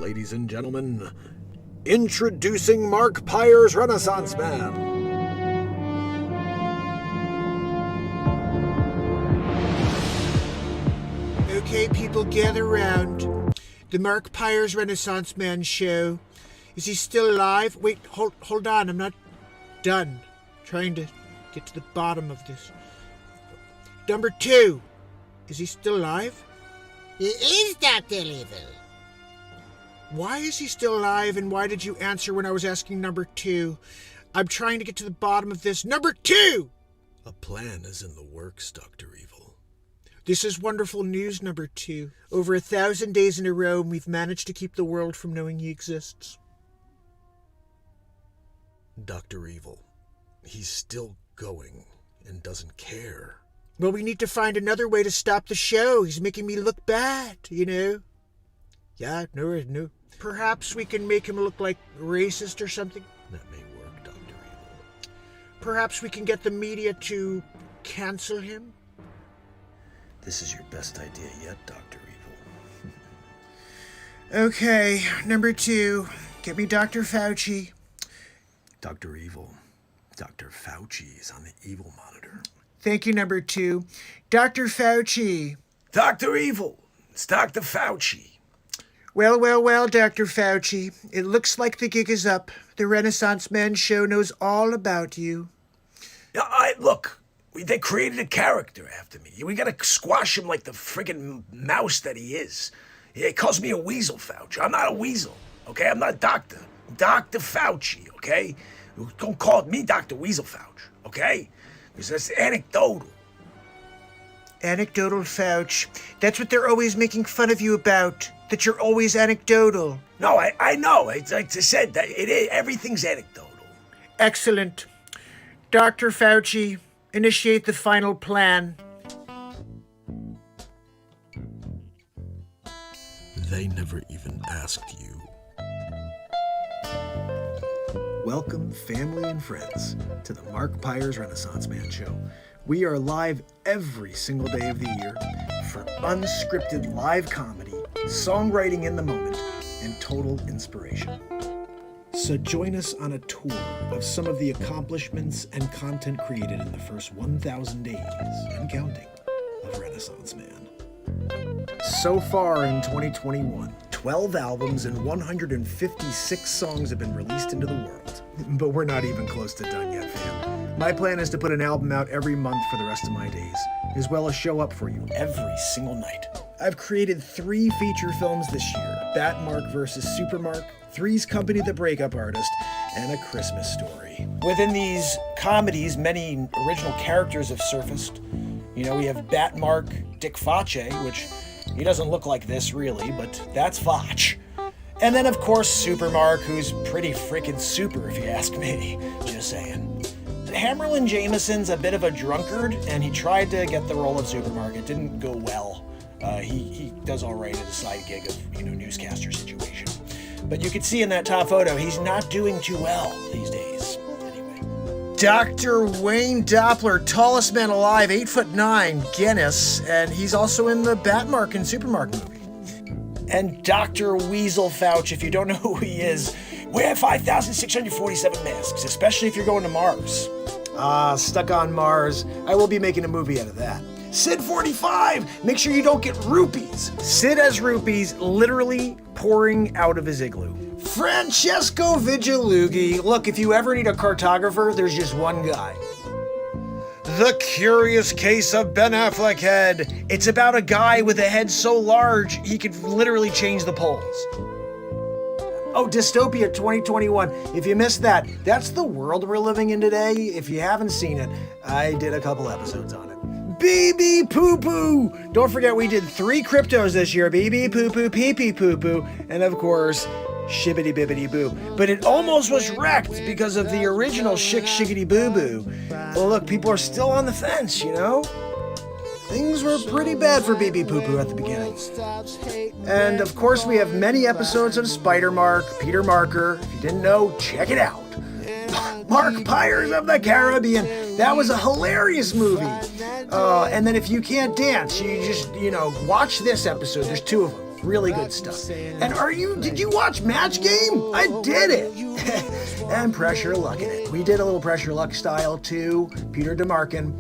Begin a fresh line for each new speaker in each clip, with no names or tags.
Ladies and gentlemen, introducing Mark Pires, Renaissance Man.
Okay, people, gather round. The Mark Pires Renaissance Man show. Is he still alive? Wait, hold on. I'm not done. Trying to get to the bottom of this. Number 2. Is he still alive?
He is Dr. Evil.
Why is he still alive, and why did you answer when I was asking number 2? I'm trying to get to the bottom of this. Number 2!
A plan is in the works, Dr. Evil.
This is wonderful news, number 2. Over 1,000 days in a row, we've managed to keep the world from knowing he exists.
Dr. Evil, he's still going and doesn't care.
Well, we need to find another way to stop the show. He's making me look bad, you know? Yeah, no. Perhaps we can make him look like racist or something?
That may work, Dr. Evil.
Perhaps we can get the media to cancel him?
This is your best idea yet, Dr. Evil.
Okay, number 2. Get me Dr. Facce.
Dr. Evil. Dr. Facce is on the evil monitor.
Thank you, number 2. Dr. Facce.
Dr. Evil, it's Dr. Facce.
Well, Dr. Facce. It looks like the gig is up. The Renaissance Man show knows all about you.
Look, they created a character after me. We gotta squash him like the friggin' mouse that he is. He calls me a weasel, Fauci. I'm not a weasel, okay? I'm not a doctor. I'm Dr. Facce, okay? Don't call me Dr. Weasel Fauci, okay? Because that's anecdotal.
Anecdotal Fauci. That's what they're always making fun of you about. That you're always anecdotal.
No, I know. Like I said, that everything's anecdotal.
Excellent. Dr. Facce, initiate the final plan.
They never even asked you. Welcome, family and friends, to the Mark Pires Renaissance Man Show. We are live every single day of the year for unscripted live comedy, songwriting in the moment, and total inspiration. So join us on a tour of some of the accomplishments and content created in the first 1,000 days and counting of Renaissance Man. So far in 2021, 12 albums and 156 songs have been released into the world. But we're not even close to done yet, fam. My plan is to put an album out every month for the rest of my days, as well as show up for you every single night. I've created 3 feature films this year: Batmark vs. Supermark, Three's Company the Breakup Artist, and A Christmas Story. Within these comedies, many original characters have surfaced. You know, we have Batmark, Dick Facce, which he doesn't look like this really, but that's Facce. And then, of course, Supermark, who's pretty freaking super if you ask me. Just saying. Hammerlin Jamison's a bit of a drunkard, and he tried to get the role of Supermark. It didn't go well. He does all right at a side gig of, newscaster situation. But you can see in that top photo, he's not doing too well these days. Anyway. Dr. Wayne Doppler, tallest man alive, 8'9", Guinness, and he's also in the Batmark and Supermark movie. And Dr. Weasel Fauci, if you don't know who he is, wear 5,647 masks, especially if you're going to Mars. Stuck on Mars. I will be making a movie out of that. Sid 45, make sure you don't get rupees. Sid has rupees literally pouring out of his igloo. Francesco Vigilughi, look, if you ever need a cartographer, there's just one guy. The Curious Case of Ben Affleck Head. It's about a guy with a head so large, he could literally change the poles. Oh, Dystopia 2021. If you missed that, that's the world we're living in today. If you haven't seen it, I did a couple episodes on it. BB Poo Poo. Don't forget we did 3 cryptos this year. BB Poo Poo, Pee Pee Poo Poo, and of course, Shibbity Bibbity Boo. But it almost was wrecked because of the original Shick Shiggity Boo Boo. Well, look, people are still on the fence, Things were pretty bad for BB Poo Poo at the beginning. And of course, we have many episodes of Spider-Mark, Peter Marker. If you didn't know, check it out. Mark Pires of the Caribbean. That was a hilarious movie. And then if you can't dance, you just, watch this episode. There's 2 of them. Really good stuff. And did you watch Match Game? I did it. And Pressure Luck in it. We did a little Pressure Luck style too, Peter DeMarkin.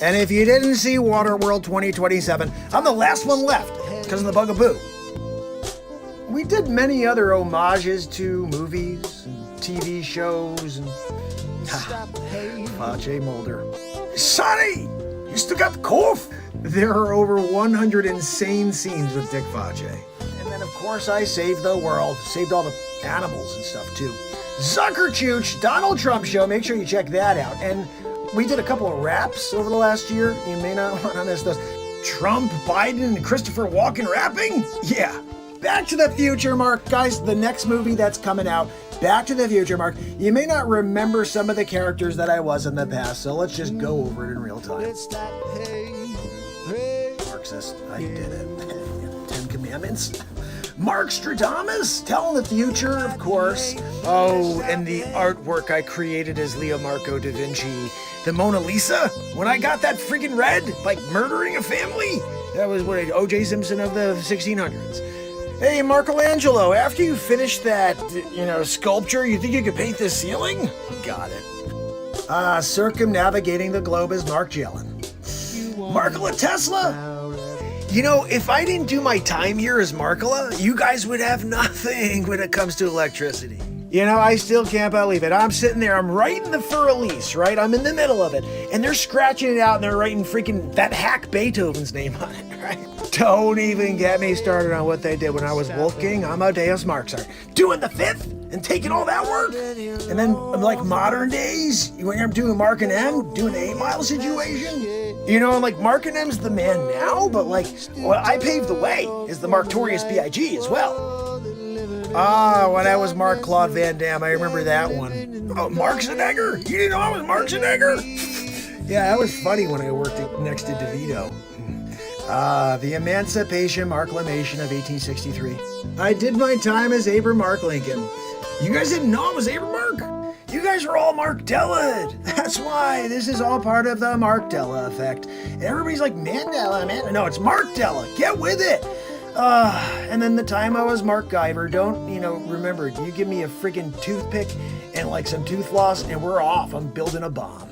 And if you didn't see Waterworld 2027, I'm the last one left because of the bugaboo. We did many other homages to movies and TV shows and Facce Mulder.
Sonny, you still got the cough?
There are over 100 insane scenes with Dick Facce. And then of course I saved the world, saved all the animals and stuff too. Zuckerchooch, Donald Trump show, make sure you check that out. And we did a couple of raps over the last year. You may not want to miss those. Trump, Biden, and Christopher Walken rapping? Yeah. Back to the Future, Mark. Guys, the next movie that's coming out, Back to the Future, Mark. You may not remember some of the characters that I was in the past, so let's just go over it in real time. Marxist, I did it. 10 Commandments. Mark Stradamus, telling the future, of course. Oh, and the artwork I created as Leo Marco da Vinci. The Mona Lisa, when I got that freaking red, like murdering a family. That was what O.J. Simpson of the 1600s. Hey, Michelangelo, after you finish that, sculpture, you think you could paint this ceiling? Got it. Circumnavigating the globe is Mark Jellin. Markola Tesla? If I didn't do my time here as Markola, you guys would have nothing when it comes to electricity. I still can't believe it. I'm sitting there, I'm writing the Fur Elise, right? I'm in the middle of it. And they're scratching it out and they're writing freaking that hack Beethoven's name on it, right? Don't even get me started on what they did when I was Wolfgang Amadeus Mozart. Doing the fifth and taking all that work. And then like modern days, when I'm doing Mark and M, doing the 8 Mile situation. Mark and M's the man now, but what I paved the way is the Marktorious B.I.G. as well. When I was Mark Claude Van Damme, I remember that one. Oh, Mark Schwarzenegger? You didn't know I was Mark Schwarzenegger? Yeah, that was funny when I worked next to DeVito. The Emancipation Marklamation of 1863. I did my time as Abraham Mark Lincoln. You guys didn't know I was Abraham Mark? You guys are all Mark Della. That's why this is all part of the Mark Della effect. Everybody's like, Mandela, man. No, it's Mark Della. Get with it. And then the time I was Mark Guyver, remember, you give me a friggin' toothpick and some tooth floss and we're off. I'm building a bomb.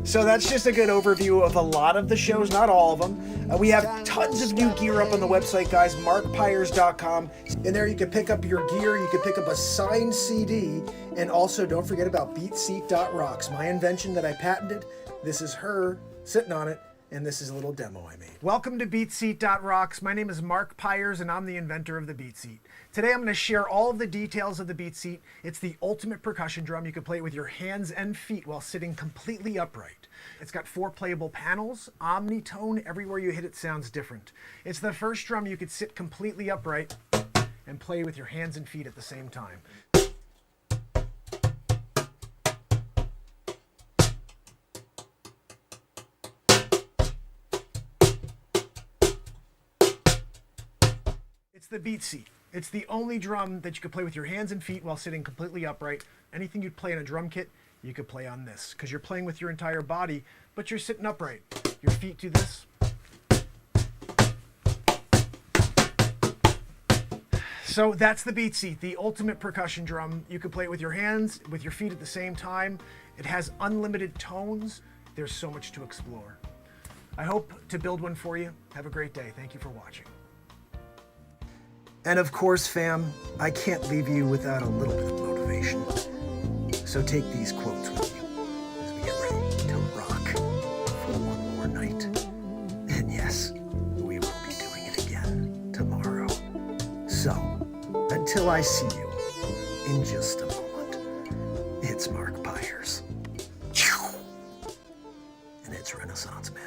So that's just a good overview of a lot of the shows, not all of them. We have tons of new gear up on the website, guys, markpires.com. And there you can pick up your gear, you can pick up a signed CD, and also don't forget about beatseat.rocks, my invention that I patented. This is her sitting on it. And this is a little demo I made. Welcome to BeatSeat.rocks. My name is Mark Pires, and I'm the inventor of the Beat Seat. Today I'm going to share all of the details of the Beat Seat. It's the ultimate percussion drum. You can play it with your hands and feet while sitting completely upright. It's got 4 playable panels, omnitone. Everywhere you hit it sounds different. It's the first drum you could sit completely upright and play with your hands and feet at the same time. It's the Beat Seat. It's the only drum that you can play with your hands and feet while sitting completely upright. Anything you'd play in a drum kit, you could play on this, because you're playing with your entire body, but you're sitting upright. Your feet do this. So that's the Beat Seat, the ultimate percussion drum. You can play it with your hands, with your feet at the same time. It has unlimited tones. There's so much to explore. I hope to build one for you. Have a great day. Thank you for watching. And of course, fam, I can't leave you without a little bit of motivation. So take these quotes with you as we get ready to rock for one more night. And yes, we will be doing it again tomorrow. So, until I see you in just a moment, it's Mark Pires. And it's Renaissance Man.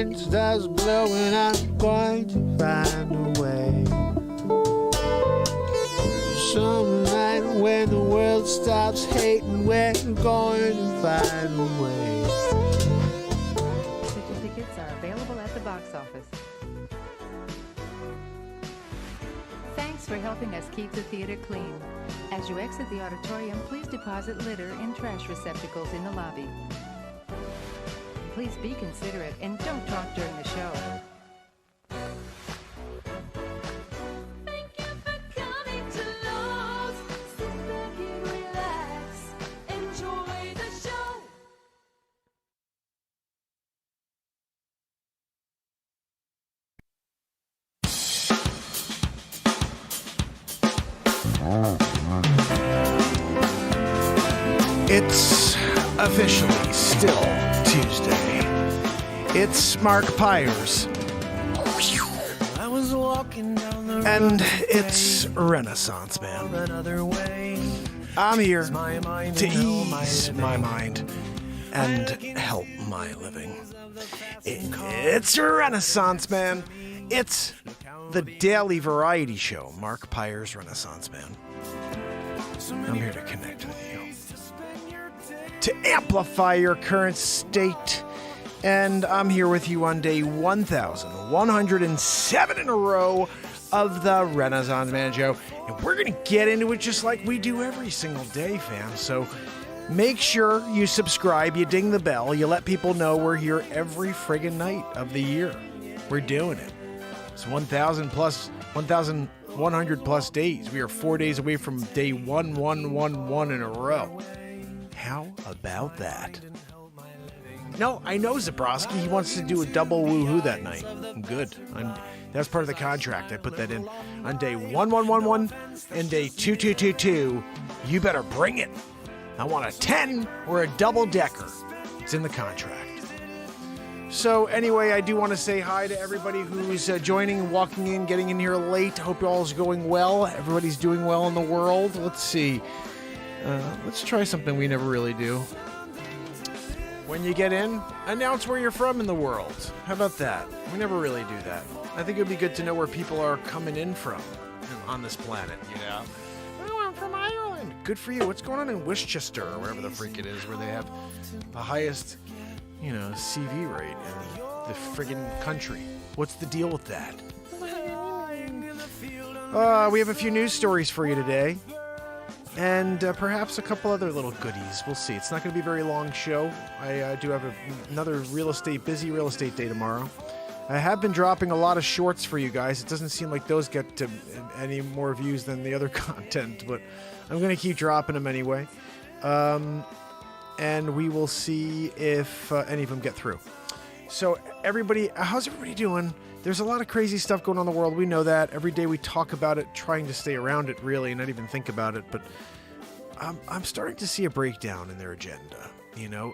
wind starts blowing, I'm going to find a way. Some night when the world stops hating, we're going to find a way.
Tickets are available at the box office. Thanks for helping us keep the theater clean. As you exit the auditorium, please deposit litter in trash receptacles in the lobby. Please be considerate and don't talk during the show.
It's officially still Tuesday. It's Mark Pires. And it's Renaissance Man. I'm here to ease my mind and help my living. It's Renaissance Man. It's the daily variety show, Mark Pires Renaissance Man. I'm here to connect with you, to amplify your current state, and I'm here with you on day 1107 in a row of the Renaissance Man Show, and we're going to get into it just like we do every single day, fam. So make sure you subscribe, you ding the bell, you let people know we're here every friggin' night of the year. We're doing it. It's 1,100 plus days. We are 4 days away from day 1111 in a row. How about that? No, I know Zabrowski. He wants to do a double woohoo that night. Good. That's part of the contract. I put that in on day 1111 and day 2222. You better bring it. I want a 10 or a double decker. It's in the contract. So anyway, I do want to say hi to everybody who's joining, walking in, getting in here late. Hope all's going well. Everybody's doing well in the world. Let's see. Let's try something we never really do. When you get in, announce where you're from in the world. How about that? We never really do that. I think it would be good to know where people are coming in from on this planet, you know? Oh, I'm from Ireland. Good for you. What's going on in Worcester or wherever the freak it is, where they have the highest, CV rate in the friggin' country? What's the deal with that? We have a few news stories for you today. And perhaps a couple other little goodies. We'll see. It's not going to be a very long show. I do have another busy real estate day tomorrow. I have been dropping a lot of shorts for you guys. It doesn't seem like those get any more views than the other content, but I'm going to keep dropping them anyway. And we will see if any of them get through. So everybody, how's everybody doing? There's a lot of crazy stuff going on in the world. We know that. Every day we talk about it, trying to stay around it, really, and not even think about it. But I'm starting to see a breakdown in their agenda.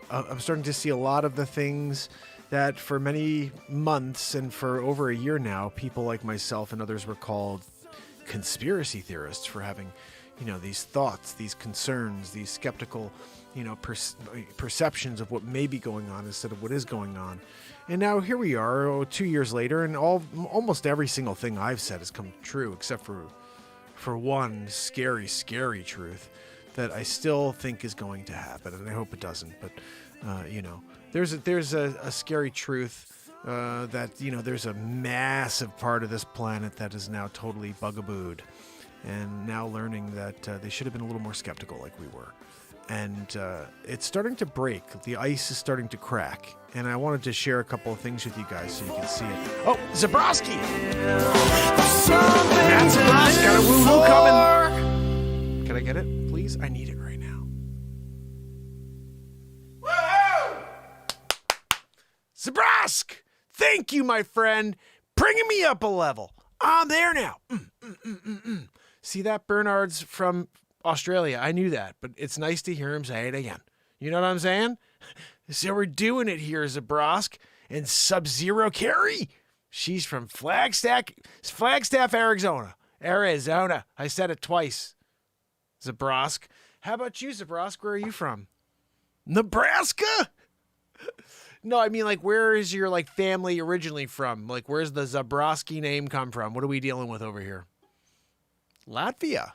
I'm starting to see a lot of the things that for many months and for over a year now, people like myself and others were called conspiracy theorists for having, these thoughts, these concerns, these skeptical, perceptions of what may be going on instead of what is going on. And now here we are, 2 years later, and almost every single thing I've said has come true, except for one scary, scary truth that I still think is going to happen, and I hope it doesn't. But there's a scary truth that there's a massive part of this planet that is now totally bugabooed, and now learning that they should have been a little more skeptical, like we were. And it's starting to break. The ice is starting to crack. And I wanted to share a couple of things with you guys so you can see it. Oh, Zabrowski! Matt Zabrowski got a woo-hoo coming. Can I get it, please? I need it right now. Woo-hoo! Zabrowski! Thank you, my friend. Bringing me up a level. I'm there now. See that? Bernard's from Australia. I knew that, but it's nice to hear him say it again. You know what I'm saying? So we're doing it here, Zabrowski. And Sub-Zero Carrie. She's from Flagstaff, Arizona. I said it twice. Zabrowski. How about you, Zabrowski? Where are you from? Nebraska?
No, I mean, like, where is your, like, family originally from? Like, where's the Zabrowski name come from? What are we dealing with over here? Latvia.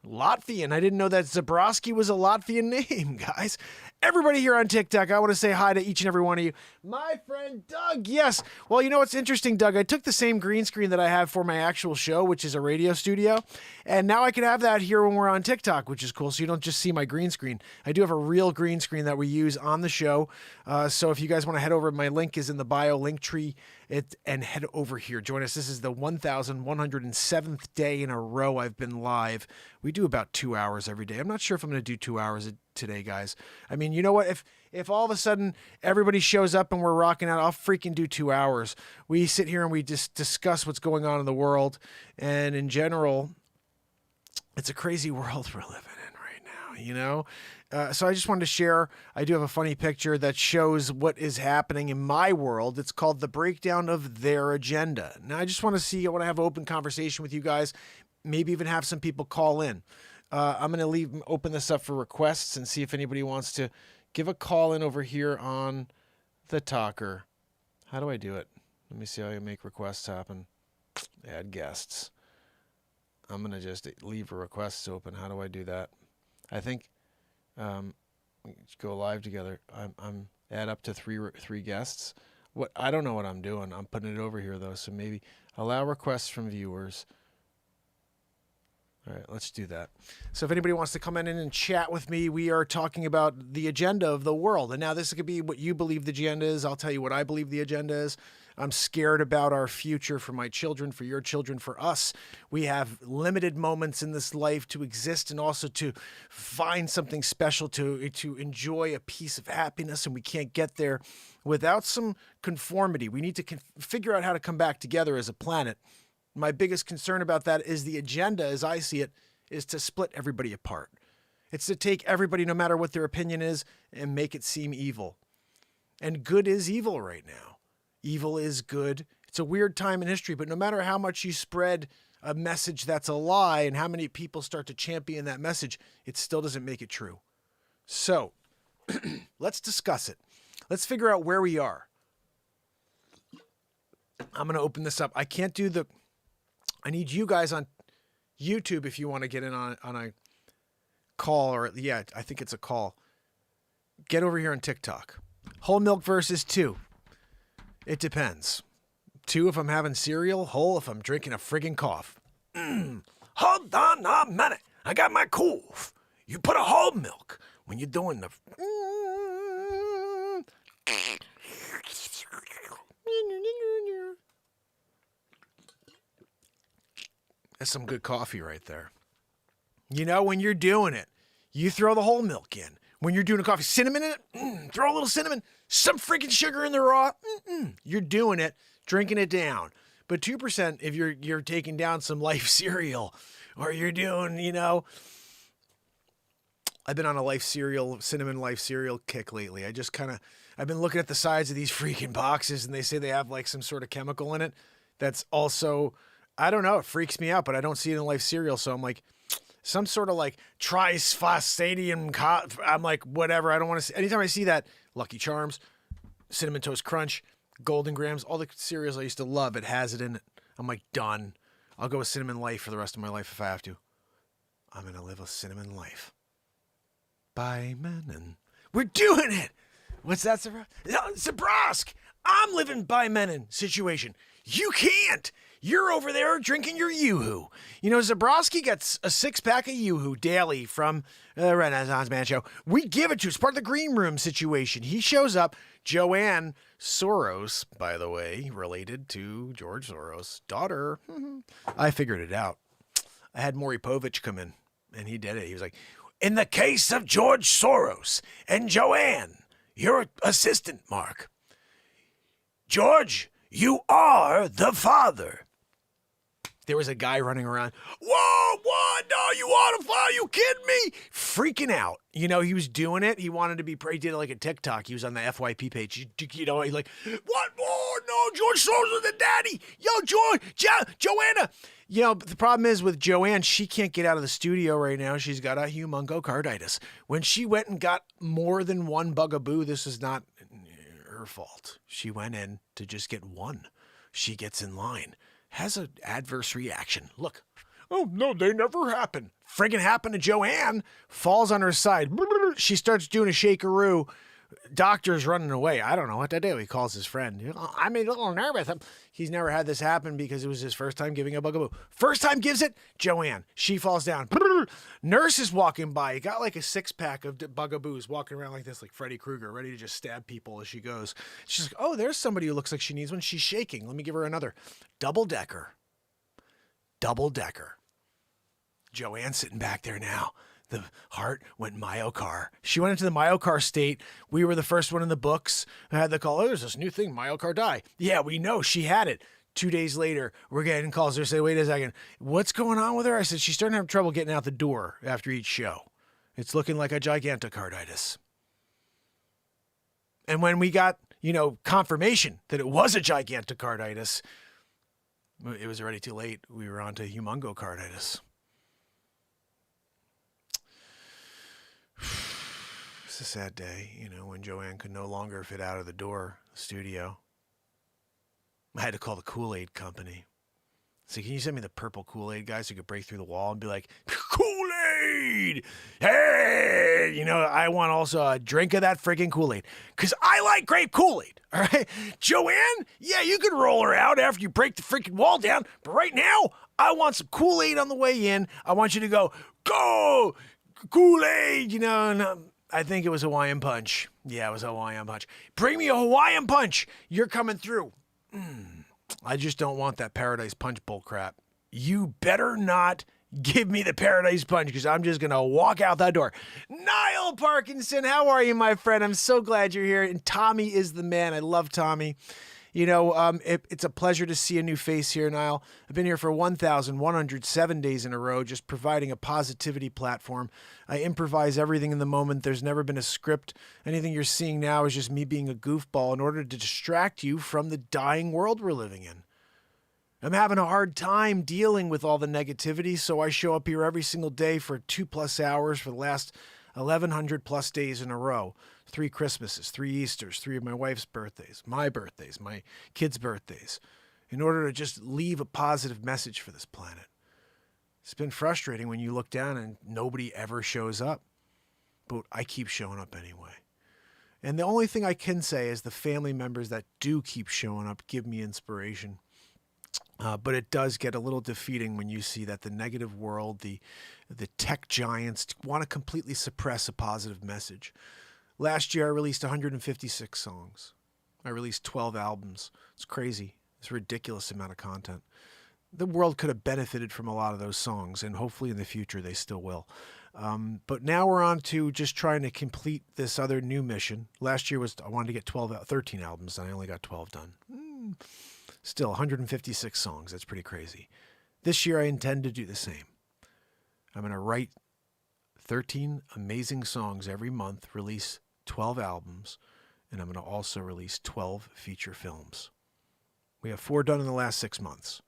Latvian. I didn't know that Zabrowski was a Latvian name, guys. Everybody here on TikTok, I want to say hi to each and every one of you. My friend Doug, yes. Well, you know what's interesting, Doug? I took the same green screen that I have for my actual show, which is a radio studio, and now I can have that here when we're on TikTok, which is cool, so you don't just see my green screen. I do have a real green screen that we use on the show, so if you guys want to head over, my link is in the bio link tree, and head over here. Join us. This is the 1,107th day in a row I've been live. We do about 2 hours every day. I'm not sure if I'm going to do 2 hours today, guys. I mean, you know what? If all of a sudden everybody shows up and we're rocking out, I'll freaking do 2 hours. We sit here and we just discuss what's going on in the world. And in general, it's a crazy world we're living in right now, you know? So I just wanted to share, I do have a funny picture that shows what is happening in my world. It's called The Breakdown of Their Agenda. Now, I just want to I want to have an open conversation with you guys, maybe even have some people call in. I'm going to open this up for requests and see if anybody wants to give a call in over here on the talker. How do I do it? Let me see how I make requests happen. Add guests. I'm going to just leave a requests open. How do I do that? I think we go live together. I'm add up to three guests. I don't know what I'm doing. I'm putting it over here though, so maybe allow requests from viewers. All right, let's do that. So if anybody wants to come in and chat with me, we are talking about the agenda of the world. And now this could be what you believe the agenda is. I'll tell you what I believe the agenda is. I'm scared about our future for my children, for your children, for us. We have limited moments in this life to exist and also to find something special, to enjoy a piece of happiness, and we can't get there without some conformity. We need to figure out how to come back together as a planet. My biggest concern about that is the agenda, as I see it, is to split everybody apart. It's to take everybody, no matter what their opinion is, and make it seem evil. And good is evil right now. Evil is good. It's a weird time in history, but no matter how much you spread a message that's a lie and how many people start to champion that message, it still doesn't make it true. So, let's discuss it. Let's figure out where we are. I'm going to open this up. I can't do I need you guys on YouTube if you want to get in on a call, or yeah, I think it's a call. Get over here on TikTok. Whole milk versus 2. It depends. 2 if I'm having cereal, whole if I'm drinking a friggin' cough.
Hold on a minute. I got my cough. You put a whole milk when you're doing the...
That's some good coffee right there. You know, when you're doing it, you throw the whole milk in. When you're doing a coffee, cinnamon in it, throw a little cinnamon, some freaking sugar in the raw. You're doing it, drinking it down. But 2% if you're taking down some Life cereal, or you're doing, you know, I've been on a Life cereal, cinnamon Life cereal kick lately. I've been looking at the sides of these freaking boxes, and they say they have like some sort of chemical in it that's also, I don't know, it freaks me out, but I don't see it in Life cereal. So I'm like, some sort of like triphosphadium. I'm like, whatever. I don't want to see. Anytime I see that, Lucky Charms, Cinnamon Toast Crunch, Golden Grams, all the cereals I used to love, it has it in it. I'm like, done. I'll go with Cinnamon Life for the rest of my life if I have to. I'm going to live a cinnamon life. By Menon. We're doing it. What's that, Zabrosk? I'm living by Menon situation. You can't. You're over there drinking your Yoo-Hoo. You know, Zabrowski gets a 6-pack of Yoo-Hoo daily from the Renaissance Man Show. We give it to him. It's part of the green room situation. He shows up. Joanne Soros, by the way, related to George Soros' daughter. I figured it out. I had Maury Povich come in, and he did it. He was like, in the case of George Soros and Joanne, your assistant, Mark. George, you are the father. There was a guy running around. Whoa, what? No, you are the father? You kidding me? Freaking out. You know, he was doing it. He wanted to be, he did it like a TikTok. He was on the FYP page. You know, he's like, what? Oh, no, George Soros is the daddy. Yo, Joanna. You know, the problem is with Joanne, she can't get out of the studio right now. She's got a humongocarditis. When she went and got more than one bugaboo, this is not her fault. She went in to just get one. She gets in line, has an adverse reaction. Look. Oh, no, they never happen. Friggin' happened to Joanne. Falls on her side. She starts doing a shakeroo. Doctor's running away. I don't know what to do. He calls his friend. I'm a little nervous. He's never had this happen because it was his first time giving a bugaboo. First time gives it, Joanne. She falls down. Nurse is walking by. He got like a 6-pack of bugaboos walking around like this, like Freddy Krueger, ready to just stab people as she goes. She's like, oh, there's somebody who looks like she needs one. She's shaking. Let me give her another. Double-decker. Double-decker. Joanne sitting back there now. The heart went myocar. She went into the myocar state. We were the first one in the books who had the call. Oh, there's this new thing, myocar die. Yeah, we know she had it. 2 days later, we're getting calls. They say, wait a second, what's going on with her? I said, she's starting to have trouble getting out the door after each show. It's looking like a gigantocarditis. And when we got, confirmation that it was a gigantocarditis, it was already too late. We were on to humongocarditis. It's a sad day, when Joanne could no longer fit out of the door, the studio. I had to call the Kool-Aid company. So can you send me the purple Kool-Aid guy so you could break through the wall and be like, Kool-Aid! Hey! I want also a drink of that freaking Kool-Aid. Because I like grape Kool-Aid, all right? Joanne, yeah, you could roll her out after you break the freaking wall down. But right now, I want some Kool-Aid on the way in. I want you to go Kool-Aid, and I think it was Hawaiian Punch. Yeah, it was Hawaiian Punch. Bring me a Hawaiian Punch. You're coming through. I just don't want that Paradise Punch bull crap. You better not give me the Paradise Punch because I'm just going to walk out that door. Niall Parkinson, how are you, my friend? I'm so glad you're here. And Tommy is the man. I love Tommy. It's a pleasure to see a new face here, Niall. I've been here for 1,107 days in a row, just providing a positivity platform. I improvise everything in the moment. There's never been a script. Anything you're seeing now is just me being a goofball in order to distract you from the dying world we're living in. I'm having a hard time dealing with all the negativity, so I show up here every single day for 2+ hours for the last 1,100+ days in a row. 3 Christmases, 3 Easters, 3 of my wife's birthdays, my kids' birthdays, in order to just leave a positive message for this planet. It's been frustrating when you look down and nobody ever shows up, but I keep showing up anyway. And the only thing I can say is the family members that do keep showing up give me inspiration. But it does get a little defeating when you see that the negative world, the tech giants want to completely suppress a positive message. Last year, I released 156 songs. I released 12 albums. It's crazy. It's a ridiculous amount of content. The world could have benefited from a lot of those songs, and hopefully in the future they still will. But now we're on to just trying to complete this other new mission. Last year I wanted to get 13 albums, and I only got 12 done. Still, 156 songs. That's pretty crazy. This year, I intend to do the same. I'm going to write 13 amazing songs every month, release 12 albums, and I'm going to also release 12 feature films. We have 4 done in the last 6 months,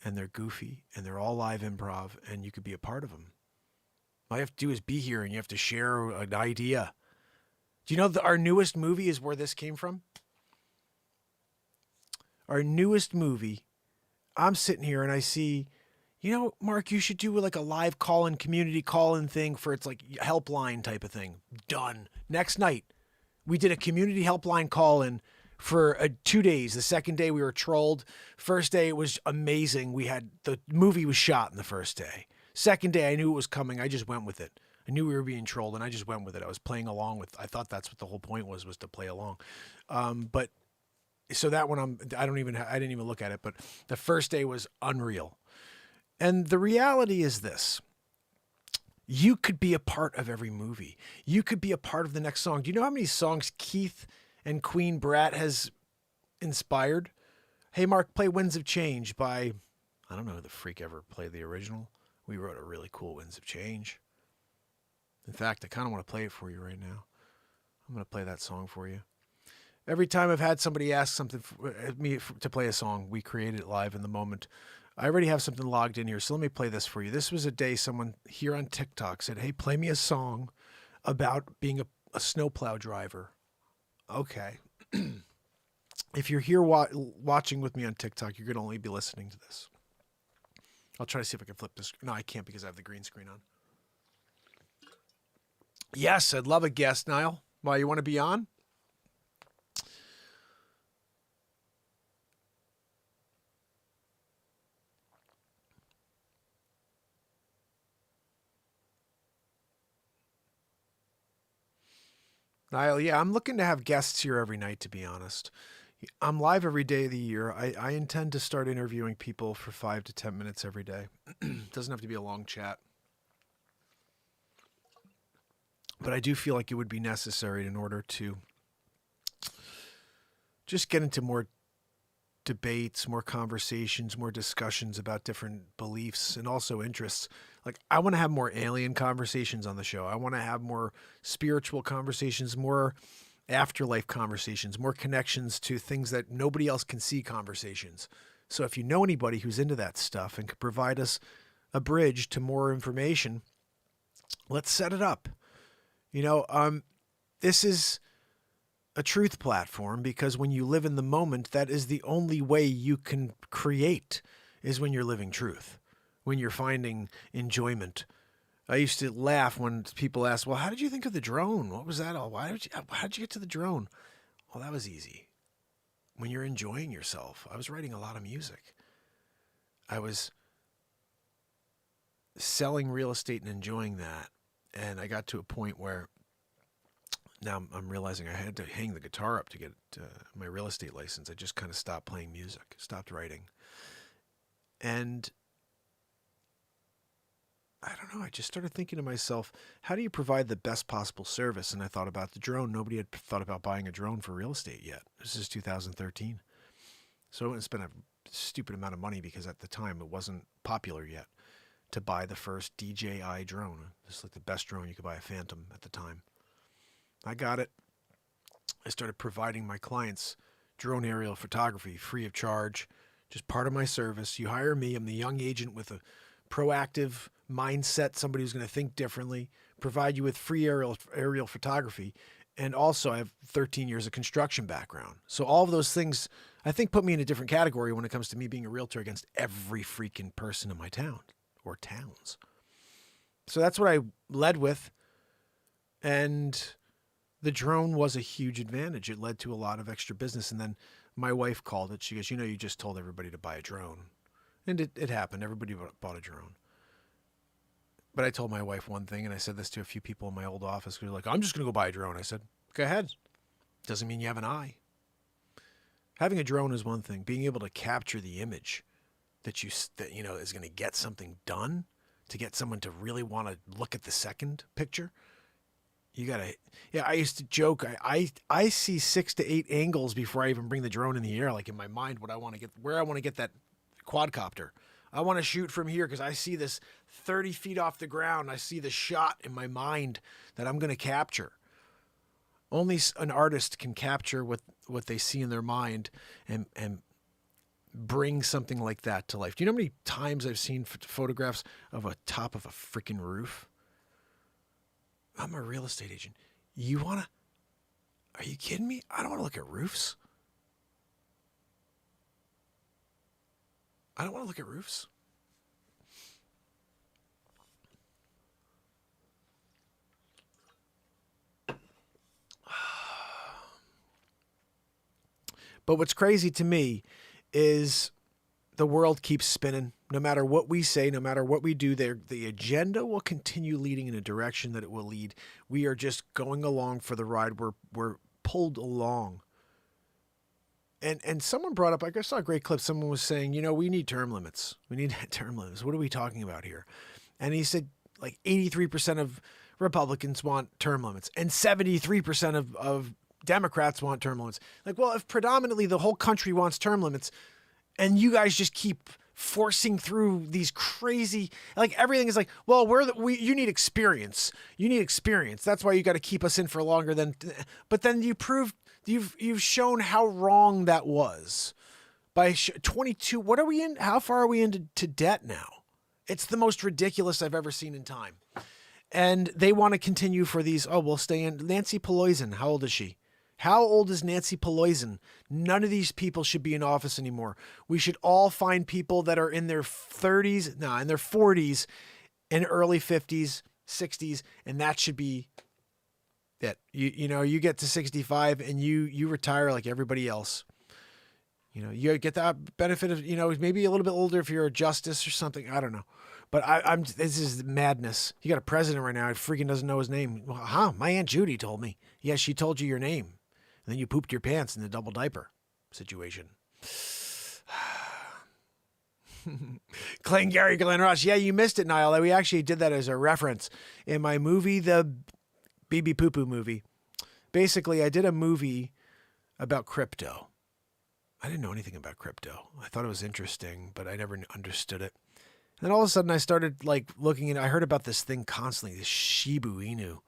and they're goofy, and they're all live improv, and you could be a part of them. All you have to do is be here, and you have to share an idea. Do you know that our newest movie is where this came from? Our newest movie, I'm sitting here and I see, Mark, you should do like a live call-in, community call-in thing for it's like helpline type of thing. Done. Next night, we did a community helpline call-in for 2 days. The second day we were trolled. First day it was amazing. The movie was shot in the first day. Second day I knew it was coming. I just went with it. I knew we were being trolled and I just went with it. I was playing along I thought that's what the whole point was to play along. So that one I didn't even look at it, but the first day was unreal. And the reality is this. You could be a part of every movie. You could be a part of the next song. Do you know how many songs Keith and Queen Brat has inspired? Hey, Mark, play Winds of Change by, I don't know who the freak ever played the original. We wrote a really cool Winds of Change. In fact, I kind of want to play it for you right now. I'm going to play that song for you. Every time I've had somebody ask something me to play a song, we create it live in the moment. I already have something logged in here, so let me play this for you. This was a day someone here on TikTok said, hey, play me a song about being a snowplow driver. Okay. if you're here watching with me on TikTok, you're going to only be listening to this. I'll try to see if I can flip this. No, I can't because I have the green screen on. Yes, I'd love a guest, Niall. Why, you want to be on? Niall, yeah, I'm looking to have guests here every night, to be honest. I'm live every day of the year. I intend to start interviewing people for 5 to 10 minutes every day. Doesn't have to be a long chat. But I do feel like it would be necessary in order to just get into more debates, more conversations, more discussions about different beliefs and also interests. Like, I want to have more alien conversations on the show. I want to have more spiritual conversations, more afterlife conversations, more connections to things that nobody else can see conversations. So if you know anybody who's into that stuff and could provide us a bridge to more information, let's set it up. You know, this is a truth platform because when you live in the moment, that is the only way you can create, is when you're living truth, when you're finding enjoyment. I used to laugh when people asked, well, how did you think of the drone? What was that all? How'd you get to the drone? Well, that was easy. When you're enjoying yourself. I was writing a lot of music. I was selling real estate and enjoying that. And I got to a point where now I'm realizing I had to hang the guitar up to get my real estate license. I just kind of stopped playing music, stopped writing. And I don't know, I just started thinking to myself, how do you provide the best possible service? And I thought about the drone. Nobody had thought about buying a drone for real estate yet. This is 2013. So I went and spent a stupid amount of money because at the time it wasn't popular yet to buy the first DJI drone. It's like the best drone you could buy, a Phantom at the time. I got it. I started providing my clients drone aerial photography free of charge, just part of my service. You hire me. I'm the young agent with a proactive mindset, somebody who's going to think differently, provide you with free aerial photography. And also I have 13 years of construction background. So all of those things, I think, put me in a different category when it comes to me being a realtor against every freaking person in my town or towns. So that's what I led with. And the drone was a huge advantage. It led to a lot of extra business. And then my wife called it. She goes, you know, you just told everybody to buy a drone. And it happened. Everybody bought a drone. But I told my wife one thing, and I said this to a few people in my old office who were like, I'm just going to go buy a drone. I said, go ahead. Doesn't mean you have an eye. Having a drone is one thing. Being able to capture the image that is going to get something done, to get someone to really want to look at the second picture, you got to, I used to joke, I see 6 to 8 angles before I even bring the drone in the air, like in my mind, where I want to get that quadcopter. I want to shoot from here because I see this 30 feet off the ground. I see the shot in my mind that I'm going to capture. Only an artist can capture what they see in their mind and bring something like that to life. Do you know how many times I've seen photographs of a top of a freaking roof? I'm a real estate agent. Are you kidding me? I don't want to look at roofs. I don't want to look at roofs. But what's crazy to me is the world keeps spinning. No matter what we say, no matter what we do, the agenda will continue leading in a direction that it will lead. We are just going along for the ride. We're pulled along. And someone brought up, I saw a great clip. Someone was saying, we need term limits. We need term limits. What are we talking about here? And he said, like 83% of Republicans want term limits and 73% of Democrats want term limits. Like, well, if predominantly the whole country wants term limits and you guys just keep forcing through these crazy, like everything is like, well, you need experience. You need experience. That's why you got to keep us in for longer but then you've shown how wrong that was by 22. What are we in? How far are we into debt now? It's the most ridiculous I've ever seen in time. And they want to continue for these. Oh, we'll stay in. Nancy Pelosi, how old is she? How old is Nancy Pelosi? None of these people should be in office anymore. We should all find people that are in their 30s, in their 40s and early 50s, 60s, and that should be it. You get to 65 and you retire like everybody else. You get that benefit of, maybe a little bit older if you're a justice or something. I don't know. But this is madness. You got a president right now who freaking doesn't know his name. Well, my Aunt Judy told me. Yeah, she told you your name. And then you pooped your pants in the double diaper situation. Glengarry Glen Ross. Yeah, you missed it, Niall. We actually did that as a reference in my movie, the BB Poo Poo movie. Basically, I did a movie about crypto. I didn't know anything about crypto. I thought it was interesting, but I never understood it. And then all of a sudden I started looking at, I heard about this thing constantly, this Shiba Inu.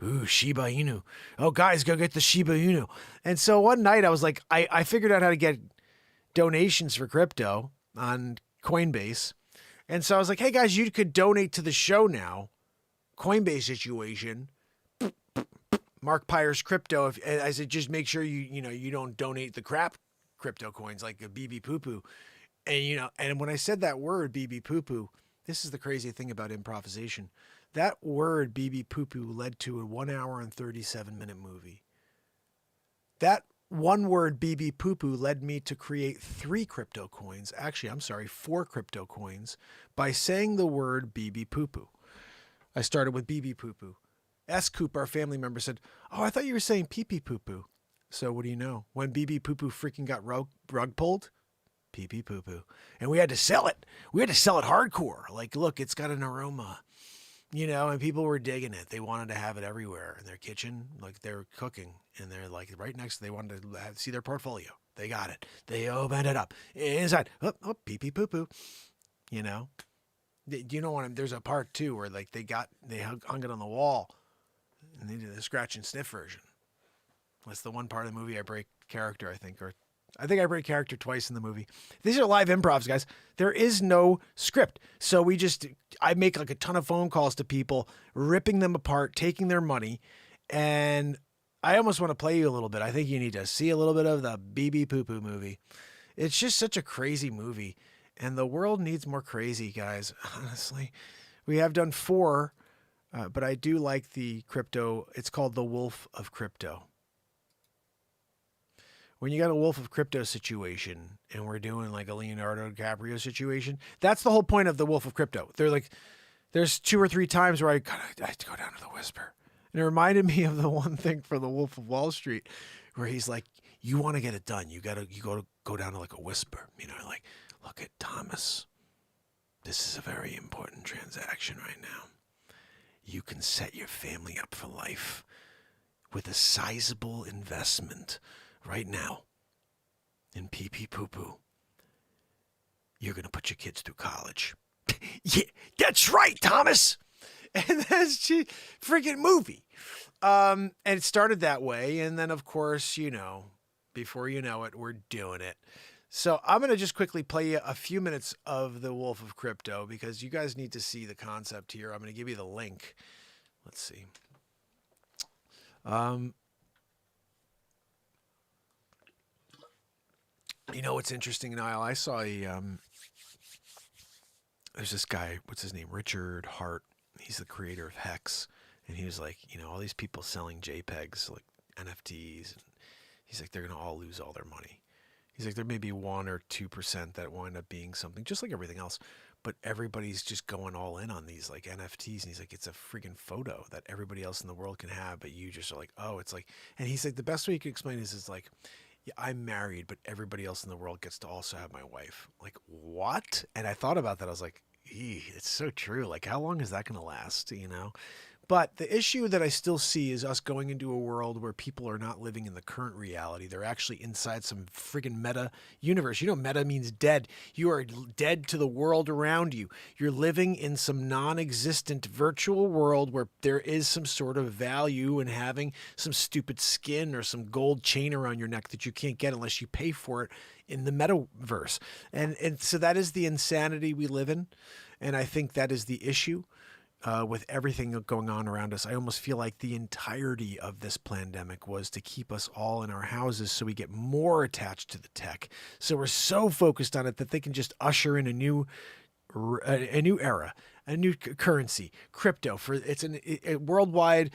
Ooh, Shiba Inu. Oh, guys, go get the Shiba Inu. And so one night I was like, I figured out how to get donations for crypto on Coinbase. And so I was like, hey guys, you could donate to the show now. Coinbase situation. Mark Pires crypto. I said, just make sure you don't donate the crap crypto coins like a BB Poo Poo. And when I said that word, BB Poo Poo, this is the crazy thing about improvisation. That word, BB Poo Poo, led to a 1 hour and 37-minute movie. That one word, BB Poo Poo, led me to create 4 crypto coins, by saying the word BB Poo Poo. I started with BB Poo Poo. S. Coop, our family member, said, oh, I thought you were saying pee pee poo poo. So what do you know? When BB Poo Poo freaking got rug pulled, pee pee poo poo. And we had to sell it. We had to sell it hardcore. Like, look, it's got an aroma, and people were digging it. They wanted to have it everywhere in their kitchen. Like they're cooking and they're like right next. They wanted to see their portfolio. They got it. They opened it up. Inside, pee pee poo poo. Do you know what? There's a part too where they hung it on the wall and they did the scratch and sniff version. That's the one part of the movie I break character, I think I break character twice in the movie. These are live improvs, guys. There is no script. So I make a ton of phone calls to people, ripping them apart, taking their money. And I almost want to play you a little bit. I think you need to see a little bit of the BB Poo Poo movie. It's just such a crazy movie. And the world needs more crazy, guys. Honestly, we have done 4, but I do like the crypto. It's called The Wolf of Crypto. When you got a Wolf of Crypto situation and we're doing like a Leonardo DiCaprio situation, that's the whole point of the Wolf of Crypto. There's 2 or 3 times where I had to go down to the whisper. And it reminded me of the one thing for the Wolf of Wall Street where he's like, you want to get it done. You go down to like a whisper, like, look at Thomas. This is a very important transaction right now. You can set your family up for life with a sizable investment. Right now, in pee pee poo poo, you're going to put your kids through college. Yeah, that's right, Thomas. And that's the freaking movie. And it started that way. And then, of course, before you know it, we're doing it. So I'm going to just quickly play you a few minutes of The Wolf of Crypto because you guys need to see the concept here. I'm going to give you the link. Let's see. What's interesting, Niall? I saw there's this guy, what's his name? Richard Hart. He's the creator of Hex. And he was like, all these people selling JPEGs, like NFTs. And he's like, they're going to all lose all their money. He's like, there may be 1 or 2% that wind up being something, just like everything else. But everybody's just going all in on these like NFTs. And he's like, it's a freaking photo that everybody else in the world can have. But you just are like, oh, it's like, and he's like, the best way you can explain this is like, yeah, I'm married, but everybody else in the world gets to also have my wife. Like, what? And I thought about that. I was like, it's so true. Like, how long is that going to last, But the issue that I still see is us going into a world where people are not living in the current reality. They're actually inside some friggin' meta universe. Meta means dead. You are dead to the world around you. You're living in some non-existent virtual world where there is some sort of value in having some stupid skin or some gold chain around your neck that you can't get unless you pay for it in the metaverse. And so that is the insanity we live in. And I think that is the issue. with everything going on around us. I almost feel like the entirety of this pandemic was to keep us all in our houses so we get more attached to the tech. So we're so focused on it that they can just usher in a new era, a new currency, crypto. It's a worldwide,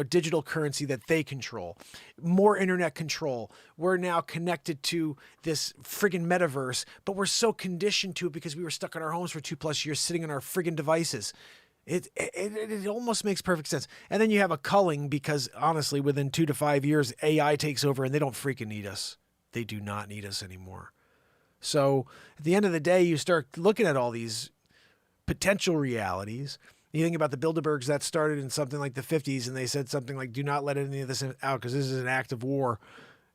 digital currency that they control. More internet control. We're now connected to this friggin' metaverse, but we're so conditioned to it because we were stuck in our homes for 2+ years, sitting on our friggin' devices. It almost makes perfect sense. And then you have a culling because honestly, within 2 to 5 years, AI takes over and they don't freaking need us. They do not need us anymore. So at the end of the day, you start looking at all these potential realities. You think about the Bilderbergs that started in something like the 50s, and they said something like, do not let any of this out because this is an act of war.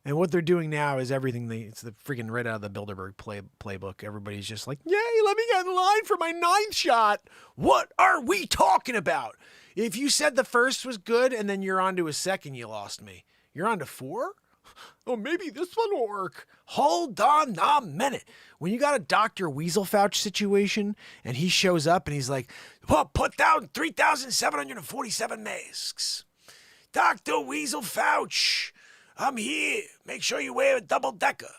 And what they're doing now is everything. It's the freaking right out of the Bilderberg playbook. Everybody's just like, yay, let me get in line for my 9th shot. What are we talking about? If you said the first was good and then you're on to a second, you lost me. You're on to 4? Oh, maybe this one will work. Hold on a minute. When you got a Dr. Weasel Fauci situation and he shows up and he's like, well, put down 3,747 masks. Dr. Weasel Fauci, I'm here. Make sure you wear a double-decker.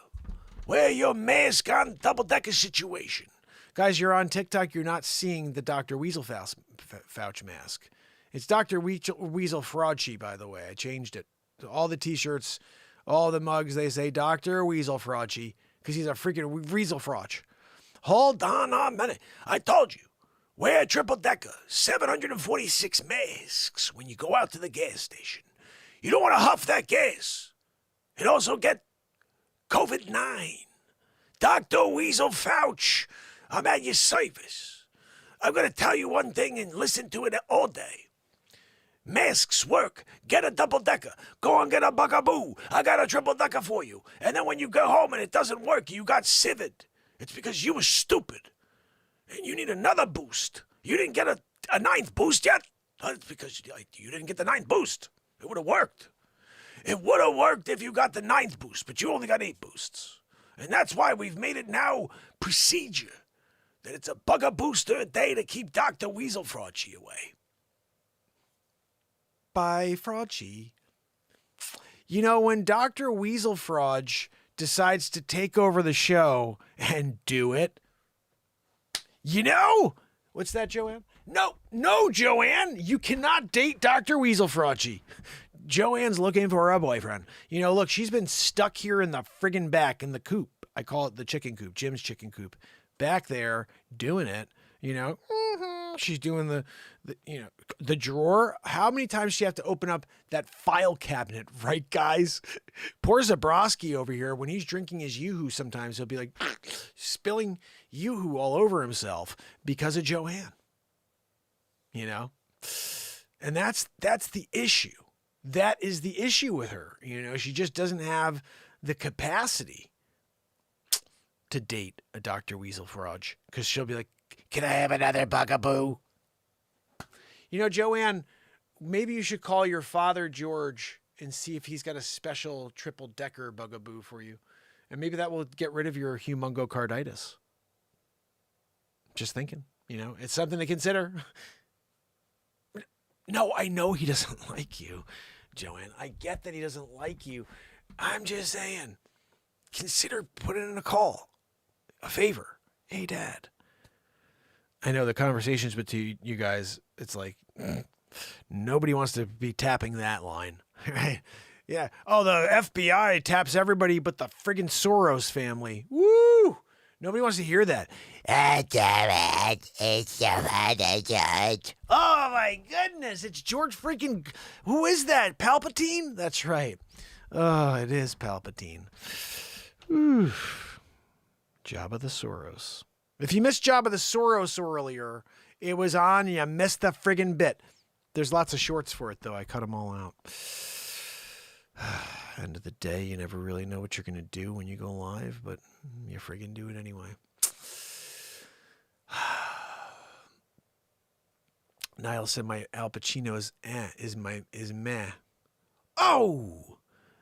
Wear your mask on double-decker situation. Guys, you're on TikTok. You're not seeing the Dr. Weasel Fauci mask. It's Dr. Weasel Fauci, by the way. I changed it. All the T-shirts, all the mugs, they say Dr. Weasel Fauci because he's a freaking Weasel Fauci. Hold on a minute. I told you. Wear a triple-decker, 746 masks when you go out to the gas station. You don't want to huff that gas and also get COVID-9. Dr. Weasel Fauci, I'm at your service. I'm going to tell you one thing and listen to it all day. Masks work. Get a double-decker. Go and get a bugaboo. I got a triple-decker for you. And then when you go home and it doesn't work, you got civet. It's because you were stupid. And you need another boost. You didn't get a 9th boost yet? It's because you didn't get the 9th boost. It would have worked. It would have worked if you got the 9th boost, but you only got 8 boosts. And that's why we've made it now procedure that it's a bugabooster a day to keep Dr. Weasel Fauci away. By Fauci. You know, when Dr. Weasel Fauci decides to take over the show and do it, what's that, Joanne? No, Joanne, you cannot date Dr. Weasel Fauci. Joanne's looking for a boyfriend. Look, she's been stuck here in the friggin' back in the coop. I call it the chicken coop, Jim's chicken coop. Back there doing it, She's doing the drawer. How many times does she have to open up that file cabinet, right, guys? Poor Zabrowski over here, when he's drinking his Yoo-hoo, sometimes he'll be like spilling Yoo-hoo all over himself because of Joanne. And that's the issue. That is the issue with her. She just doesn't have the capacity to date a Dr. Weasel Fauci because she'll be like, can I have another bugaboo? Joanne, maybe you should call your father, George, and see if he's got a special triple-decker bugaboo for you. And maybe that will get rid of your humongocarditis. Just thinking, it's something to consider. No, I know he doesn't like you, Joanne. I get that he doesn't like you. I'm just saying, consider putting in a call. A favor. Hey, Dad. I know the conversations between you guys, it's like, nobody wants to be tapping that line, right? Yeah. Oh, the FBI taps everybody but the friggin' Soros family. Woo! Nobody wants to hear that. Oh, my goodness. It's George freaking... Who is that? Palpatine? That's right. Oh, it is Palpatine. Whew. Jabba the Soros. If you missed Jabba the Soros earlier, it was on. You missed the friggin' bit. There's lots of shorts for it, though. I cut them all out. End of the day, you never really know what you're going to do when you go live, but you friggin' do it anyway. Niall said my Al Pacino is meh. Oh,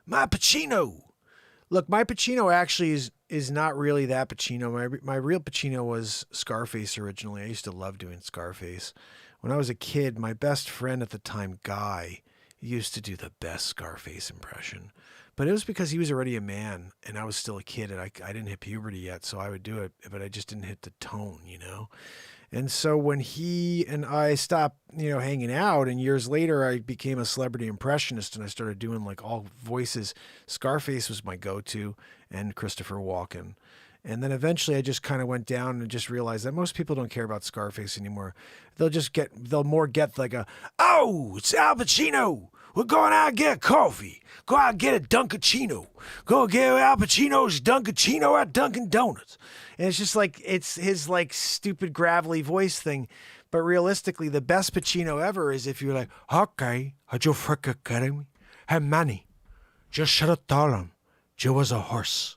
my Pacino. Look, my Pacino actually is not really that Pacino. My real Pacino was Scarface originally. I used to love doing Scarface when I was a kid, my best friend at the time, Guy, used to do the best Scarface impression. But it was because he was already a man and I was still a kid and I didn't hit puberty yet, so I would do it, but I just didn't hit the tone, you know? And so when he and I stopped, hanging out, and years later I became a celebrity impressionist and I started doing like all voices, Scarface was my go-to and Christopher Walken. And then eventually I just kind of went down and just realized that most people don't care about Scarface anymore. They'll more get like oh, it's Al Pacino. We're going out and get a coffee. Go out and get a Dunkachino. Go get Al Pacino's Dunkachino at Dunkin' Donuts. And it's just like, it's his like stupid gravelly voice thing. But realistically, the best Pacino ever is if you're like, okay, are you freaking kidding me? Hey, Manny, just should have told him you was a horse.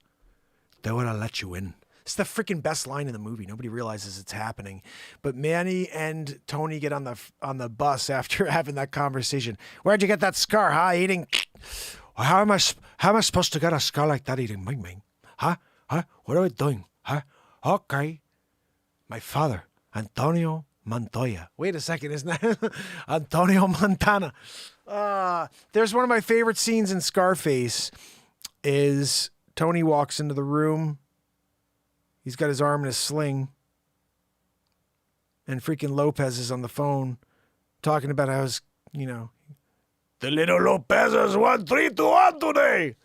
They would have let you in. It's the freaking best line in the movie. Nobody realizes it's happening. But Manny and Tony get on the bus after having that conversation. Where'd you get that scar, huh? Eating... How am I supposed to get a scar like that eating Ming Ming? Huh? What are we doing? Huh? Okay. My father, Antonio Montoya. Wait a second, isn't that Antonio Montana? There's one of my favorite scenes in Scarface is Tony walks into the room. He's got his arm in a sling. And freaking Lopez is on the phone talking about how his, the little Lopez's 1-3-2-1 today.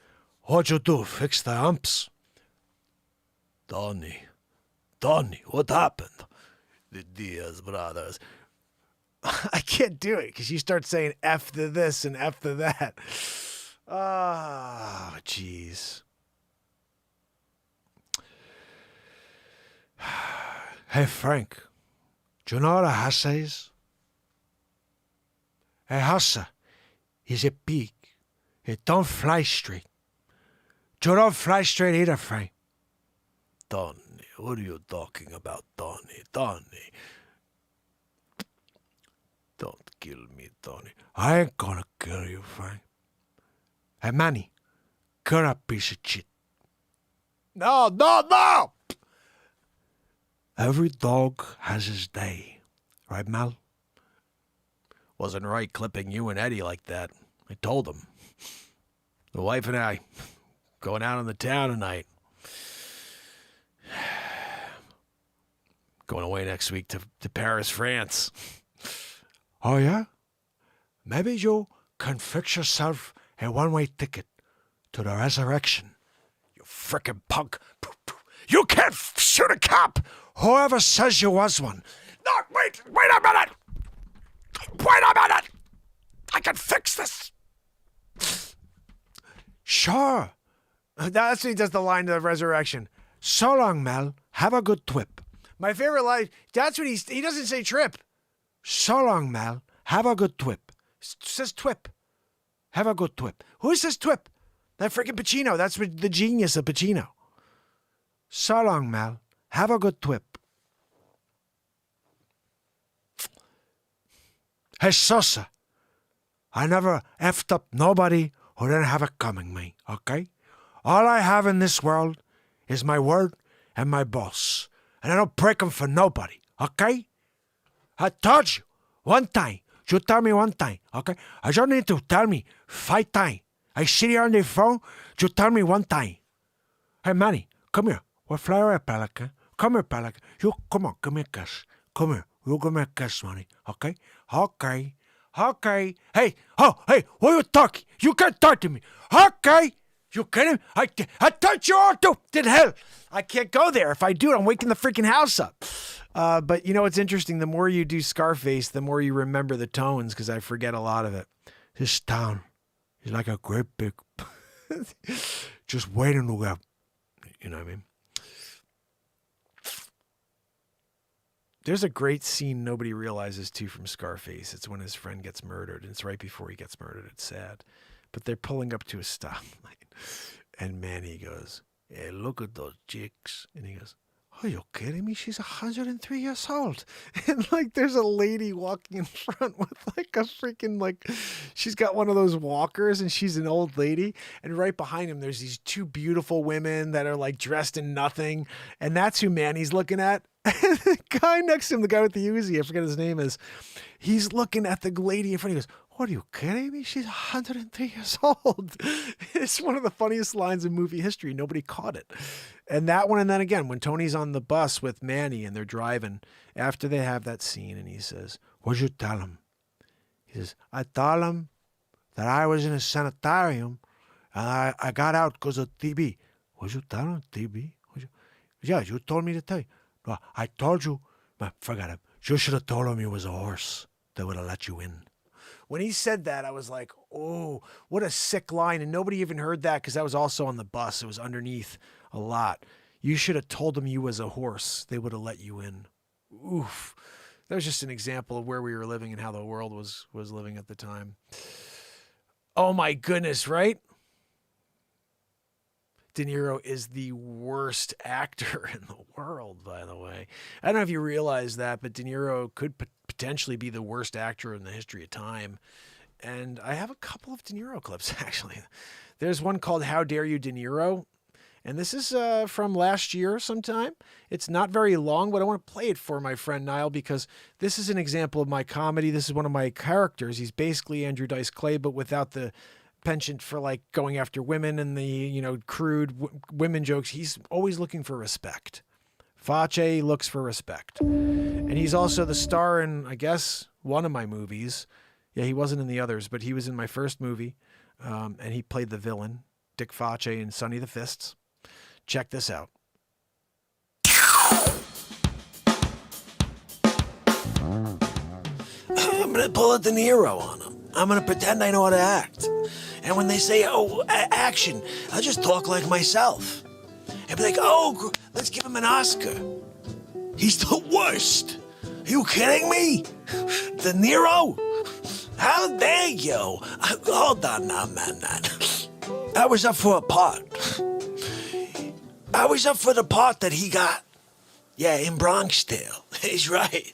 What'd you do? Fix the amps? Donnie, what happened? The Diaz brothers. I can't do it because you start saying F to this and F to that. Oh, jeez. Hey, Frank, do you know what a Hassa is? A Hassa is a pig. It don't fly straight. You don't fly straight either, Frank. Donnie, what are you talking about, Donnie? Donnie. Don't kill me, Donnie. I ain't gonna kill you, Frank. Hey, Manny, you're a piece of shit. No! Every dog has his day. Right, Mal? Wasn't right clipping you and Eddie like that. I told him. The wife and I going out in the town tonight. Going away next week to Paris, France. Oh, yeah? Maybe you can fix yourself a one-way ticket to the resurrection. You frickin' punk. You can't shoot a cop. Whoever says you was one. No, wait a minute. I can fix this. Sure. That's when he does the line to the resurrection. So long, Mel. Have a good trip. My favorite line, that's when he doesn't say trip. So long, Mel. Have a good trip. Says twip. Have a good trip. Who says twip? That freaking Pacino. That's the genius of Pacino. So long, Mel. Have a good trip. Hey, Sosa. I never effed up nobody who didn't have it coming me, okay? All I have in this world is my word and my boss. And I don't break them for nobody, okay? I told you one time. You tell me one time, okay? I don't need to tell me 5 times. I sit here on the phone. You tell me one time. Hey, Manny, come here. We'll fly away, Pelican. Come here, Pelican. You, come on, give me a kiss. Come here. You give me a kiss, Manny, okay? Okay. Hey, what are you talking? You can't talk to me. Okay. You kidding? I thought you all did hell. I can't go there. If I do, I'm waking the freaking house up. But you know what's interesting? The more you do Scarface, the more you remember the tones, because I forget a lot of it. This town is like a great big, just waiting to go. You know what I mean? There's a great scene nobody realizes too from Scarface. It's when his friend gets murdered. And it's right before he gets murdered. It's sad. But they're pulling up to a stoplight. And Manny goes, hey, look at those chicks. And he goes, are you kidding me? She's 103 years old. And like there's a lady walking in front with like a freaking she's got one of those walkers and she's an old lady. And right behind him there's these 2 beautiful women that are like dressed in nothing. And that's who Manny's looking at. And the guy next to him, the guy with the Uzi, I forget his name is, he's looking at the lady in front. He goes, "What, are you kidding me? She's 103 years old." It's one of the funniest lines in movie history. Nobody caught it. And that one, and then again, when Tony's on the bus with Manny and they're driving, after they have that scene, and he says, "What'd you tell him?" He says, "I told him that I was in a sanitarium and I got out because of TB. What'd you tell him? TB? Yeah, you told me to tell you. No, I told you. But forget it. You should have told him he was a horse. They would have let you in." When he said that, I was like, oh, what a sick line. And nobody even heard that because that was also on the bus. It was underneath a lot. "You should have told him you was a horse. They would have let you in." Oof. That was just an example of where we were living and how the world was living at the time. Oh my goodness, right? De Niro is the worst actor in the world, by the way. I don't know if you realize that, but De Niro could potentially be the worst actor in the history of time. And I have a couple of De Niro clips, actually. There's one called "How Dare You, De Niro?" And this is from last year sometime. It's not very long, but I want to play it for my friend Niall because this is an example of my comedy. This is one of my characters. He's basically Andrew Dice Clay, but without the penchant for like going after women and the, you know, crude women jokes. He's always looking for respect. Facce looks for respect. And he's also the star in, I guess, one of my movies. Yeah, he wasn't in the others, but he was in my first movie. And he played the villain, Dick Facce, in Sonny the Fists. Check this out.
I'm going to pull a De Niro on him. I'm going to pretend I know how to act. And when they say, "Oh, action," I'll just talk like myself. And be like, "Oh, let's give him an Oscar. He's the worst. Are you kidding me? De Niro? How dare you?" Hold on now, man. I was up for a part. I was up for the part that he got. Yeah, in Bronx Tale. He's right.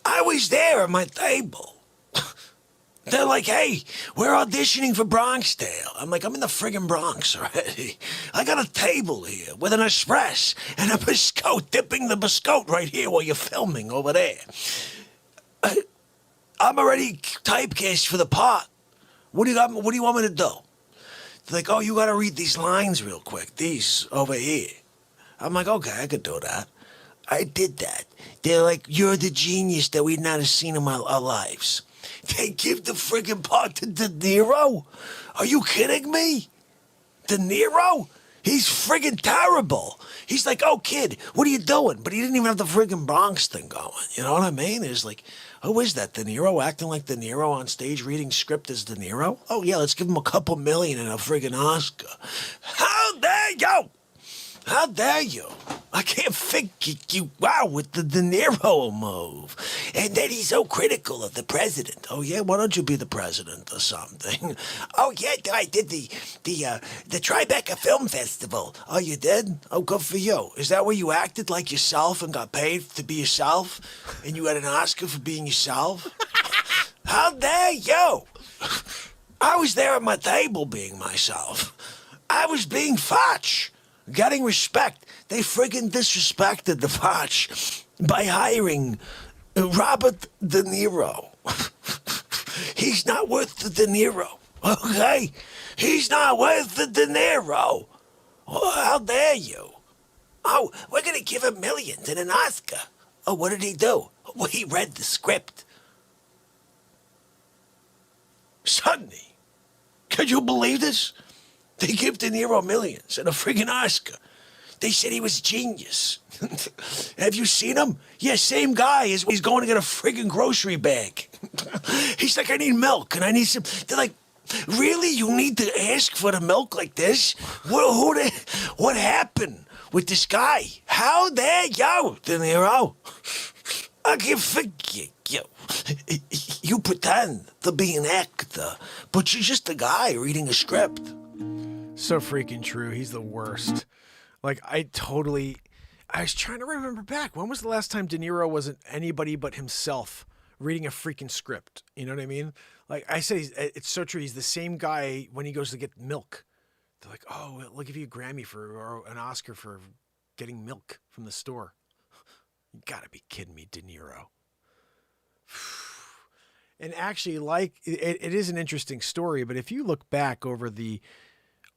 I was there at my table. They're like, "Hey, we're auditioning for Bronx Tale." I'm like, "I'm in the friggin' Bronx already. I got a table here with an espresso and a biscotte, dipping the biscotte right here while you're filming over there. I'm already typecast for the part. What do you want me to do?" They're like, "Oh, you got to read these lines real quick. These over here." I'm like, "Okay, I could do that." I did that. They're like, "You're the genius that we've not seen in our lives." They give the friggin' part to De Niro? Are you kidding me? De Niro? He's friggin' terrible. He's like, "Oh, kid, what are you doing?" But he didn't even have the friggin' Bronx thing going. You know what I mean? It's like, who is that? De Niro acting like De Niro on stage reading script as De Niro? Oh, yeah, let's give him a couple million and a friggin' Oscar. How dare you? How dare you? I can't figure you out with the De Niro move. And then he's so critical of the president. Oh, yeah? Why don't you be the president or something? Oh, yeah, I did the Tribeca Film Festival. Oh, you did? Oh, good for you. Is that where you acted like yourself and got paid to be yourself? And you had an Oscar for being yourself? How dare you? I was there at my table being myself. I was being Facce. Getting respect. They friggin' disrespected the Facce by hiring Robert De Niro. He's not worth the De Niro, okay? He's not worth the De Niro. Oh, how dare you? Oh, we're gonna give him millions and an Oscar. Oh, what did he do? Well, he read the script. Suddenly, could you believe this? They give De Niro millions and a friggin' Oscar. They said he was a genius. Have you seen him? Yeah, same guy. He's going to get a friggin' grocery bag. He's like, "I need milk and I need some..." They're like, "Really? You need to ask for the milk like this? What happened with this guy? How dare you, De Niro? I can figure you. You pretend to be an actor, but you're just a guy reading a script."
So freaking true. He's the worst. Like, I was trying to remember back. When was the last time De Niro wasn't anybody but himself reading a freaking script? You know what I mean? Like I said, it's so true. He's the same guy when he goes to get milk. They're like, "Oh, we'll give you a Grammy or an Oscar for getting milk from the store." You gotta be kidding me, De Niro. And actually, like, it is an interesting story, but if you look back over the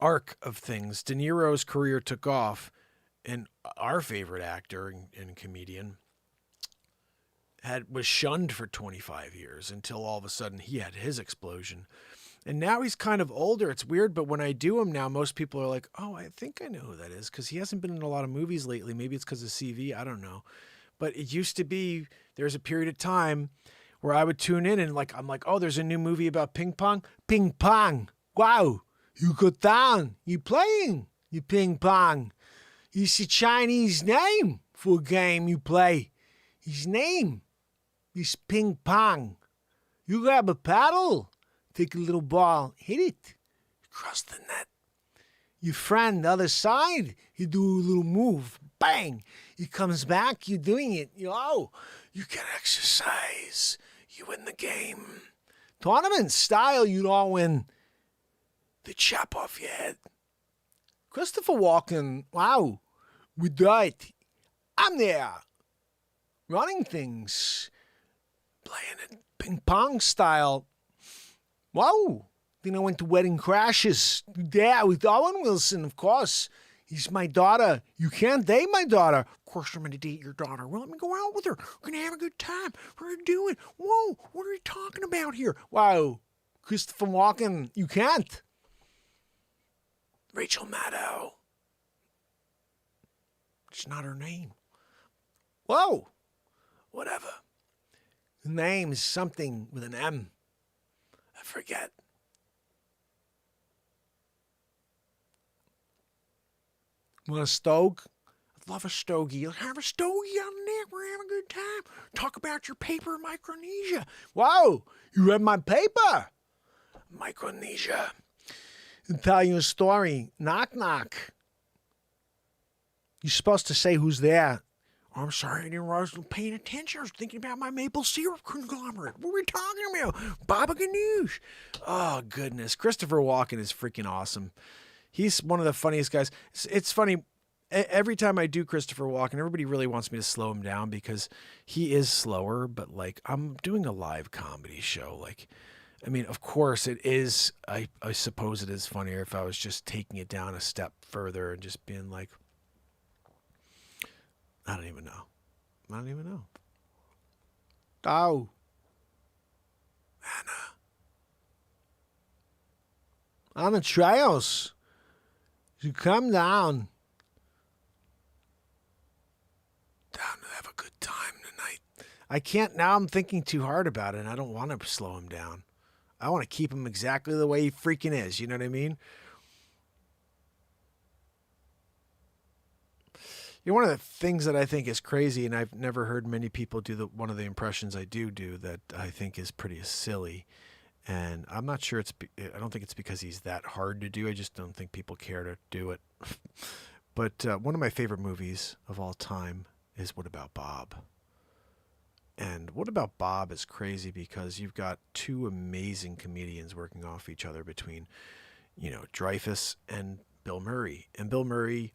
arc of things, De Niro's career took off, and our favorite actor and comedian was shunned for 25 years until all of a sudden he had his explosion. And now he's kind of older. It's weird, but when I do him now, most people are like, oh, I think I know who that is, because he hasn't been in a lot of movies lately. Maybe it's because of CV. I don't know. But it used to be, there's a period of time where I would tune in and I'm like, oh, there's a new movie about ping pong. Ping pong. Wow. You got down. You playing. You ping pong. It's a Chinese name for a game you play. His name is ping pong. You grab a paddle, take a little ball, hit it, cross the net. Your friend, the other side, you do a little move, bang. He comes back, you're doing it. You get exercise. You win the game. Tournament style, you don't win the chop off your head. Christopher Walken, wow, we died. I'm there, running things, playing it ping pong style. Wow. Then I went to Wedding Crashes. Yeah, with Owen Wilson, of course. He's my daughter. You can't date my daughter. Of course I'm going to date your daughter. Well, let me go out with her. We're going to have a good time. We're going to do it. Whoa, what are you talking about here? Wow. Christopher Walken, you can't. Rachel Maddow. It's not her name. Whoa. Whatever. The name is something with an M. I forget. Want a stogie? I'd love a stogie. Let's have a stogie on the neck. We're having a good time. Talk about your paper in Micronesia. Wow, you read my paper. Micronesia. Tell you a story. Knock, knock. You're supposed to say who's there. Oh, I'm sorry, I didn't realize I was paying attention. I was thinking about my maple syrup conglomerate. What were we talking about? Baba Ganoush. Oh, goodness. Christopher Walken is freaking awesome. He's one of the funniest guys. It's funny. Every time I do Christopher Walken, everybody really wants me to slow him down because he is slower, but I'm doing a live comedy show. Of course it is. I suppose it is funnier if I was just taking it down a step further and just being like, I don't even know. Oh. Anna. On the trails. You come down. Down to have a good time tonight. I can't, now I'm thinking too hard about it and I don't want to slow him down. I want to keep him exactly the way he freaking is. You know what I mean? One of the things that I think is crazy, and I've never heard many people do one of the impressions I do that I think is pretty silly. And I'm not sure I don't think it's because he's that hard to do. I just don't think people care to do it. But one of my favorite movies of all time is What About Bob? And What About Bob is crazy because you've got two amazing comedians working off each other between, Dreyfuss and Bill Murray. And Bill Murray,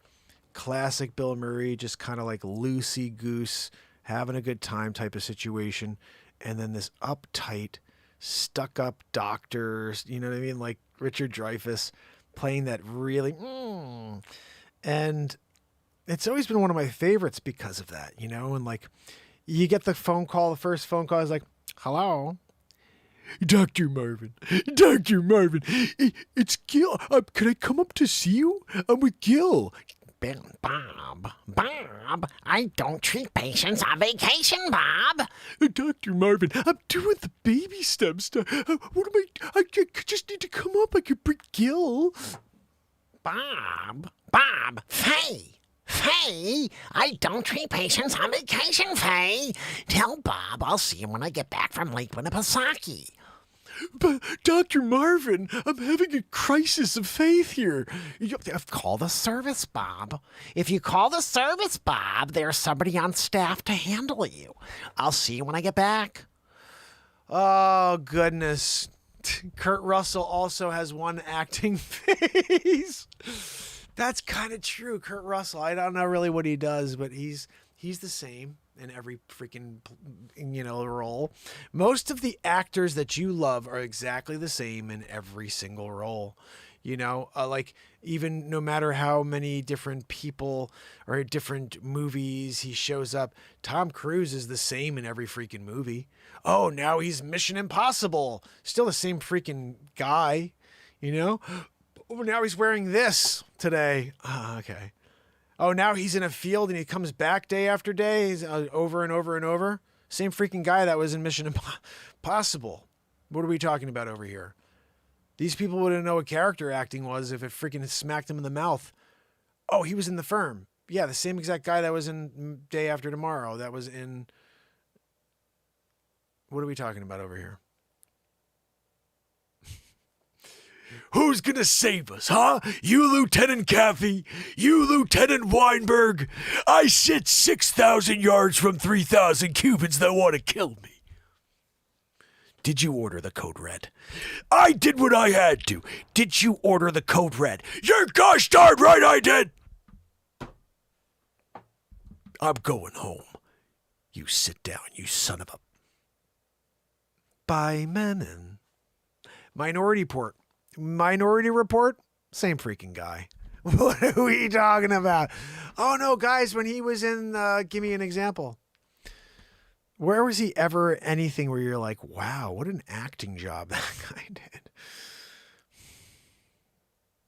classic Bill Murray, just kind of like loosey-goose, having a good time type of situation. And then this uptight, stuck-up doctor, you know what I mean? Like Richard Dreyfuss playing that really... And it's always been one of my favorites because of that, And you get the first phone call is like, hello? Dr. Marvin, it's Gil. Can I come up to see you? I'm with Gil.
Bob, I don't treat patients on vacation, Bob.
Dr. Marvin, I'm doing the baby steps. What am I just need to come up. I could bring Gil.
Bob, Faye, I don't treat patients on vacation, Faye. Tell Bob I'll see him when I get back from Lake Winnipesaukee.
But, Dr. Marvin, I'm having a crisis of faith here.
Call the service, Bob. If you call the service, Bob, there's somebody on staff to handle you. I'll see you when I get back.
Oh, goodness. Kurt Russell also has one acting face. That's kind of true, Kurt Russell. I don't know really what he does, but he's the same. in every freaking, role. Most of the actors that you love are exactly the same in every single role. Like even no matter how many different people or different movies he shows up, Tom Cruise is the same in every freaking movie. Oh, now he's Mission Impossible. Still the same freaking guy, Oh, now he's wearing this today. Okay. Oh, now he's in a field and he comes back day after day. He's over and over and over. Same freaking guy that was in Mission Impossible. What are we talking about over here? These people wouldn't know what character acting was if it freaking smacked him in the mouth. Oh, he was in The Firm. Yeah, the same exact guy that was in Day After Tomorrow. That was in... What are we talking about over here?
Who's gonna save us, huh? You, Lieutenant Caffey? You, Lieutenant Weinberg? I sit 6,000 yards from 3,000 Cubans that want to kill me. Did you order the code red? I did what I had to. Did you order the code red? You're gosh darn right I did! I'm going home. You sit down, you son of a...
By Menon. Minority Report? Same freaking guy. What are we talking about? Oh no, guys, when he was in, give me an example. Where was he ever anything where you're like, wow, what an acting job that guy did?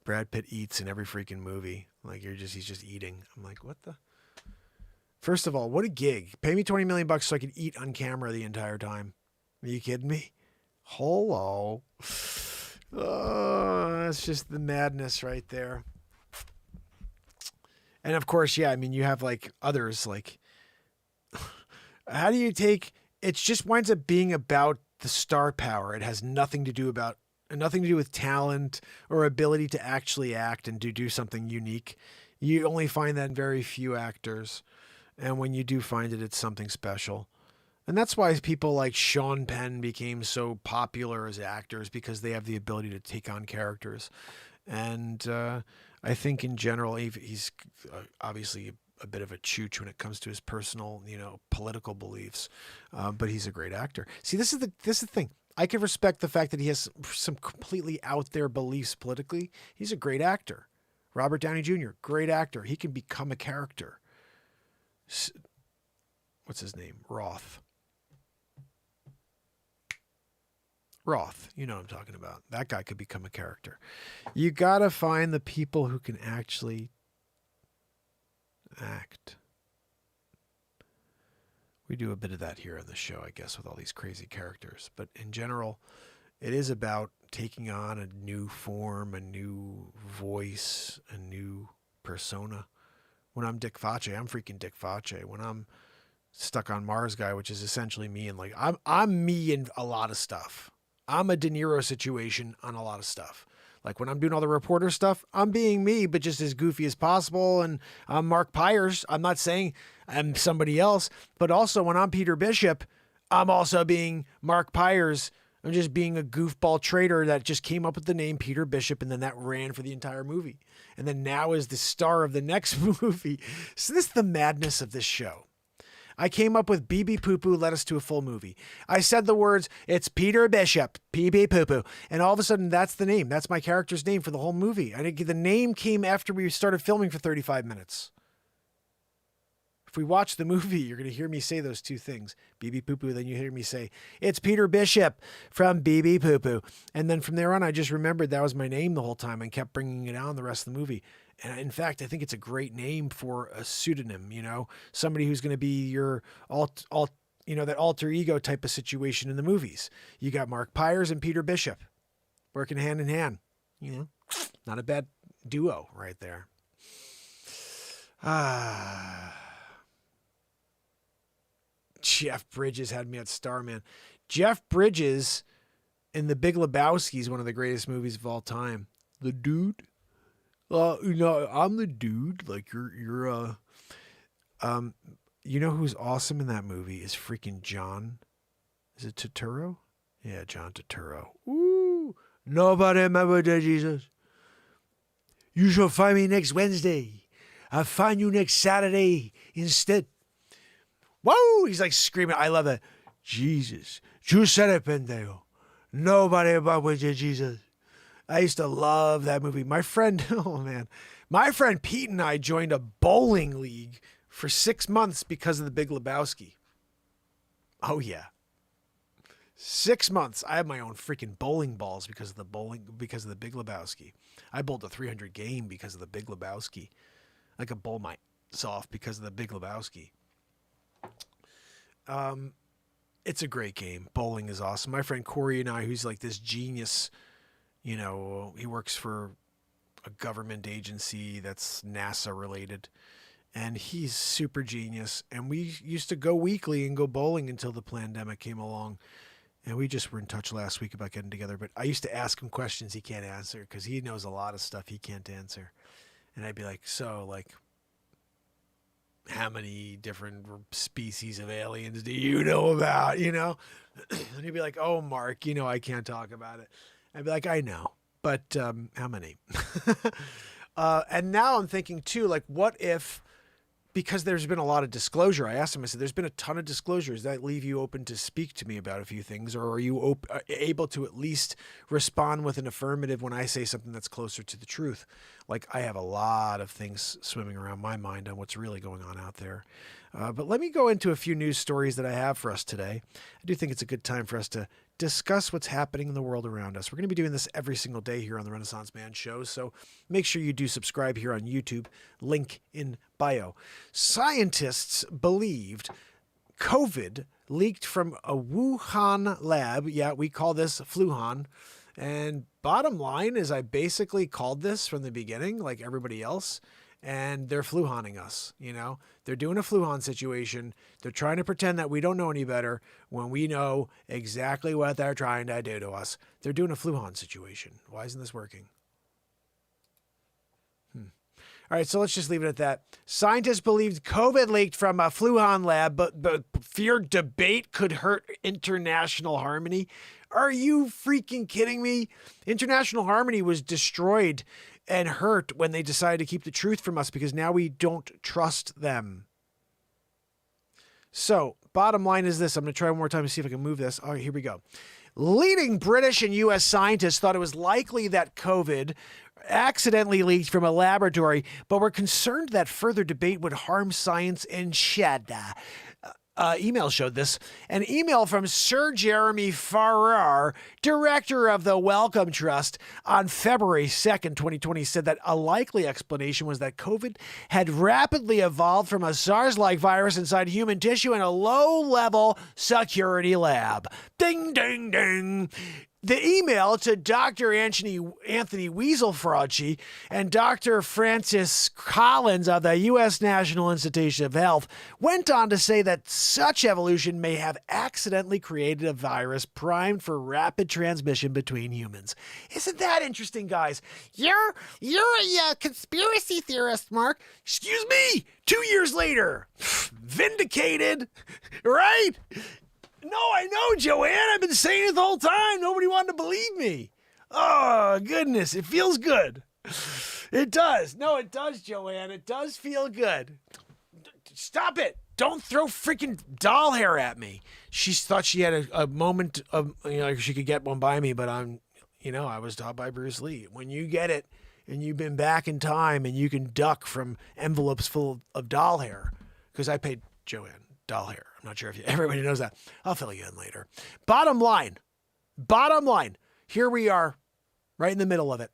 Brad Pitt eats in every freaking movie. Like he's just eating. I'm like, what the? First of all, what a gig. Pay me $20 million so I can eat on camera the entire time. Are you kidding me? Hello. Oh, that's just the madness right there. And of course, yeah, I mean, you have like others like, how do you take, it just winds up being about the star power. It has nothing to do with talent or ability to actually act and to do something unique. You only find that in very few actors. And when you do find it, it's something special. And that's why people like Sean Penn became so popular as actors, because they have the ability to take on characters. And I think in general, he's obviously a bit of a chooch when it comes to his personal, political beliefs. But he's a great actor. See, this is the thing. I can respect the fact that he has some completely out there beliefs politically. He's a great actor. Robert Downey Jr., great actor. He can become a character. What's his name? Roth. You know what I'm talking about. That guy could become a character. You got to find the people who can actually act. We do a bit of that here on the show, I guess, with all these crazy characters. But in general, it is about taking on a new form, a new voice, a new persona. When I'm Dick Facce, I'm freaking Dick Facce. When I'm Stuck on Mars guy, which is essentially me, and like I'm me in a lot of stuff. I'm a De Niro situation on a lot of stuff. Like when I'm doing all the reporter stuff, I'm being me, but just as goofy as possible. And I'm Mark Pires. I'm not saying I'm somebody else, but also when I'm Peter Bishop, I'm also being Mark Pires. I'm just being a goofball traitor that just came up with the name Peter Bishop, and then that ran for the entire movie. And then now is the star of the next movie. So this is the madness of this show. I came up with BB Poo Poo led us to a full movie. I said the words, it's Peter Bishop, BB Poo Poo. And all of a sudden, that's the name. That's my character's name for the whole movie. The name came after we started filming for 35 minutes. If we watch the movie, you're going to hear me say those two things. BB Poo Poo, then you hear me say, it's Peter Bishop from BB Poo Poo. And then from there on, I just remembered that was my name the whole time and kept bringing it on the rest of the movie. And in fact, I think it's a great name for a pseudonym, somebody who's going to be your that alter ego type of situation in the movies. You got Mark Pires and Peter Bishop working hand in hand, not a bad duo right there. Jeff Bridges had me at Starman. Jeff Bridges in The Big Lebowski is one of the greatest movies of all time. The dude. I'm the dude. Like you're who's awesome in that movie is freaking John. Is it Turturro? Yeah, John Turturro. Ooh, nobody remember that, Jesus. You shall find me next Wednesday. I'll find you next Saturday instead. Whoa! He's like screaming. I love that. Jesus. You said it, pendejo. Nobody but with you, Jesus. I used to love that movie. My friend, oh man. My friend Pete and I joined a bowling league for 6 months because of The Big Lebowski. Oh yeah. 6 months. I have my own freaking bowling balls because of the Big Lebowski. I bowled a 300 game because of The Big Lebowski. I could bowl myself because of The Big Lebowski. It's a great game. Bowling is awesome. My friend Corey and I, who's like this genius, you know, he works for a government agency that's NASA related, and he's super genius. And we used to go weekly and go bowling until the pandemic came along. And we just were in touch last week about getting together. But I used to ask him questions he can't answer because he knows a lot of stuff he can't answer. And I'd be like, so, like, how many different species of aliens do you know about, you know? And he'd be like, oh, Mark, you know, I can't talk about it. I'd be like, I know, but how many? And now I'm thinking, too, like, what if, because there's been a lot of disclosure, I asked him, I said, there's been a ton of disclosures. Does that leave you open to speak to me about a few things? Or are you able to at least respond with an affirmative when I say something that's closer to the truth? Like, I have a lot of things swimming around my mind on what's really going on out there. But let me go into a few news stories that I have for us today. I do think it's a good time for us to discuss what's happening in the world around us. We're going to be doing this every single day here on the Renaissance Man Show, so make sure you do subscribe here on YouTube. Link in bio. Scientists believed COVID leaked from a Wuhan lab. Yeah, we call this Fluhan. And bottom line is I basically called this from the beginning, like everybody else. And they're fluhaning us, you know? They're doing a fluhan situation. They're trying to pretend that we don't know any better when we know exactly what they're trying to do to us. They're doing a fluhan situation. Why isn't this working? All right, so let's just leave it at that. Scientists believed COVID leaked from a fluhan lab, but feared debate could hurt international harmony. Are you freaking kidding me? International harmony was destroyed and hurt when they decided to keep the truth from us because now we don't trust them. So, bottom line is this. I'm going to try one more time to see if I can move this. All right, here we go. Leading British and U.S. scientists thought it was likely that COVID accidentally leaked from a laboratory, but were concerned that further debate would harm science and Shada. Email showed this. An email from Sir Jeremy Farrar, director of the Wellcome Trust, on February 2nd, 2020, said that a likely explanation was that COVID had rapidly evolved from a SARS-like virus inside human tissue in a low-level security lab. Ding, ding, ding. The email to Dr. Anthony Weaselfrauci and Dr. Francis Collins of the U.S. National Institute of Health went on to say that such evolution may have accidentally created a virus primed for rapid transmission between humans. Isn't that interesting, guys? You're a conspiracy theorist, Mark. Excuse me. 2 years later. Vindicated. Right? No, I know, Joanne. I've been saying it the whole time. Nobody wanted to believe me. Oh, goodness. It feels good. It does. No, it does, Joanne. It does feel good. Stop it. Don't throw freaking doll hair at me. She thought she had a moment of, you know, she could get one by me, but I was taught by Bruce Lee. When you get it and you've been back in time and you can duck from envelopes full of doll hair, because I paid Joanne doll hair. I'm not sure if everybody knows that. I'll fill you in later. Bottom line. Here we are, right in the middle of it.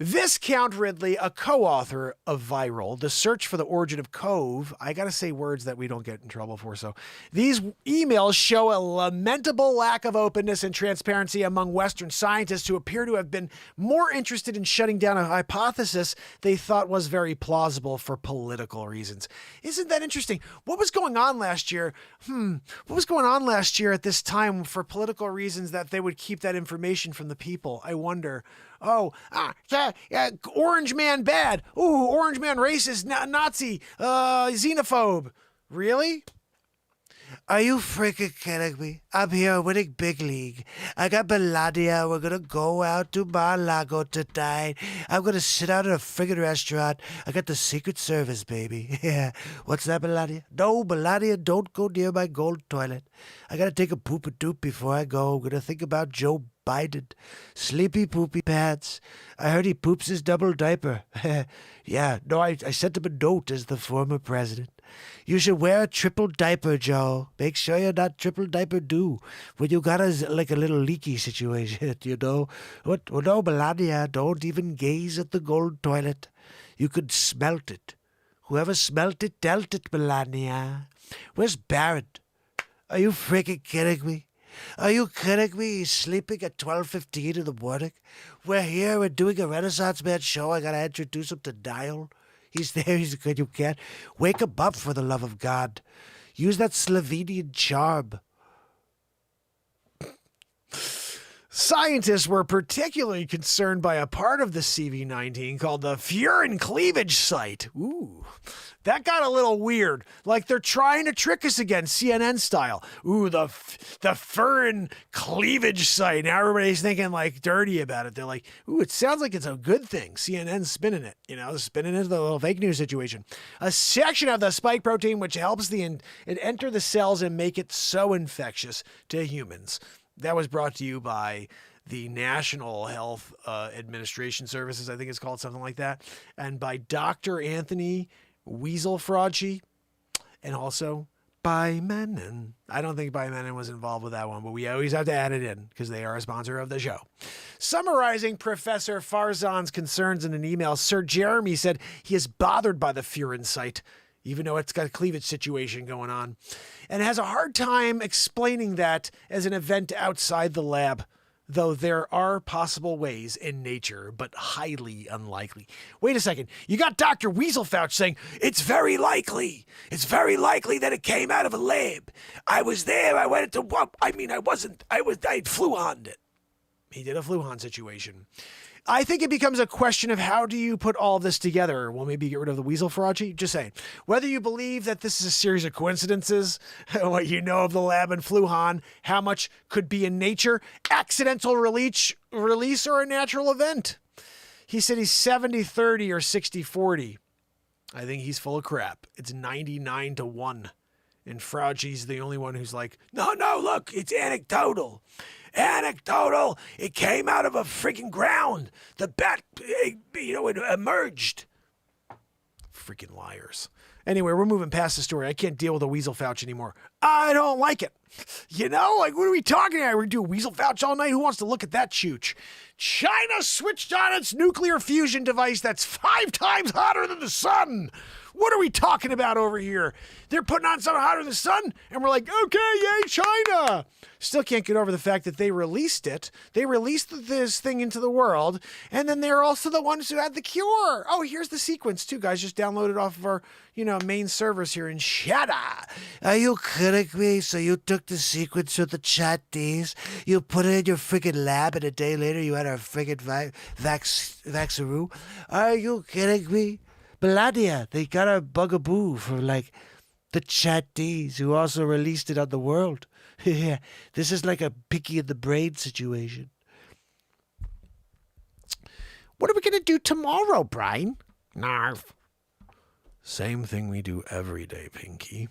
Viscount Ridley, a co-author of Viral, The Search for the Origin of Cove. I got to say words that we don't get in trouble for. So these emails show a lamentable lack of openness and transparency among Western scientists who appear to have been more interested in shutting down a hypothesis they thought was very plausible for political reasons. Isn't that interesting? What was going on last year? What was going on last year at this time for political reasons that they would keep that information from the people? I wonder. Orange man bad. Ooh, orange man racist, Nazi, xenophobe. Really? Are you freaking kidding me?
I'm here winning big league. I got Melania. We're gonna go out to Mar-a-Lago tonight. I'm gonna sit out at a friggin' restaurant. I got the Secret Service, baby. Yeah. What's that, Melania? No, Melania, don't go near my gold toilet. I gotta take a poop-a-doop before I go. I'm gonna think about Joe Biden. Sleepy poopy pants. I heard he poops his double diaper. Yeah, no, I sent him a note as the former president. You should wear a triple diaper, Joe. Make sure you're not triple diaper due when you got a little leaky situation, you know. What? Well, no, Melania, don't even gaze at the gold toilet. You could smelt it. Whoever smelt it dealt it, Melania. Where's Barrett? Are you freaking kidding me? Are you kidding me? He's sleeping at 12:15 in the morning. We're here. We're doing a Renaissance Man show. I gotta introduce him to Dial. He's there. He's good. You can't wake him up for the love of God. Use that Slovenian charm.
Scientists were particularly concerned by a part of the CV-19 called the furin cleavage site. Ooh, that got a little weird. Like they're trying to trick us again, CNN style. Ooh, the furin cleavage site. Now everybody's thinking like dirty about it. They're like, ooh, it sounds like it's a good thing. CNN's spinning it, spinning into the little fake news situation. A section of the spike protein which helps it enter the cells and make it so infectious to humans. That was brought to you by the National Health Administration Services, I think it's called, something like that, and by Dr. Anthony Weaselfraudchi, and also by Menon. I don't think by Menon was involved with that one, but we always have to add it in because they are a sponsor of the show. Summarizing Professor Farzan's concerns in an email, Sir Jeremy said he is bothered by the furin site, even though it's got a cleavage situation going on, and has a hard time explaining that as an event outside the lab, though there are possible ways in nature, but highly unlikely. Wait a second. You got Dr. Weaselfouch saying, it's very likely. It's very likely that it came out of a lab. I was there. I went into I wasn't. I flew on it. He did a Fluhan situation. I think it becomes a question of how do you put all this together? Well, maybe get rid of the weasel Farachi. Just saying. Whether you believe that this is a series of coincidences, what you know of the lab in Fluhan, how much could be in nature, accidental release, or a natural event. He said he's 70-30 or 60-40. I think he's full of crap. It's 99-1. And Frauchi's the only one who's like, no, look, it's anecdotal. Anecdotal. It came out of a freaking ground. The bat, it emerged. Freaking liars. Anyway, we're moving past the story. I can't deal with a weasel Fouch anymore. I don't like it. What are we talking about? We're going to do a weasel Fouch all night? Who wants to look at that chooch? China switched on its nuclear fusion device that's 5 times hotter than the sun. What are we talking about over here? They're putting on something hotter than the sun, and we're like, okay, yay, China. Still can't get over the fact that they released it. They released this thing into the world, and then they're also the ones who had the cure. Oh, here's the sequence, too, guys. Just download it off of our, main servers here in Shada.
Are you kidding me? So you took the sequence of the Chinese, you put it in your freaking lab, and a day later you had a freaking vaxaroo? Are you kidding me? Melania, they got a bugaboo for the Chinese who also released it on the world. Yeah, this is like a picky in the brain situation.
What are we going to do tomorrow, Brian?
Narf. Same thing we do every day, Pinky.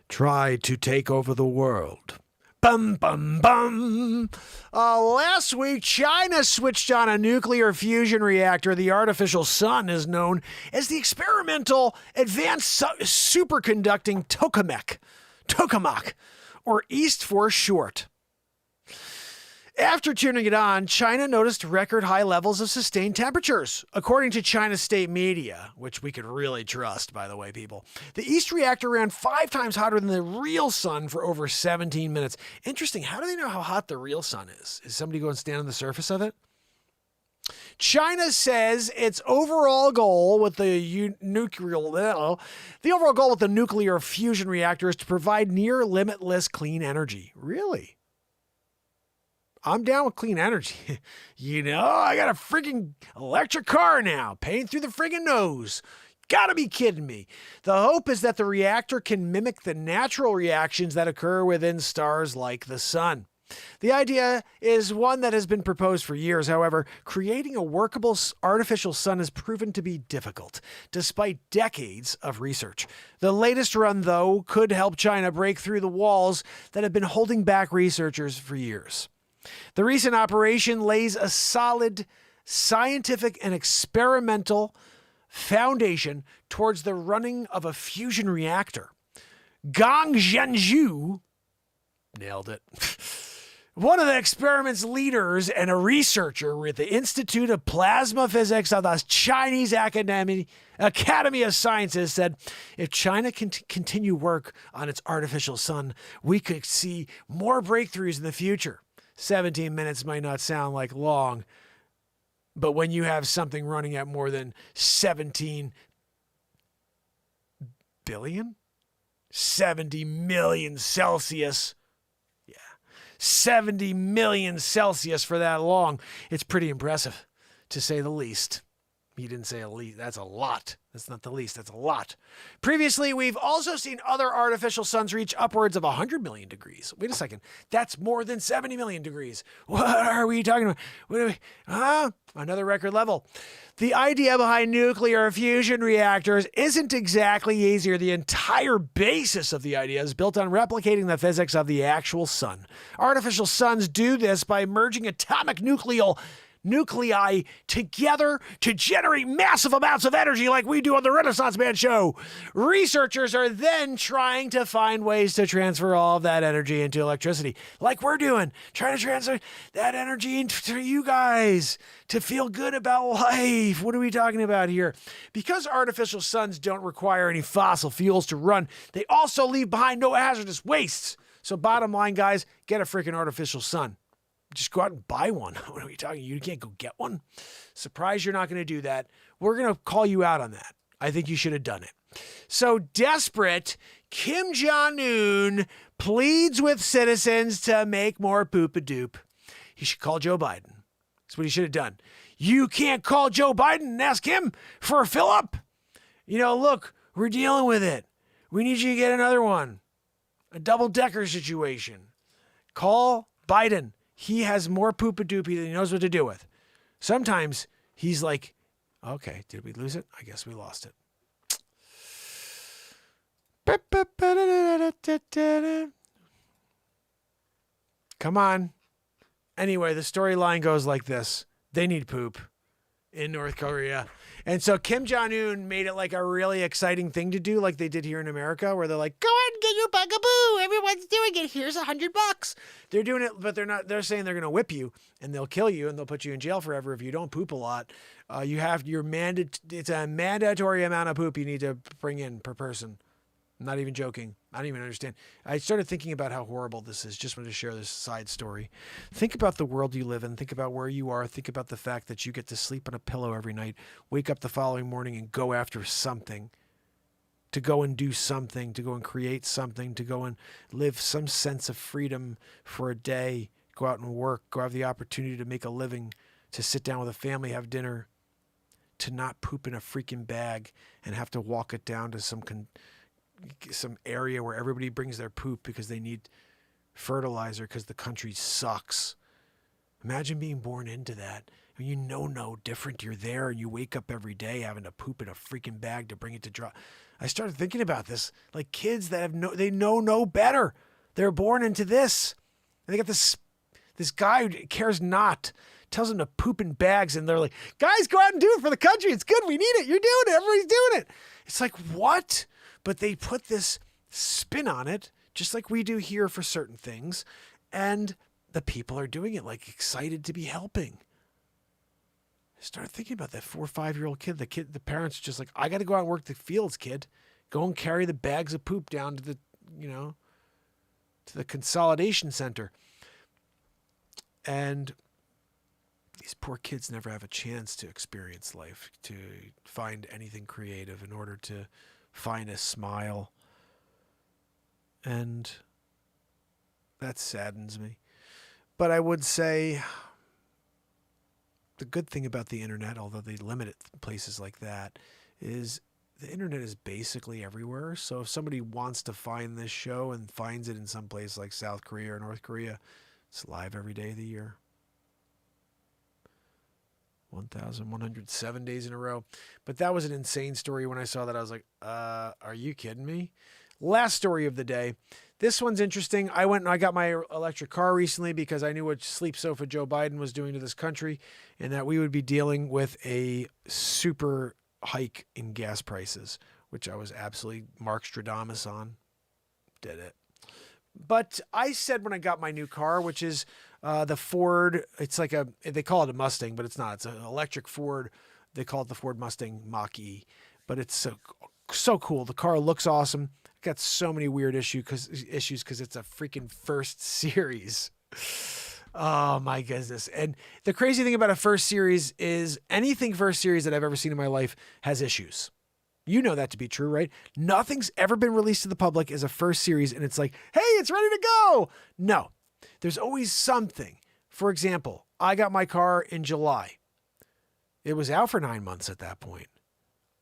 Try to take over the world. Bum, bum, bum. Last week, China switched on a nuclear fusion reactor. The artificial sun is known as the experimental advanced superconducting tokamak, or EAST for short. After turning it on, China noticed record high levels of sustained temperatures. According to China's state media, which we could really trust, by the way, people, the EAST reactor ran 5 times hotter than the real sun for over 17 minutes. Interesting. How do they know how hot the real sun is? Is somebody going to stand on the surface of it? China says its overall goal with the nuclear fusion reactor is to provide near limitless clean energy. Really? I'm down with clean energy. I got a freaking electric car now, paying through the friggin' nose. Gotta be kidding me. The hope is that the reactor can mimic the natural reactions that occur within stars like the sun. The idea is one that has been proposed for years. However, creating a workable artificial sun has proven to be difficult, despite decades of research. The latest run, though, could help China break through the walls that have been holding back researchers for years. The recent operation lays a solid scientific and experimental foundation towards the running of a fusion reactor. Gong Zhenzhou nailed it. One of the experiment's leaders and a researcher with the Institute of Plasma Physics of the Chinese Academy of Sciences said, if China can continue work on its artificial sun, we could see more breakthroughs in the future. 17 minutes might not sound like long, but when you have something running at more than 17 billion? 70 million Celsius. 70 million Celsius for that long. It's pretty impressive, to say the least. He didn't say a least. That's a lot. That's not the least. That's a lot. Previously, we've also seen other artificial suns reach upwards of 100 million degrees. Wait a second. That's more than 70 million degrees. What are we talking about? What are we, another record level. The idea behind nuclear fusion reactors isn't exactly easier. The entire basis of the idea is built on replicating the physics of the actual sun. Artificial suns do this by merging atomic nuclei together to generate massive amounts of energy like we do on the Renaissance Man show. Researchers are then trying to find ways to transfer all of that energy into electricity, like we're doing, trying to transfer that energy into you guys to feel good about life. What are we talking about here? Because artificial suns don't require any fossil fuels to run, they also leave behind no hazardous wastes. So bottom line, guys, get a freaking artificial sun. Just go out and buy one. What are we talking? You can't go get one? Surprised you're not going to do that. We're going to call you out on that. I think you should have done it. So desperate, Kim Jong-un pleads with citizens to make more poop-a-doop. He should call Joe Biden. That's what he should have done. You can't call Joe Biden and ask him for a fill-up. Look, we're dealing with it. We need you to get another one. A double-decker situation. Call Biden. He has more poop-a-doopy than he knows what to do with. Sometimes he's like, okay, did we lose it? I guess we lost it. Come on. Anyway, the storyline goes like this. They need poop in North Korea. And so Kim Jong-un made it like a really exciting thing to do, like they did here in America, where they're like, go ahead and get your bugaboo. Everyone's doing it. Here's $100. They're doing it, but they're not. They're saying they're going to whip you and they'll kill you and they'll put you in jail forever if you don't poop a lot. It's a mandatory amount of poop you need to bring in per person. I'm not even joking. I don't even understand. I started thinking about how horrible this is. Just wanted to share this side story. Think about the world you live in. Think about where you are. Think about the fact that you get to sleep on a pillow every night, wake up the following morning and go after something, to go and do something, to go and create something, to go and live some sense of freedom for a day, go out and work, go have the opportunity to make a living, to sit down with a family, have dinner, to not poop in a freaking bag and have to walk it down to some area where everybody brings their poop because they need fertilizer because the country sucks. Imagine being born into that. You know no different. You're there and you wake up every day having to poop in a freaking bag to bring it to dry. I started thinking about this. Like kids that they know no better. They're born into this. And they got this guy who cares not. Tells them to poop in bags and they're like, guys, go out and do it for the country. It's good. We need it. You're doing it. Everybody's doing it. It's like, what? But they put this spin on it, just like we do here for certain things. And the people are doing it, like excited to be helping. I started thinking about that 4 or 5-year-old kid. The parents are just like, I got to go out and work the fields, kid. Go and carry the bags of poop down to the consolidation center. And these poor kids never have a chance to experience life, to find anything creative in order to find a smile. And that saddens me. But I would say the good thing about the internet, although they limit it in places like that, is the internet is basically everywhere. So if somebody wants to find this show and finds it in some place like South Korea or North Korea, it's live every day of the year. 1,107 days in a row. But that was an insane story. When I saw that, I was like, are you kidding me? Last story of the day. This one's interesting. I went and I got my electric car recently because I knew what sleep sofa Joe Biden was doing to this country and that we would be dealing with a super hike in gas prices, which I was absolutely Mark Stradamus on. Did it. But I said when I got my new car, which is the Ford, it's like they call it a Mustang, but it's not. It's an electric Ford. They call it the Ford Mustang Mach-E, but it's so cool. The car looks awesome. Got so many weird issues because it's a freaking first series. Oh my goodness. And the crazy thing about a first series is anything first series that I've ever seen in my life has issues. You know that to be true, right? Nothing's ever been released to the public as a first series and it's like, hey, it's ready to go. No, there's always something. For example, I got my car in July. It was out for 9 months at that point.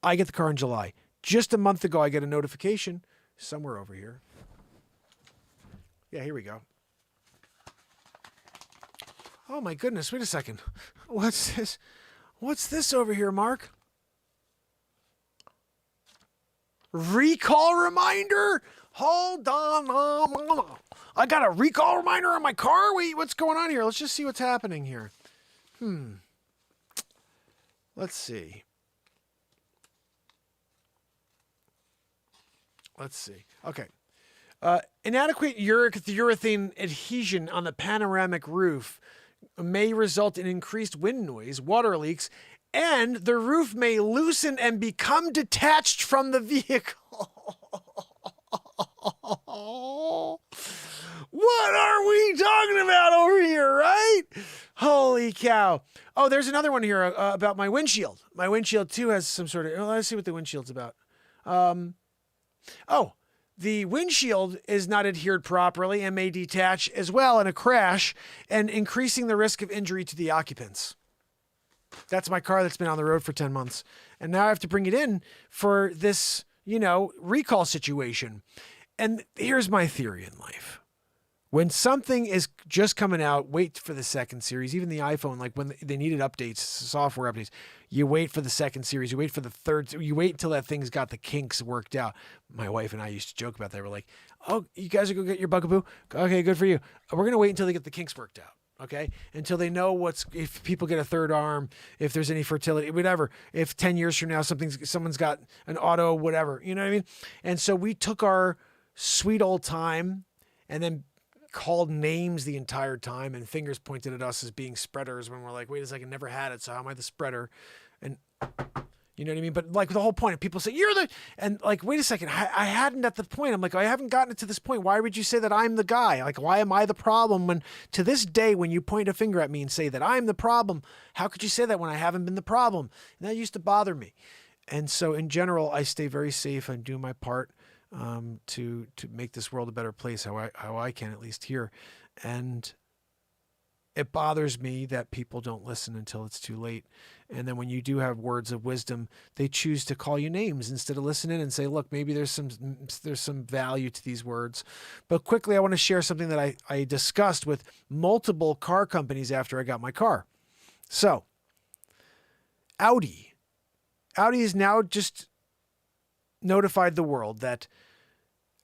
I get the car in July. Just a month ago, I get a notification somewhere over here. Yeah, here we go. Oh my goodness, wait a second. What's this? What's this over here, Mark? Recall reminder? Hold on. I got a recall reminder on my car? Wait, what's going on here? Let's just see what's happening here. Let's see. Okay. Inadequate urethane adhesion on the panoramic roof may result in increased wind noise, water leaks, and the roof may loosen and become detached from the vehicle. What are we talking about over here, right? Holy cow. Oh, there's another one here about my windshield. My windshield, too, has some sort of... let's see what the windshield's about. The windshield is not adhered properly and may detach as well in a crash and increasing the risk of injury to the occupants. That's my car that's been on the road for 10 months. And now I have to bring it in for this, recall situation. And here's my theory in life. When something is just coming out, wait for the second series. Even the iPhone, like when they needed updates, software updates, you wait for the second series. You wait for the third. You wait until that thing's got the kinks worked out. My wife and I used to joke about that. We're like, oh, you guys are going to get your bugaboo? Okay, good for you. We're going to wait until they get the kinks worked out. Okay? Until they know if people get a third arm, if there's any fertility, whatever. If 10 years from now, someone's got an auto, whatever. You know what I mean? And so we took our sweet old time and then called names the entire time and fingers pointed at us as being spreaders when we're like, wait a second, never had it, so how am I the spreader? And you know what I mean? But like the whole point of people say, and like, wait a second, I hadn't at the point. I'm like, I haven't gotten it to this point. Why would you say that I'm the guy? Like, why am I the problem when to this day, when you point a finger at me and say that I'm the problem, how could you say that when I haven't been the problem? And that used to bother me. And so in general, I stay very safe and do my part to make this world a better place, how I can, at least here. And it bothers me that people don't listen until it's too late. And then when you do have words of wisdom, they choose to call you names instead of listening and say, look, maybe there's some value to these words. But quickly, I want to share something that I discussed with multiple car companies after I got my car. So Audi is now just notified the world that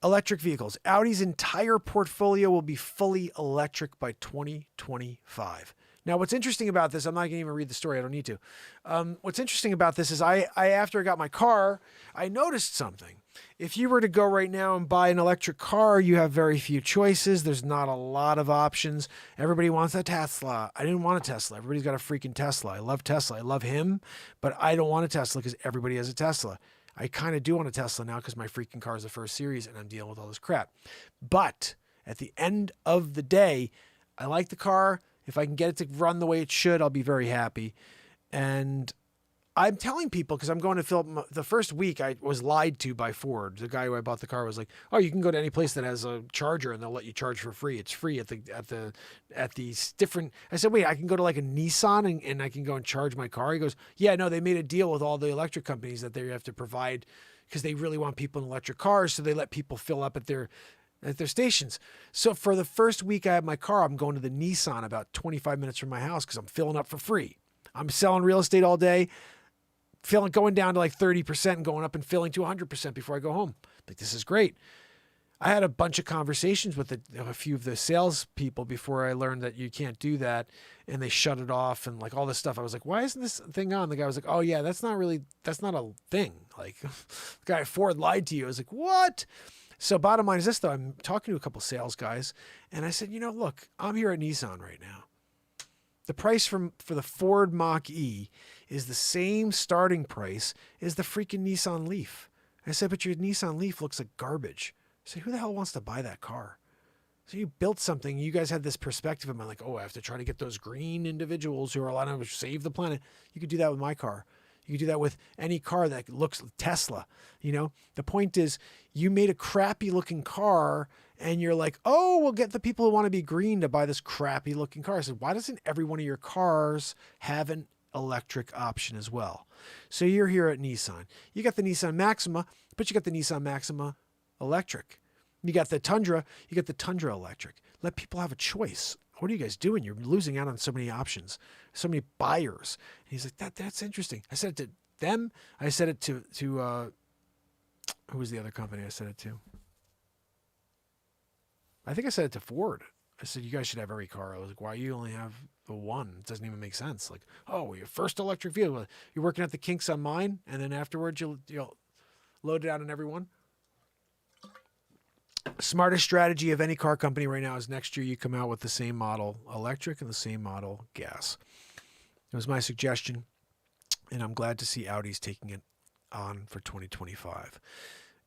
electric vehicles, Audi's entire portfolio will be fully electric by 2025. Now, what's interesting about this, I'm not going to even read the story. I don't need to. What's interesting about this is after I got my car, I noticed something. If you were to go right now and buy an electric car, you have very few choices. There's not a lot of options. Everybody wants a Tesla. I didn't want a Tesla. Everybody's got a freaking Tesla. I love Tesla. I love him, but I don't want a Tesla because everybody has a Tesla. I kind of do want a Tesla now because my freaking car is the first series and I'm dealing with all this crap. But at the end of the day, I like the car. If I can get it to run the way it should, I'll be very happy. And I'm telling people because I'm going to fill up the first week. I was lied to by Ford. The guy who I bought the car was like, "Oh, you can go to any place that has a charger and they'll let you charge for free. It's free at these different." I said, "Wait, I can go to like a Nissan and I can go and charge my car." He goes, "Yeah, no, they made a deal with all the electric companies that they have to provide because they really want people in electric cars, so they let people fill up at their stations." So for the first week I have my car, I'm going to the Nissan about 25 minutes from my house because I'm filling up for free. I'm selling real estate all day. Going down to like 30% and going up and filling to 100% before I go home. Like, this is great. I had a bunch of conversations with a few of the salespeople before I learned that you can't do that, and they shut it off and like all this stuff. I was like, why isn't this thing on? The guy was like, oh yeah, that's not a thing. Like, the guy at Ford lied to you. I was like, what? So bottom line is this though, I'm talking to a couple sales guys and I said, look, I'm here at Nissan right now. The price for the Ford Mach-E is the same starting price as the freaking Nissan Leaf. I said, but your Nissan Leaf looks like garbage. I said, who the hell wants to buy that car? So you built something. You guys had this perspective of mind, like, oh, I have to try to get those green individuals who are allowed to save the planet. You could do that with my car. You could do that with any car that looks Tesla. The point is you made a crappy looking car and you're like, oh, we'll get the people who want to be green to buy this crappy looking car. I said, why doesn't every one of your cars have an electric option as well? So you're here at Nissan. You got the Nissan Maxima, but you got the Nissan Maxima electric. You got the Tundra, you got the Tundra electric. Let people have a choice. What are you guys doing? You're losing out on so many options, so many buyers. And he's like, that's interesting. I said it to them. I said it to who was the other company I said it to? I think I said it to Ford. I said, you guys should have every car. I was like, why you only have the one? It doesn't even make sense. Like, oh, your first electric vehicle. You're working at the kinks on mine, and then afterwards you'll load it out on every one. Smartest strategy of any car company right now is next year you come out with the same model electric and the same model gas. It was my suggestion, and I'm glad to see Audi's taking it on for 2025.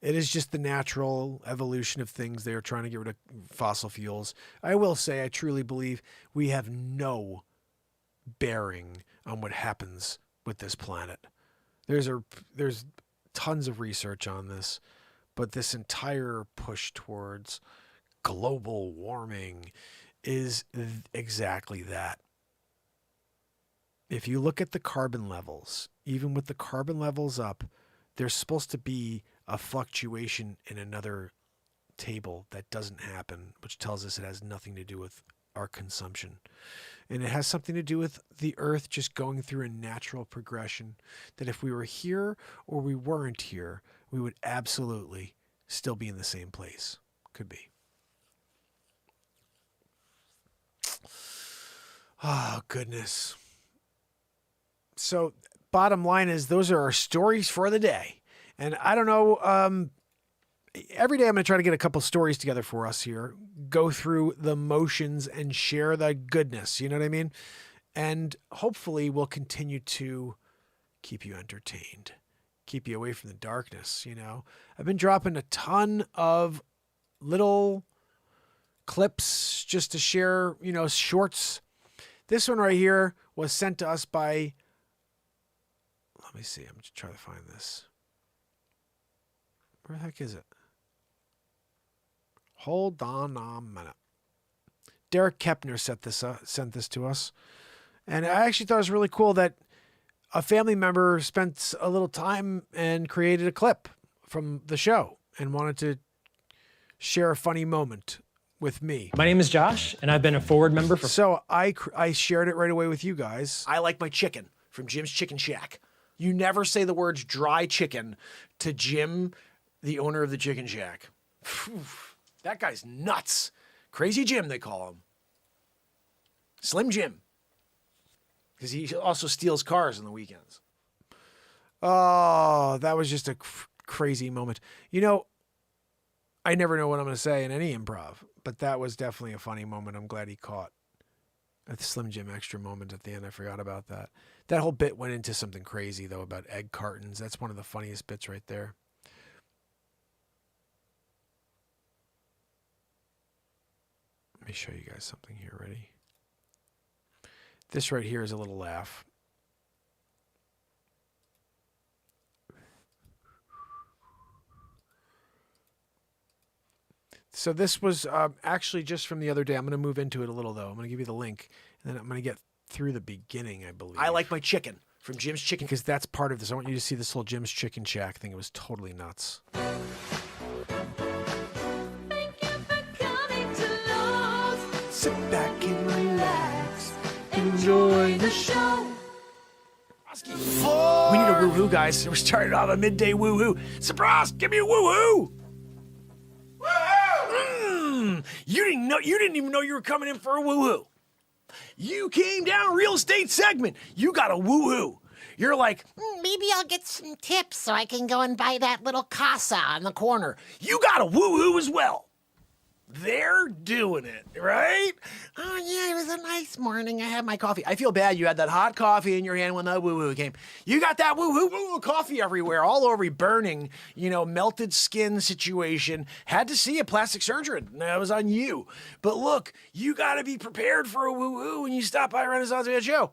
It is just the natural evolution of things. They're trying to get rid of fossil fuels. I will say I truly believe we have no bearing on what happens with this planet. There's tons of research on this. But this entire push towards global warming is exactly that. If you look at the carbon levels, even with the carbon levels up, there's supposed to be a fluctuation in another table that doesn't happen, which tells us it has nothing to do with our consumption. And it has something to do with the Earth just going through a natural progression, that if we were here or we weren't here, we would absolutely still be in the same place. Could be. Oh, goodness. So, bottom line is, those are our stories for the day. And I don't know, every day I'm going to try to get a couple stories together for us here, go through the motions and share the goodness. You know what I mean? And hopefully we'll continue to keep you entertained. Keep you away from the darkness. I've been dropping a ton of little clips just to share, shorts. This one right here was sent to us by, let me see, I'm just trying to find this. Where the heck is it? Hold on a minute. Derek Kepner sent this to us. And I actually thought it was really cool that a family member spent a little time and created a clip from the show and wanted to share a funny moment with me.
My name is Josh, and I've been a Forward member for...
So I shared it right away with you guys. I like my chicken from Jim's Chicken Shack. You never say the words dry chicken to Jim, the owner of the Chicken Shack. Phew, that guy's nuts. Crazy Jim, they call him. Slim Jim. Because he also steals cars on the weekends. Oh, that was just a crazy moment. I never know what I'm going to say in any improv, but that was definitely a funny moment. I'm glad he caught a Slim Jim extra moment at the end. I forgot about that. That whole bit went into something crazy, though, about egg cartons. That's one of the funniest bits right there. Let me show you guys something here. Ready? This right here is a little laugh. So this was actually just from the other day. I'm going to move into it a little, though. I'm going to give you the link, and then I'm going to get through the beginning, I believe.
I like my chicken from Jim's Chicken.
Because that's part of this. I want you to see this whole Jim's Chicken Shack thing. It was totally nuts.
Sit back and relax. Enjoy the show. We need a woohoo, guys. We're starting off a midday woohoo. Sabros, give me a woohoo. Woohoo! You didn't even know you were coming in for a woohoo. You came down real estate segment. You got a woohoo. You're like,
Maybe I'll get some tips so I can go and buy that little casa on the corner.
you got a woohoo as well. They're doing it, right?
Oh, yeah, it was a nice morning. I had my coffee.
I feel bad you had that hot coffee in your hand when that woo-hoo came. You got that woo-hoo coffee everywhere, all over you, burning, melted skin situation. Had to see a plastic surgeon. That was on you. But look, you got to be prepared for a woo-hoo when you stop by Renaissance Man Show.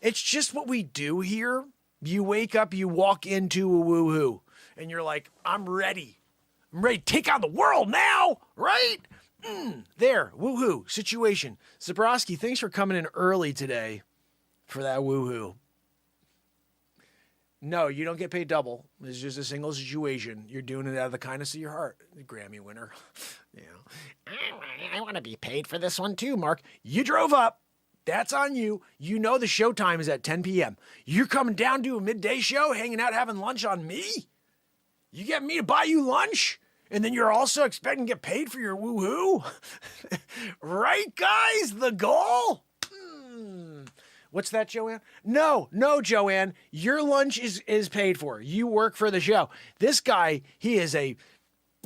It's just what we do here. You wake up, you walk into a woo-hoo, and you're like, I'm ready. I'm ready to take on the world now, right? There, woohoo situation. Zabrowski, thanks for coming in early today for that woohoo. No, you don't get paid double. It's just a single situation. You're doing it out of the kindness of your heart. The Grammy winner.
I want to be paid for this one too, Mark.
You drove up. That's on you. You know the show time is at 10 p.m. You're coming down to a midday show, hanging out, having lunch on me? You get me to buy you lunch? And then you're also expecting to get paid for your woohoo? Right, guys? The goal? What's that, Joanne? No, Joanne. Your lunch is paid for. You work for the show. This guy, he is he's a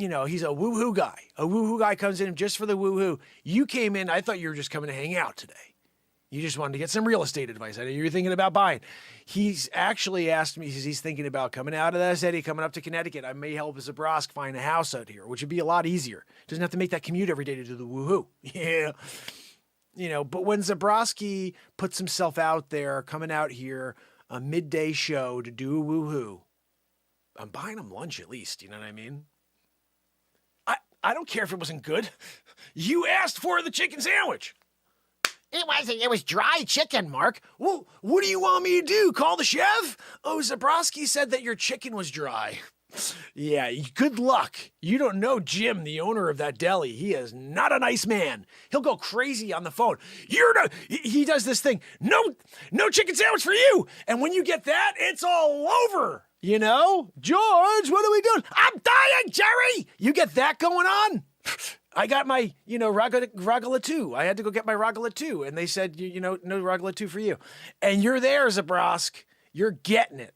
woohoo guy. A woohoo guy comes in just for the woohoo. You came in, I thought you were just coming to hang out today. You just wanted to get some real estate advice. I know you were thinking about buying. He's actually asked me, he's thinking about coming out of the city, coming up to Connecticut. I may help Zabrosk find a house out here, which would be a lot easier. Doesn't have to make that commute every day to do the woohoo. Yeah. But when Zabrowski puts himself out there, coming out here, a midday show to do a woohoo, I'm buying him lunch at least. You know what I mean? I don't care if it wasn't good. You asked for the chicken sandwich.
It wasn't. It was dry chicken, Mark.
Well, what do you want me to do? Call the chef? Oh, Zabrowski said that your chicken was dry. Yeah, good luck. You don't know Jim, the owner of that deli. He is not a nice man. He'll go crazy on the phone. He does this thing. No chicken sandwich for you. And when you get that, it's all over. George, what are we doing? I'm dying, Jerry. You get that going on? I got my, Ragala 2. I had to go get my Ragala 2. And they said, no Ragala 2 for you. And you're there, Zabrosk. You're getting it.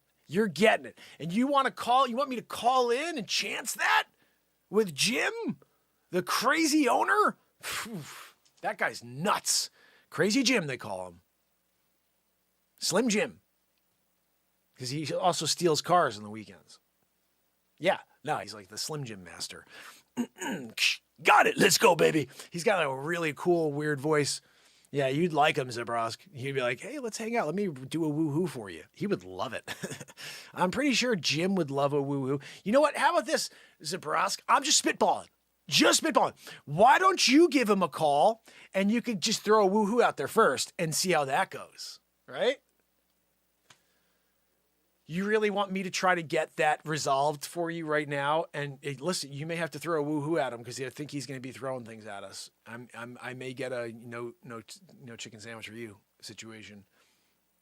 And you want me to call in and chance that with Jim, the crazy owner? That guy's nuts. Crazy Jim, they call him. Slim Jim. Because he also steals cars on the weekends. Yeah, no, he's like the Slim Jim master. Got it. Let's go, baby. He's got a really cool, weird voice. Yeah, you'd like him, Zabrosk. He'd be like, hey, let's hang out. Let me do a woohoo for you. He would love it. I'm pretty sure Jim would love a woohoo. You know what? How about this, Zabrosk? I'm just spitballing. Why don't you give him a call and you could just throw a woohoo out there first and see how that goes, right? You really want me to try to get that resolved for you right now? And listen, you may have to throw a woohoo at him because I think he's going to be throwing things at us. I may get a no chicken sandwich for you situation,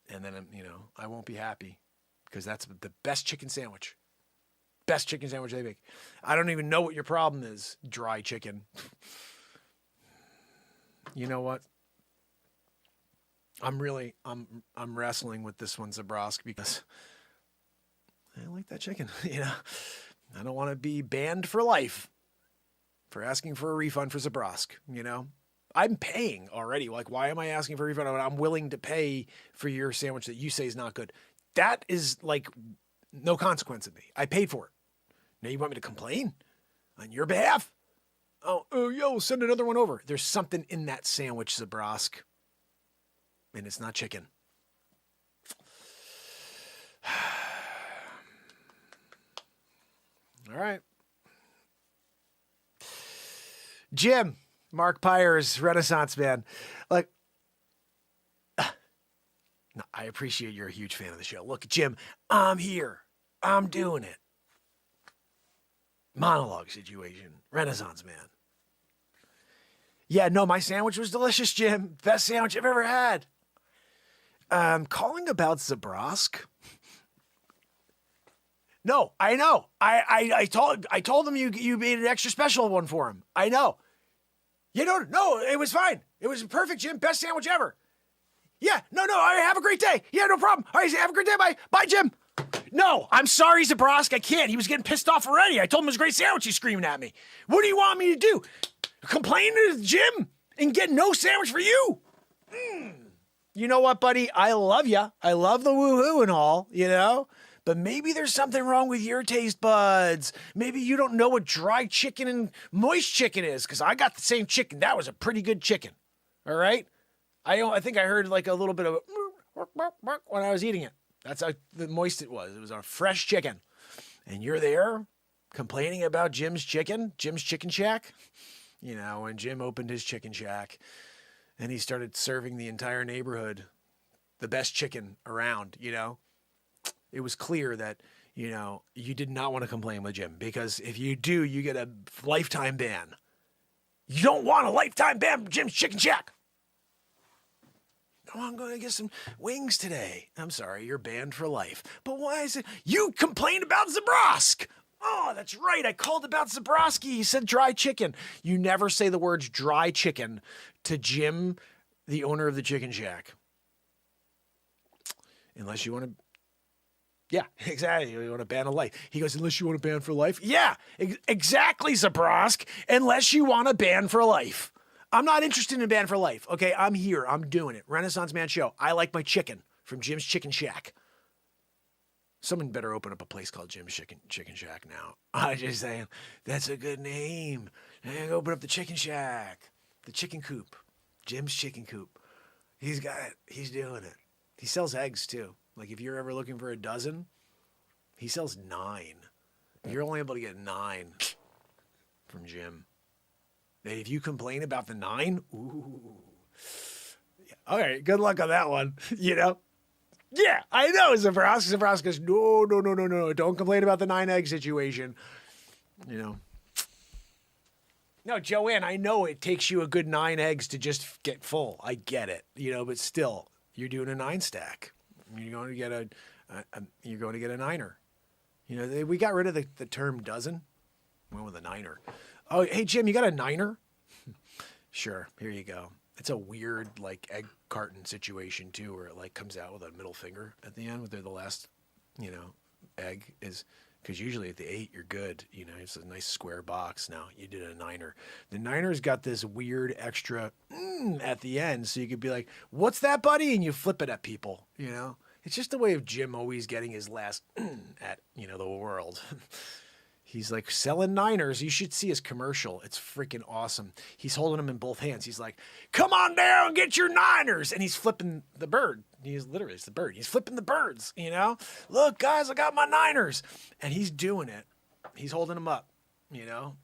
and then I won't be happy because that's the best chicken sandwich they make. I don't even know what your problem is. Dry chicken. You know what? I'm wrestling with this one, Zabrosk, because I like that chicken. I don't want to be banned for life for asking for a refund for Zabrosk. I'm paying already. Like, why am I asking for a refund? I'm willing to pay for your sandwich that you say is not good. That is like no consequence of me. I paid for it. Now you want me to complain on your behalf? Oh, yeah, we'll send another one over. There's something in that sandwich, Zabrosk, and it's not chicken. All right.
Jim, Mark Pires, Renaissance man. Like, no, I appreciate you're a huge fan of the show. Look, Jim, I'm here. I'm doing it. Monologue situation. Renaissance man. Yeah, no, my sandwich was delicious, Jim. Best sandwich I've ever had. Calling about Zabrosk. No, I know. I told him you made an extra special one for him. I know. You know, no, it was fine. It was perfect, Jim. Best sandwich ever. Yeah, no, I have a great day. Yeah, no problem. All right, have a great day. Bye. Bye, Jim. No, I'm sorry, Zabrosk. I can't. He was getting pissed off already. I told him it was a great sandwich. He's screaming at me. What do you want me to do? Complain to Jim and get no sandwich for you? You know what, buddy? I love you. I love the woohoo and all, you know? But maybe there's something wrong with your taste buds. Maybe you don't know what dry chicken and moist chicken is, because I got the same chicken. That was a pretty good chicken. All right? I think I heard like a little bit of when I was eating it. That's how moist it was. It was a fresh chicken. And you're there complaining about Jim's Chicken Shack. You know, when Jim opened his chicken shack and he started serving the entire neighborhood the best chicken around, you know, it was clear that, you know, you did not want to complain with Jim, because if you do, you get a lifetime ban. You don't want a lifetime ban from Jim's Chicken Shack. Oh, I'm going to get some wings today. I'm sorry, you're banned for life. But why is it? You complained about Zabrosk. Oh, that's right. I called about Zabroski. He said dry chicken. You never say the words dry chicken to Jim, the owner of the Chicken Shack. Unless you want to. Yeah, exactly. You want to ban a life. He goes, unless you want to ban for life? Yeah, exactly, Zabrosk. Unless you want to ban for life. I'm not interested in a ban for life. Okay, I'm here. I'm doing it. Renaissance Man Show. I like my chicken from Jim's Chicken Shack. Someone better open up a place called Jim's Chicken Shack now. I'm just saying, that's a good name. Open up the Chicken Shack. The Chicken Coop. Jim's Chicken Coop. He's got it. He's doing it. He sells eggs, too. Like, if you're ever looking for a dozen, he sells 9. You're only able to get 9 from Jim. And if you complain about the 9, ooh. All right, good luck on that one, you know? Yeah, I know, Zabrosk. Zabrosk goes, no. Don't complain about the 9 egg situation, you know? No, Joanne, I know it takes you a good 9 eggs to just get full. I get it, you know, but still, you're doing a 9 stack. You're going to get a 9er. You know, we got rid of the term dozen. Went with a 9er. Oh, hey, Jim, you got a 9er? Sure, here you go. It's a weird, like, egg carton situation, too, where it, like, comes out with a middle finger at the end, with the last, you know, egg is, because usually at the 8, you're good. You know, it's a nice square box. Now, you did a 9er. The 9er's got this weird extra at the end, so you could be like, what's that, buddy? And you flip it at people, you know? It's just a way of Jim always getting his last at, you know, the world. He's like selling 9ers. You should see his commercial. It's freaking awesome. He's holding them in both hands. He's like, come on down and get your 9ers. And he's flipping the bird. It's the bird. He's flipping the birds, you know? Look, guys, I got my 9ers. And he's doing it. He's holding them up, you know?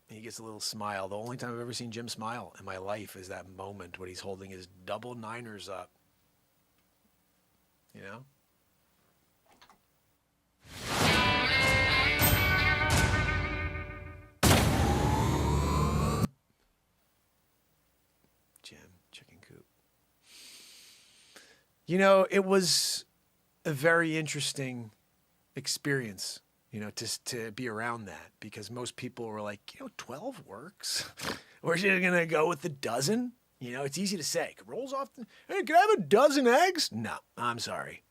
He gets a little smile. The only time I've ever seen Jim smile in my life is that moment when he's holding his double 9ers up. You know? Jim, Chicken Coop. You know, it was a very interesting experience, you know, to be around that, because most people were like, you know, 12 works. We're just going to go with the dozen. You know, it's easy to say. It rolls off. Hey, can I have a dozen eggs? No, I'm sorry.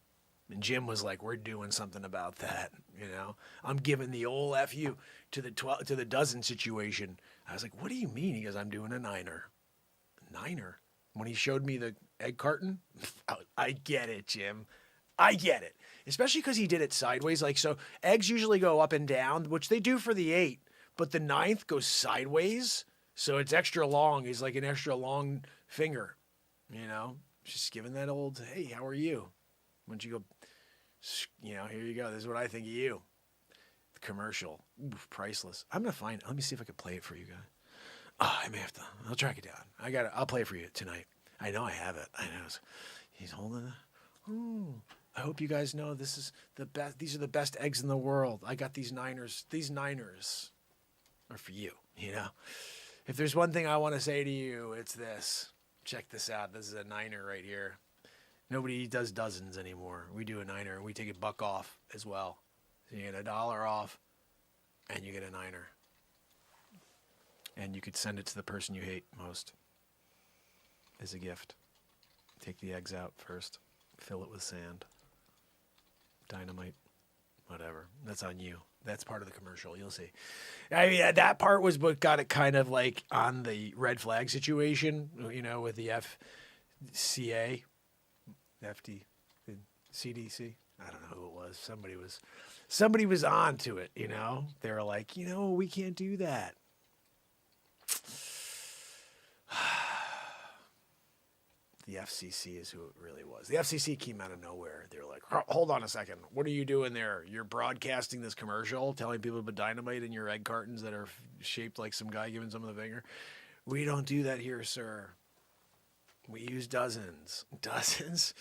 And Jim was like, we're doing something about that. You know, I'm giving the old FU to the dozen situation. I was like, what do you mean? He goes, I'm doing a 9er. A 9er? When he showed me the egg carton, I get it, Jim. I get it. Especially because he did it sideways. Like, so eggs usually go up and down, which they do for the 8, but the 9th goes sideways. So it's extra long. He's like an extra long finger, you know, just giving that old, hey, how are you? Why don't you go, you know, here you go. This is what I think of you. The commercial. Oof, priceless. I'm going to find, let me see if I can play it for you guys.
Oh, I may have to. I'll track it down. I'll play for you tonight. I know I have it. I know. He's holding it. Oh, I hope you guys know this is the best. These are the best eggs in the world. I got these Niners. These Niners are for you. You know, if there's one thing I want to say to you, it's this. Check this out. This is a Niner right here. Nobody does dozens anymore. We do a Niner, and we take $1 off as well. So you get $1 off, and you get a Niner. And you could send it to the person you hate most as a gift. Take the eggs out first. Fill it with sand. Dynamite. Whatever. That's on you. That's part of the commercial. You'll see. I mean, that part was what got it kind of like on the red flag situation, you know, with the FCA, FD, CDC. I don't know who it was. Somebody was on to it, you know. They were like, you know, we can't do that. The FCC is who it really was. The FCC came out of nowhere. They were like, hold on a second. What are you doing there? You're broadcasting this commercial telling people to put dynamite in your egg cartons that are shaped like some guy giving someone the finger? We don't do that here, sir. We use dozens. Dozens?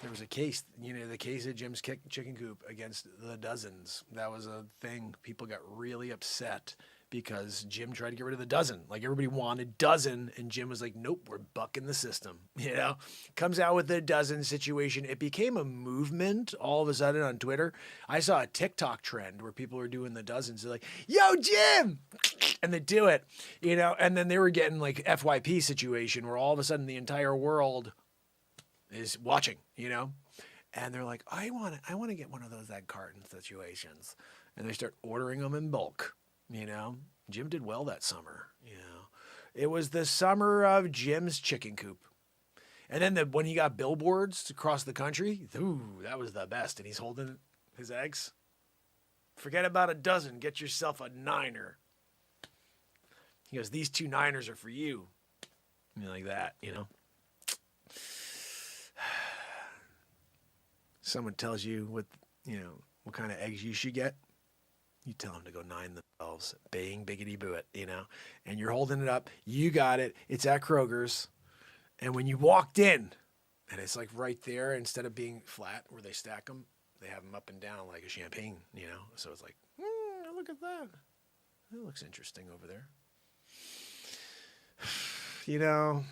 There was a case, you know, the case of Jim's chicken coop against the dozens. That was a thing. People got really upset because Jim tried to get rid of the dozen. Like, everybody wanted dozen, and Jim was like, nope, we're bucking the system. You know? Comes out with the dozen situation. It became a movement all of a sudden on Twitter. I saw a TikTok trend where people were doing the dozens. They're like, yo, Jim! And they do it, you know? And then they were getting like FYP situation where all of a sudden the entire world is watching, you know? And they're like, I want to get one of those egg carton situations. And they start ordering them in bulk. You know, Jim did well that summer. You know, it was the summer of Jim's chicken coop. And then when he got billboards across the country, ooh, that was the best. And he's holding his eggs. Forget about a dozen. Get yourself a Niner. He goes, these 2 Niners are for you. I mean, like that, you know. Someone tells you what kind of eggs you should get. You tell them to go 9 themselves. Bang, biggity boo it, you know. And you're holding it up. You got it. It's at Kroger's. And when you walked in, and it's like right there, instead of being flat where they stack them, they have them up and down like a champagne, you know. So it's like, look at that. That looks interesting over there. You know.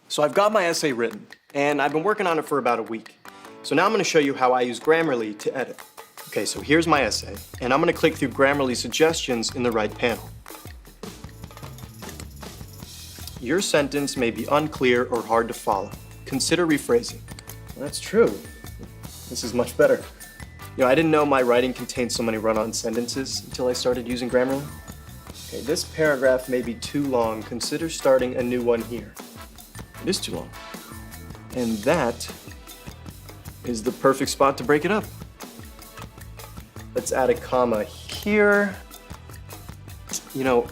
So I've got my essay written, and I've been working on it for about a week. So now I'm going to show you how I use Grammarly to edit. Okay, so here's my essay, and I'm going to click through Grammarly suggestions in the right panel. Your sentence may be unclear or hard to follow. Consider rephrasing. That's true. This is much better. You know, I didn't know my writing contained so many run-on sentences until I started using Grammarly. Okay, this paragraph may be too long. Consider starting a new one here. It is too long. And that is the perfect spot to break it up. Let's add a comma here. You know,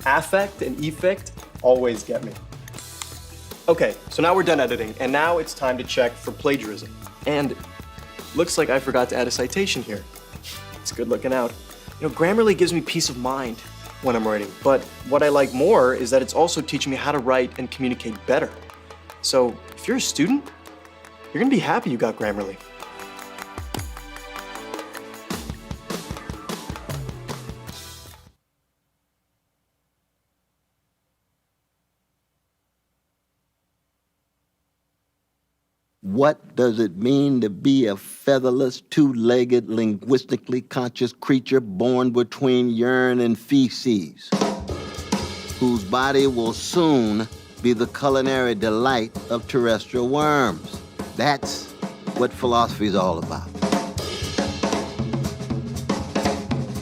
affect and effect always get me. Okay, so now we're done editing, and now it's time to check for plagiarism. And looks like I forgot to add a citation here. It's good looking out. You know, Grammarly gives me peace of mind when I'm writing, but what I like more is that it's also teaching me how to write and communicate better. So if you're a student, you're gonna be happy you got Grammarly.
What does it mean to be a featherless, two-legged, linguistically conscious creature born between urine and feces, whose body will soon be the culinary delight of terrestrial worms? That's what philosophy is all about.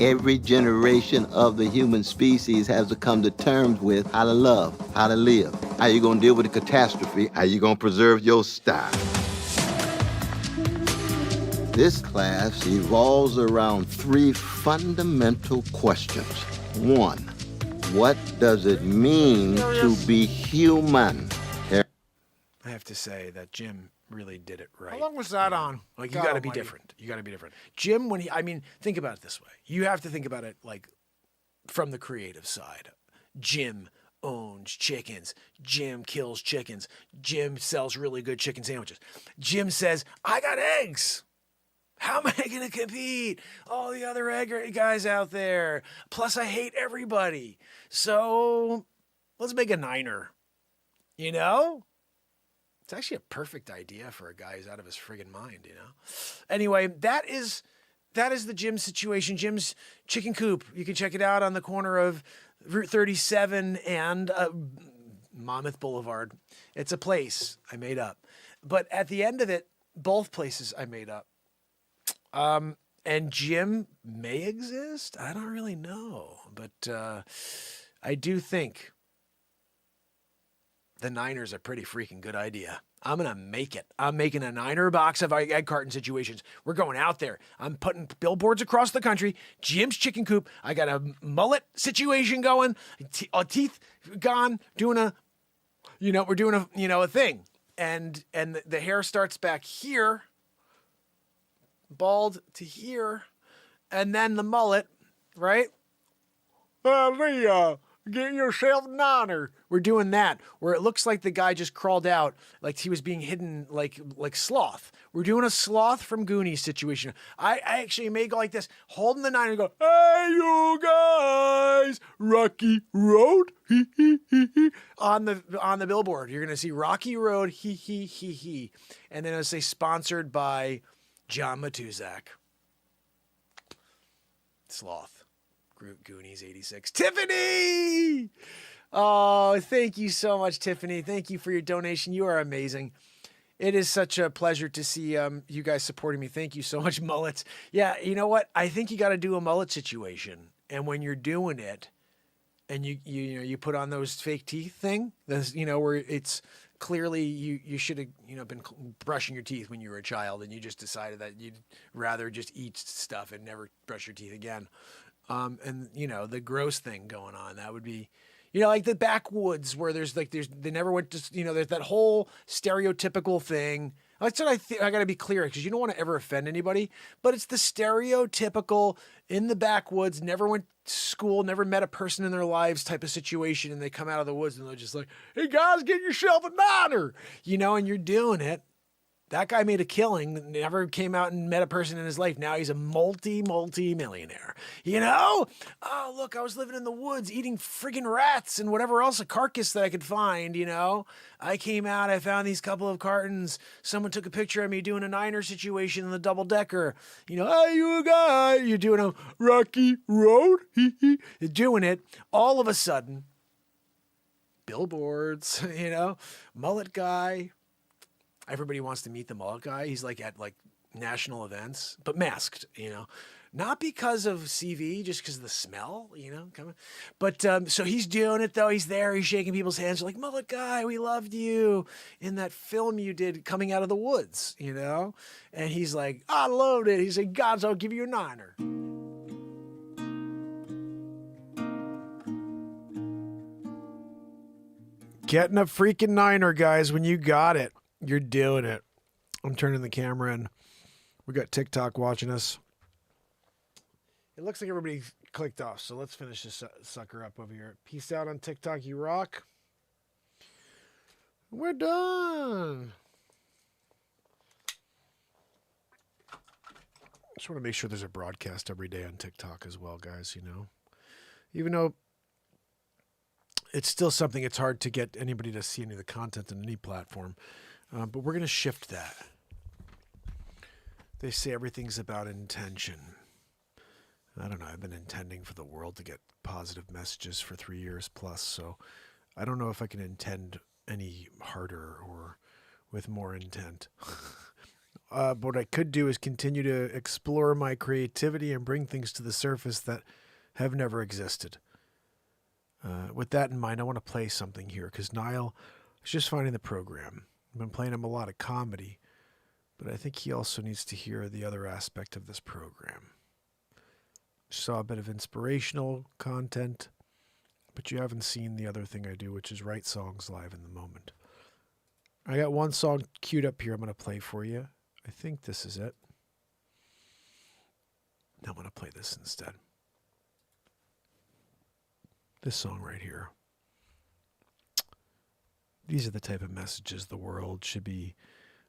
Every generation of the human species has to come to terms with how to love, how to live. How you gonna deal with the catastrophe? How you gonna preserve your style? This class evolves around 3 fundamental questions. 1, what does it mean to be human?
I have to say that Jim really did it right.
How long was that on?
Like, you
God
got to be
almighty.
different. You got to be different. Jim, think about it this way. You have to think about it like from the creative side. Jim owns chickens. Jim kills chickens. Jim sells really good chicken sandwiches. Jim says, I got eggs. How am I going to compete? All the other egg guys out there. Plus, I hate everybody. So let's make a niner. You know? It's actually a perfect idea for a guy who's out of his friggin' mind, you know? Anyway, that is the Jim situation. Jim's Chicken Coop. You can check it out on the corner of Route 37 and Monmouth Boulevard. It's a place I made up. But at the end of it, both places I made up. And Jim may exist. I don't really know. But I do think the Niner's a pretty freaking good idea. I'm going to make it. I'm making a Niner box of egg carton situations. We're going out there. I'm putting billboards across the country. Jim's Chicken Coop. I got a mullet situation going. Teeth gone. Doing a, we're doing a thing. And the hair starts back here. Bald to here. And then the mullet, right? Get yourself an honor. We're doing that, where it looks like the guy just crawled out, like he was being hidden, like Sloth. We're doing a Sloth from Goonies situation. I actually may go like this, holding the niner and go, hey, you guys, Rocky Road, hee, hee, hee, hee, on the billboard. You're going to see Rocky Road, hee, hee, hee, hee. And then it'll say sponsored by John Matuzak. Sloth. Goonies 86. Tiffany! Oh, thank you so much, Tiffany. Thank you for your donation. You are amazing. It is such a pleasure to see you guys supporting me. Thank you so much, mullets. Yeah, you know what? I think you got to do a mullet situation. And when you're doing it, and you put on those fake teeth thing, where it's clearly you should have been brushing your teeth when you were a child, and you just decided that you'd rather just eat stuff and never brush your teeth again. And the gross thing going on, that would be, like the backwoods where they never went to, there's that whole stereotypical thing. That's what I got to be clear, because you don't want to ever offend anybody, but it's the stereotypical in the backwoods, never went to school, never met a person in their lives type of situation. And they come out of the woods and they're just like, hey guys, get yourself a niner, and you're doing it. That guy made a killing, never came out and met a person in his life. Now he's a multi-millionaire. Oh, look, I was living in the woods eating friggin' rats and whatever else, a carcass that I could find, I came out, I found these couple of cartons. Someone took a picture of me doing a niner situation in the double-decker. Hey, you guy, you're doing a Rocky Road. You're doing it. All of a sudden, billboards, mullet guy. Everybody wants to meet the mullet guy. He's at national events, but masked, not because of CV, just because of the smell, coming. But so he's doing it though. He's there. He's shaking people's hands. They're like, mullet guy, we loved you in that film you did coming out of the woods, And he's like, I loved it. He's like, gods, I'll give you a niner. Getting a freaking niner, guys, when you got it. You're doing it. I'm turning the camera in. We got TikTok watching us. It looks like everybody clicked off, so let's finish this sucker up over here. Peace out on TikTok, you rock. We're done. Just want to make sure there's a broadcast every day on TikTok as well, guys, Even though it's still something, it's hard to get anybody to see any of the content on any platform. But we're going to shift that. They say everything's about intention. I don't know. I've been intending for the world to get positive messages for 3 years plus. So I don't know if I can intend any harder or with more intent. But what I could do is continue to explore my creativity and bring things to the surface that have never existed. With that in mind, I want to play something here because Niall is just finding the program. I've been playing him a lot of comedy, but I think he also needs to hear the other aspect of this program. Saw a bit of inspirational content, but you haven't seen the other thing I do, which is write songs live in the moment. I got one song queued up here I'm going to play for you. I think this is it. I'm going to play this instead. This song right here. These are the type of messages the world should be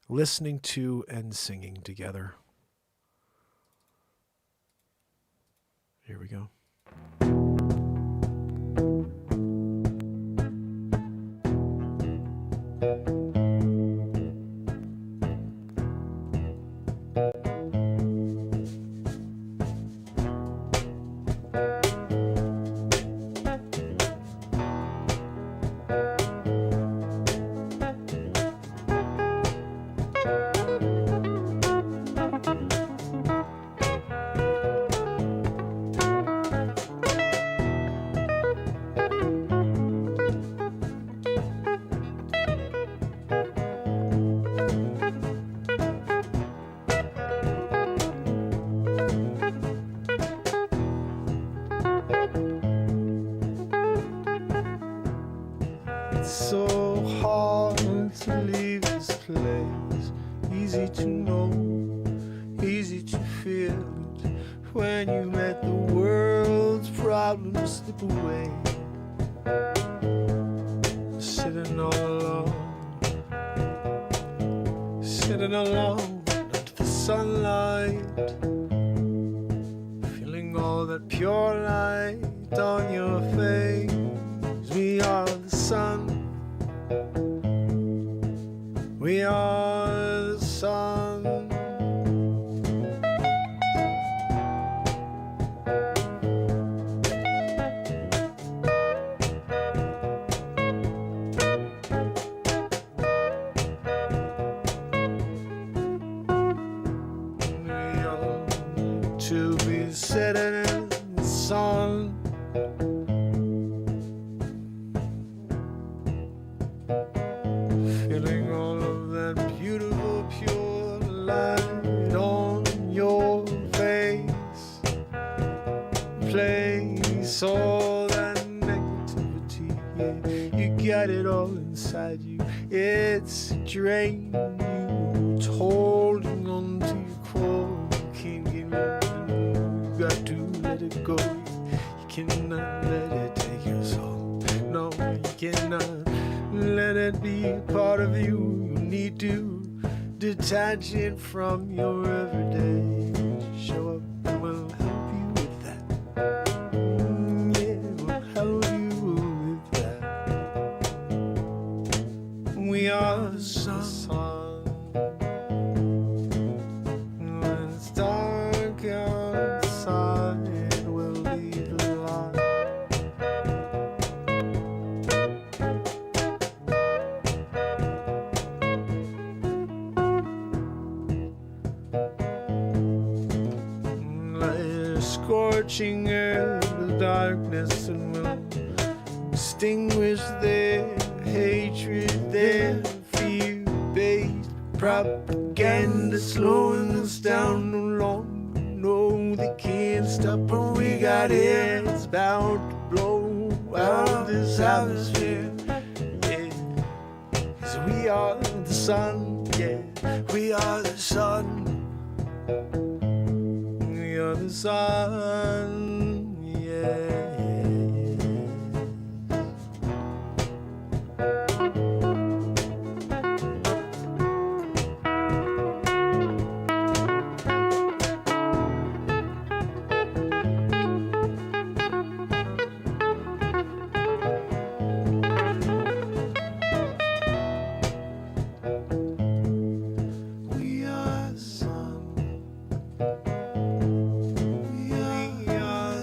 listening to and singing together. Here we go.
So hard to leave this place. Easy to know, easy to feel it. When you let the world's problems slip away. Sitting all alone, sitting alone under the sunlight. Feeling all that pure light on your face. We are the sun. We are the sun. We are to be sitting in the sun. Feeling all of that beautiful, pure light on your face. Place all that negativity, yeah. You got it all inside you. It's a drain you. It's holding on to your core. You can't get rid of it. You got to let it go. You cannot let it take your soul. No, you cannot. Let it be a part of you. You need to detach it from your everyday. Show up and we'll help you with that. Yeah, we'll help you with that. We are the sun. When it's dark outside, we'll be the light. Scorching earth with darkness, and will extinguish their hatred, their fear-based propaganda, slowing us down no longer. No, they can't stop, but we got heads bound to blow out this atmosphere. Yeah, 'cause we are the sun. Yeah, we are the sun. We are the sun, yeah. We are the sun. We are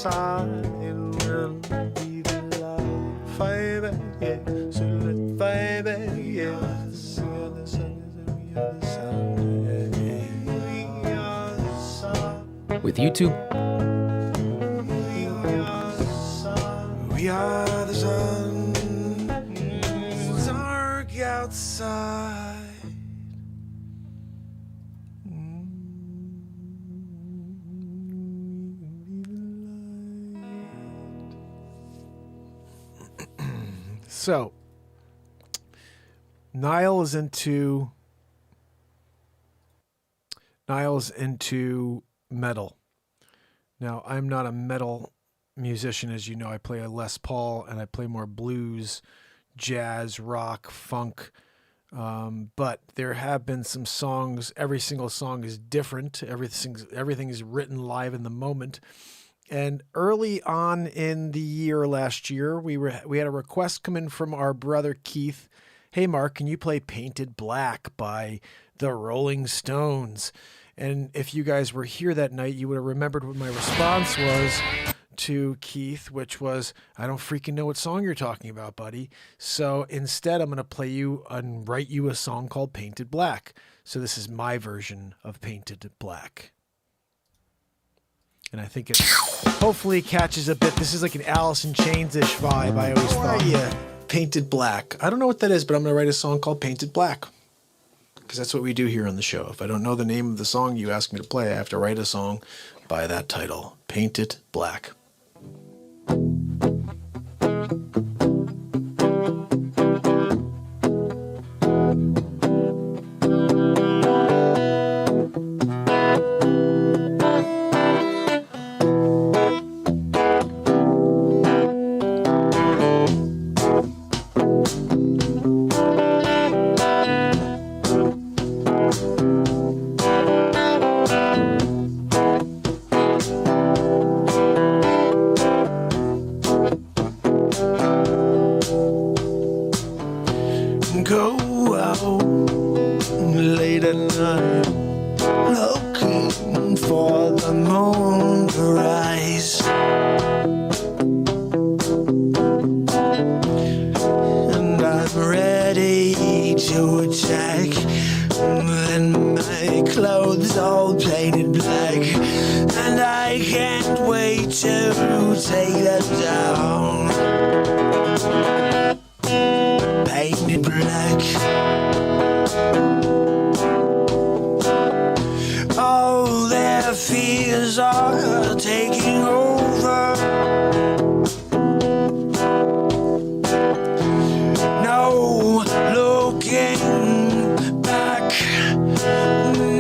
outside will be the light. Baby, yeah. So let baby, yeah. Sing out the sun, we are the sun, yeah. We are the sun.
With YouTube,
We are the sun. It's dark outside.
So, Niall's into metal. Now, I'm not a metal musician, as you know. I play a Les Paul, and I play more blues, jazz, rock, funk. But there have been some songs. Every single song is different. Everything is written live in the moment. And early on in the year last year, we had a request come in from our brother Keith. Hey, Mark, can you play Painted Black by the Rolling Stones? And if you guys were here that night, you would have remembered what my response was to Keith, which was, I don't freaking know what song you're talking about, buddy. So instead, I'm going to play you and write you a song called Painted Black. So this is my version of Painted Black. And I think it hopefully catches a bit. This is like an Alice in Chains-ish vibe, I always thought. Yeah, Painted Black. I don't know what that is, but I'm going to write a song called Painted Black. Because that's what we do here on the show. If I don't know the name of the song you ask me to play, I have to write a song by that title, Painted Black. Go out late at night, looking for the moon to rise. And I'm ready to attack, and my clothes all painted black, and I can't wait to take them down. Painted black. All their fears are taking over. No looking back.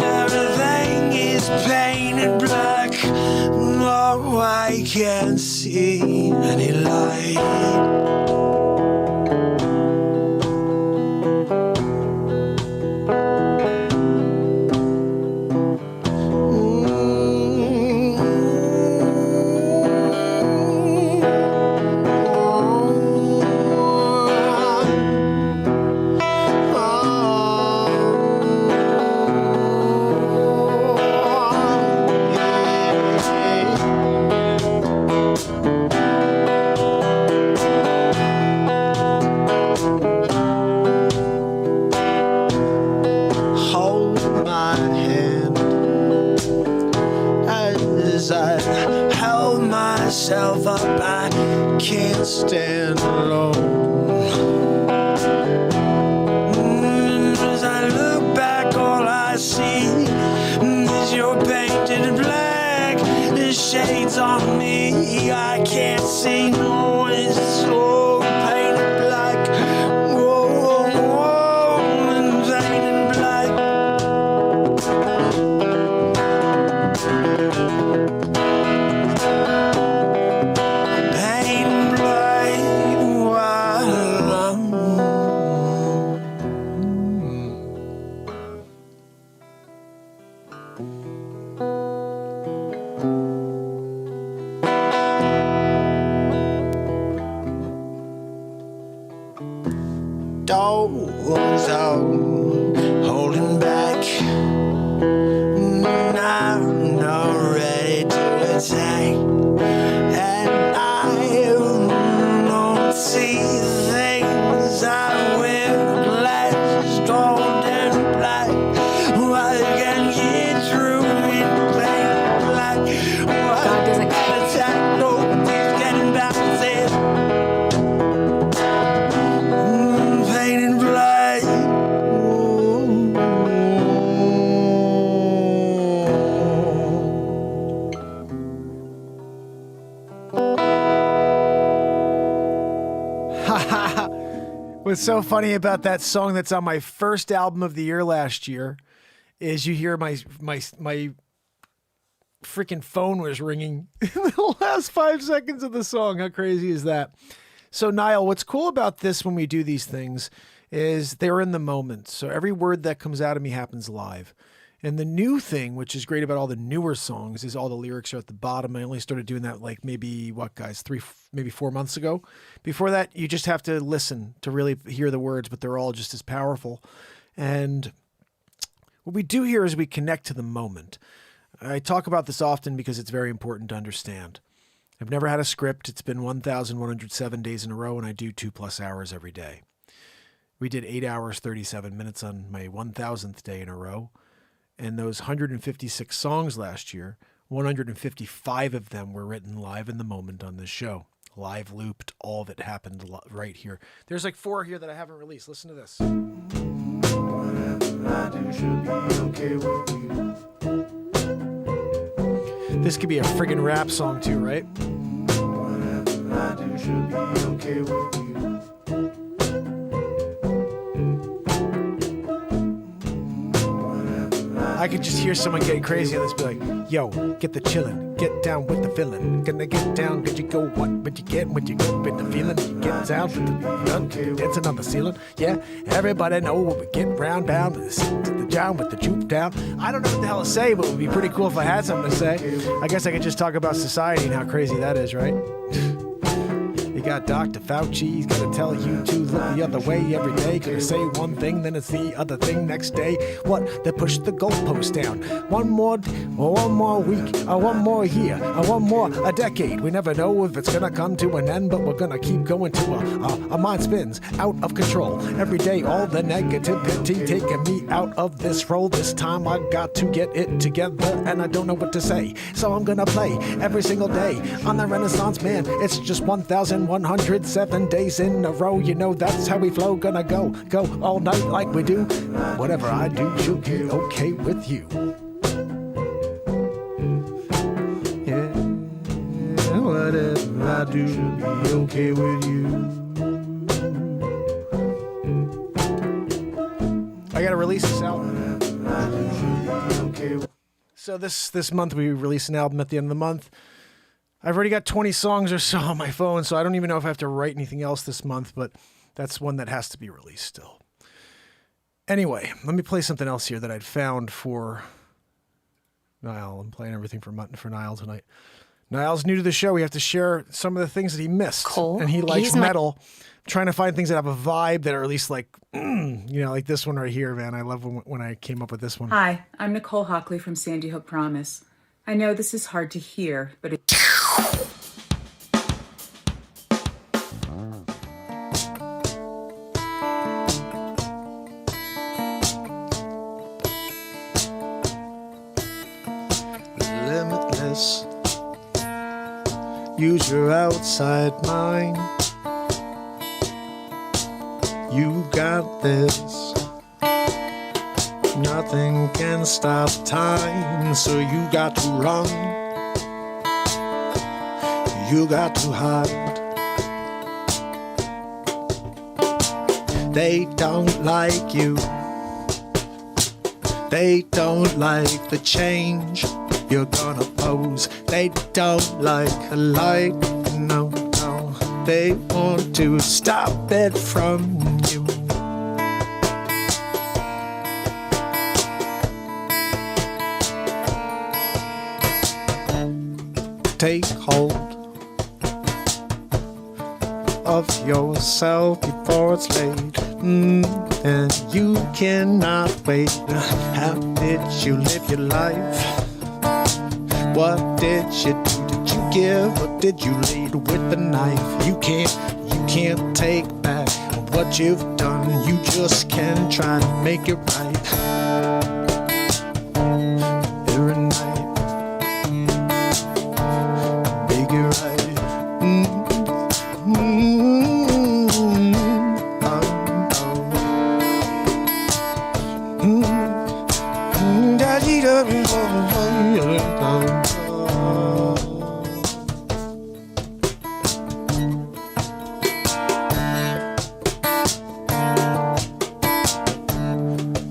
Everything is painted black. No, I can't see any light. Myself up, I can't stand alone. As I look back, all I see is your painted black. The shades on me, I can't see no, it's so painted black. Whoa, whoa, and painted black. Dogs out holding back. I'm not ready to attack.
things I wear, glasses, gold and black. I can get through it, plain black.
God doesn't
attack, nobody's getting back there. Painted black.
What's so funny about that song that's on my first album of the year last year is you hear my freaking phone was ringing in the last 5 seconds of the song. How crazy is that? So Niall, what's cool about this when we do these things is they're in the moment. So every word that comes out of me happens live. And the new thing, which is great about all the newer songs, is all the lyrics are at the bottom. I only started doing that like maybe, 4 months ago. Before that, you just have to listen to really hear the words, but they're all just as powerful. And what we do here is we connect to the moment. I talk about this often because it's very important to understand. I've never had a script. It's been 1,107 days in a row, and I do 2+ hours every day. We did 8 hours, 37 minutes on my 1,000th day in a row. And those 156 songs last year, 155 of them were written live in the moment on this show. Live looped, all of it happened right here. There's like 4 here that I haven't released. Listen to this. This could be a friggin' rap song too, right? I could just hear someone getting crazy on this, be like, yo, get the chillin', get down with the feeling. Gonna get down, cause you go what? But you get when you go with the feeling. You get down with the dancing on the ceiling. Yeah, everybody know when we get round down, sit to the down with the juke down. I don't know what the hell to say, but it would be pretty cool if I had something to say. I guess I could just talk about society and how crazy that is, right? You got Dr. Facce, he's gonna tell you to look the other way every day. Gonna say one thing, then it's the other thing next day. What? They push the goalpost down. One more week, or one more year, or one more a decade. We never know if it's gonna come to an end, but we're gonna keep going to a mind spins out of control. Every day, all the negativity taking me out of this role. This time I got to get it together, and I don't know what to say. So I'm gonna play every single day on the Renaissance Man. It's just 1,107 days in a row. You know that's how we flow. Gonna go all night like we do. Whatever I do should be okay with you. Yeah, whatever I do should be okay with you. I gotta release this album. So this month we release an album at the end of the month. I've already got 20 songs or so on my phone, so I don't even know if I have to write anything else this month, but that's one that has to be released still. Anyway, let me play something else here that I'd found for Niall. I'm playing everything for Niall tonight. Niall's new to the show. We have to share some of the things that he missed.
Cole,
and he likes metal. Trying to find things that have a vibe that are at least like, like this one right here, man. I love when I came up with this one.
Hi, I'm Nicole Hockley from Sandy Hook Promise. I know this is hard to hear, but it's...
Limitless. Use your outside mind. You got this. Nothing can stop time, so you got to run. You got to hide. They don't like you. They don't like the change you're gonna pose. They don't like a light, no, no. They want to stop it from you. Take hold of yourself before it's late, and you cannot wait. How did you live your life? What did you do? Did you give or did you lead with the knife? You can't can't take back what you've done. You just can't try to make it right. Every night, make it right.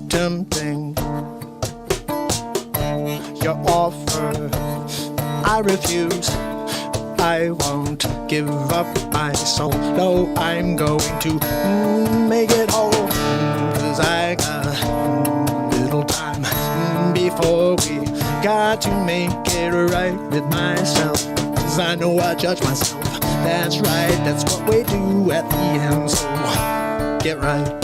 Tempting your offer, I refuse. I won't give up my soul. No, I'm going to make it whole. 'Cause I got little time before we got to make it right with myself. 'Cause I know I judge myself. That's right, that's what we do at the end. So get right.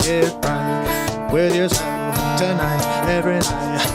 Get right with yourself tonight, every night.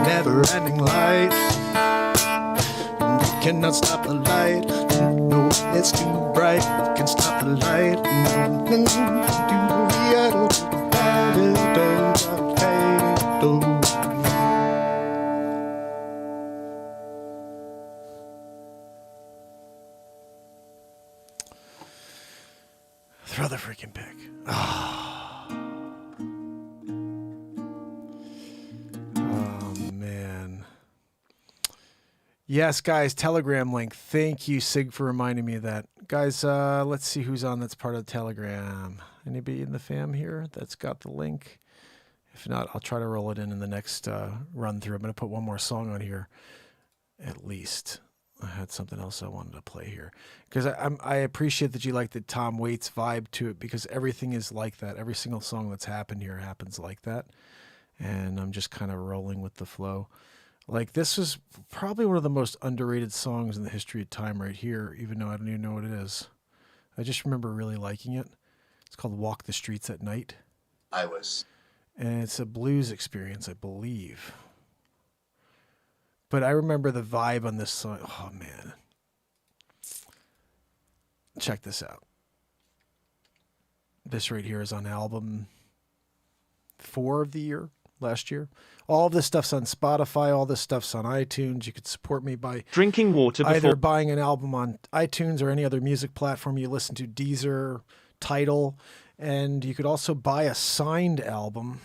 Never-ending light, you cannot stop the light. No, it's too bright. You can stop the light. Throw the freaking pick. Yes, guys, Telegram link. Thank you, Sig, for reminding me of that. Guys, let's see who's on that's part of the Telegram. Anybody in the fam here that's got the link? If not, I'll try to roll it in the next run through. I'm going to put one more song on here, at least. I had something else I wanted to play here. Because I appreciate that you like the Tom Waits vibe to it, because everything is like that. Every single song that's happened here happens like that. And I'm just kind of rolling with the flow. Like, this is probably one of the most underrated songs in the history of time right here, even though I don't even know what it is. I just remember really liking it. It's called Walk the Streets at Night. And it's a blues experience, I believe. But I remember the vibe on this song. Oh, man. Check this out. This right here is on album 4 of the year. Last year. All of this stuff's on Spotify. All this stuff's on iTunes. You could support me by
drinking water before
either buying an album on iTunes or any other music platform you listen to, Deezer, Tidal, and you could also buy a signed album.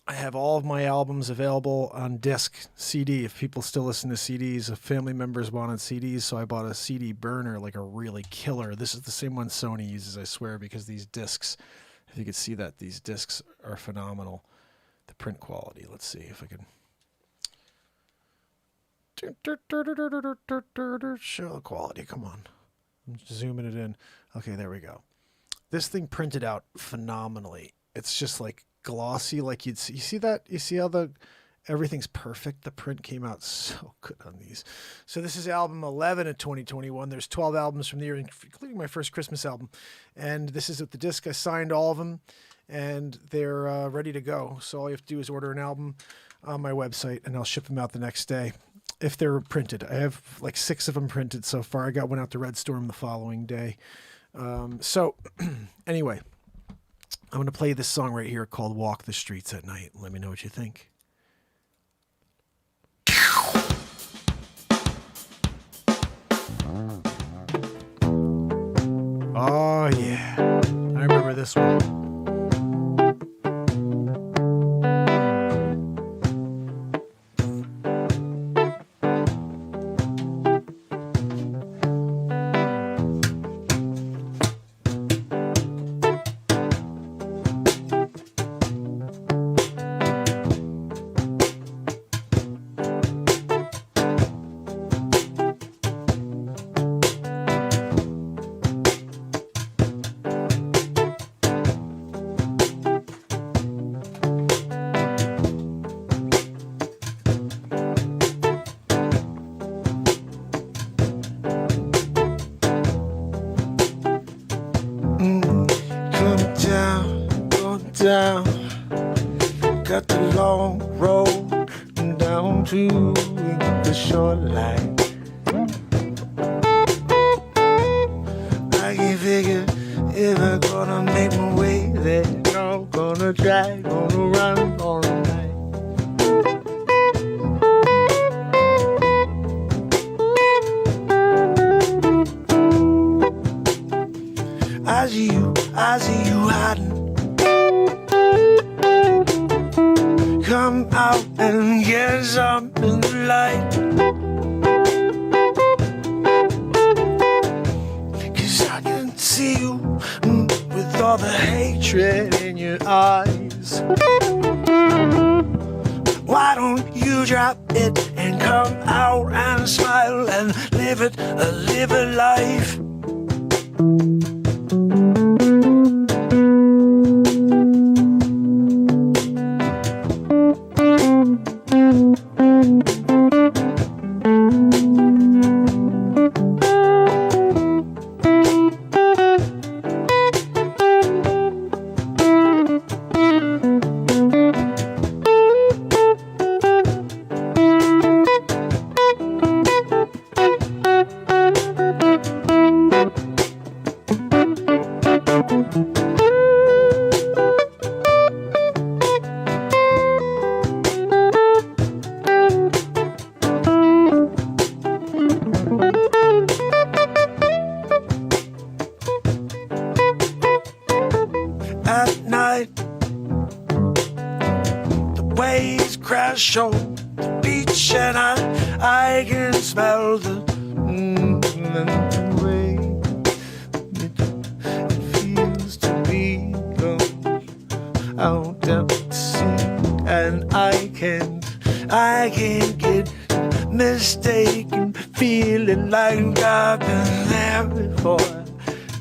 I have all of my albums available on disc, CD, if people still listen to CDs. If family members wanted CDs, so I bought a CD burner, like a really killer. This is the same one Sony uses, I swear, because these discs, if you could see that, these discs are phenomenal. The print quality, let's see if I can... Show the quality, come on. I'm zooming it in. Okay, there we go. This thing printed out phenomenally. It's just like glossy, like you'd see. You see that? You see how everything's perfect? The print came out so good on these. So this is album 11 of 2021. There's 12 albums from the year, including my first Christmas album. And this is with the disc. I signed all of them, and they're ready to go. So all you have to do is order an album on my website, and I'll ship them out the next day if they're printed. I have like 6 of them printed so far. I got one out to Red Storm the following day. So anyway, I'm going to play this song right here called Walk the Streets at Night. Let me know what you think. Oh, yeah. I remember this one. to the shoreline. I can figure if I'm gonna make my way there, I'm gonna try, gonna run, gonna hide. I see you hiding. Come out and get something to light. 'Cause I can see you with all the hatred in your eyes. Why don't you drop it and come out and smile and live a life? At night, the waves crash on the beach, and I can smell the way it feels to be out at sea, and I can't get mistaken, feeling like I've been there before.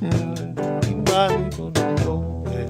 Anybody gonna go there?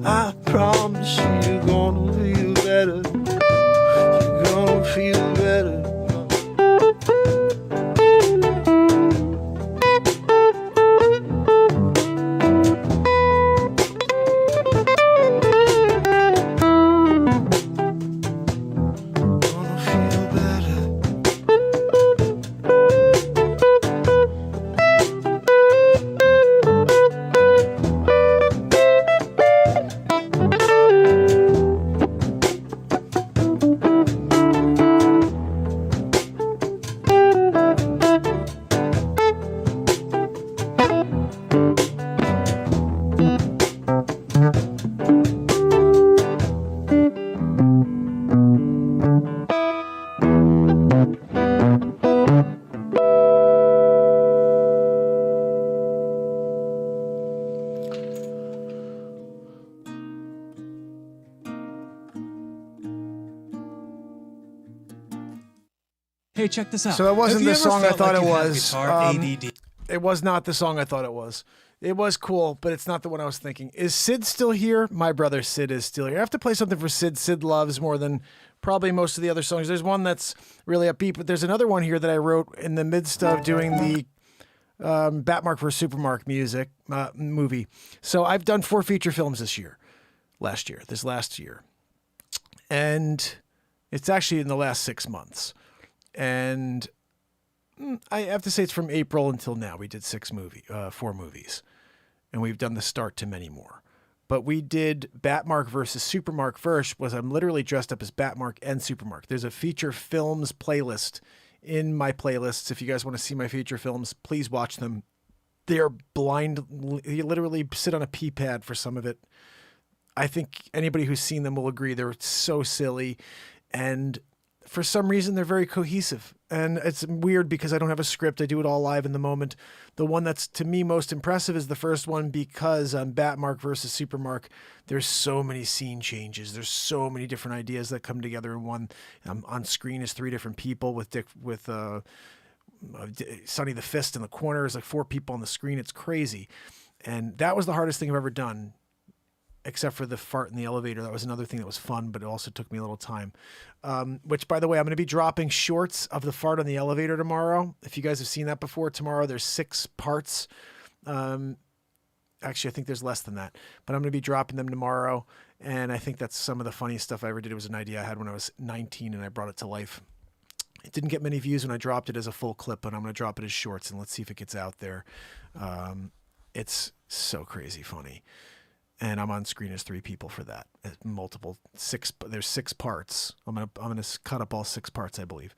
I promise you, you're gonna feel better. You're gonna feel better.
Hey, check this out.
So that wasn't
Have you
the
ever
song I
felt
thought
like
it
you have
was.
guitar ADD?
It was not the song I thought it was. It was cool, but it's not the one I was thinking. Is Sid still here? My brother Sid is still here. I have to play something for Sid. Sid loves more than probably most of the other songs. There's one that's really upbeat, but there's another one here that I wrote in the midst of doing the Batmark vs. Supermark music movie. So I've done 4 feature films this last year. And it's actually in the last 6 months. And I have to say it's from April until now. We did 4 movies, and we've done the start to many more. But we did Batmark versus Supermark first. I'm literally dressed up as Batmark and Supermark. There's a feature films playlist in my playlists. If you guys want to see my feature films, please watch them. They're blind. You literally sit on a pee pad for some of it. I think anybody who's seen them will agree they're so silly, and for some reason, they're very cohesive. And it's weird because I don't have a script. I do it all live in the moment. The one that's, to me, most impressive is the first one because on Batmark versus Supermark, there's so many scene changes. There's so many different ideas that come together in one. On screen is 3 different people with Sonny the Fist in the corner. There's like 4 people on the screen. It's crazy. And that was the hardest thing I've ever done, except for the fart in the elevator. That was another thing that was fun, but it also took me a little time. Which, by the way, I'm going to be dropping shorts of the fart on the elevator tomorrow. If you guys have seen that before, tomorrow there's 6 parts. Actually, I think there's less than that. But I'm going to be dropping them tomorrow, and I think that's some of the funniest stuff I ever did. It was an idea I had when I was 19, and I brought it to life. It didn't get many views when I dropped it as a full clip, but I'm going to drop it as shorts, and let's see if it gets out there. It's so crazy funny. And I'm on screen as 3 people for that. There's 6 parts. I'm gonna cut up all 6 parts, I believe.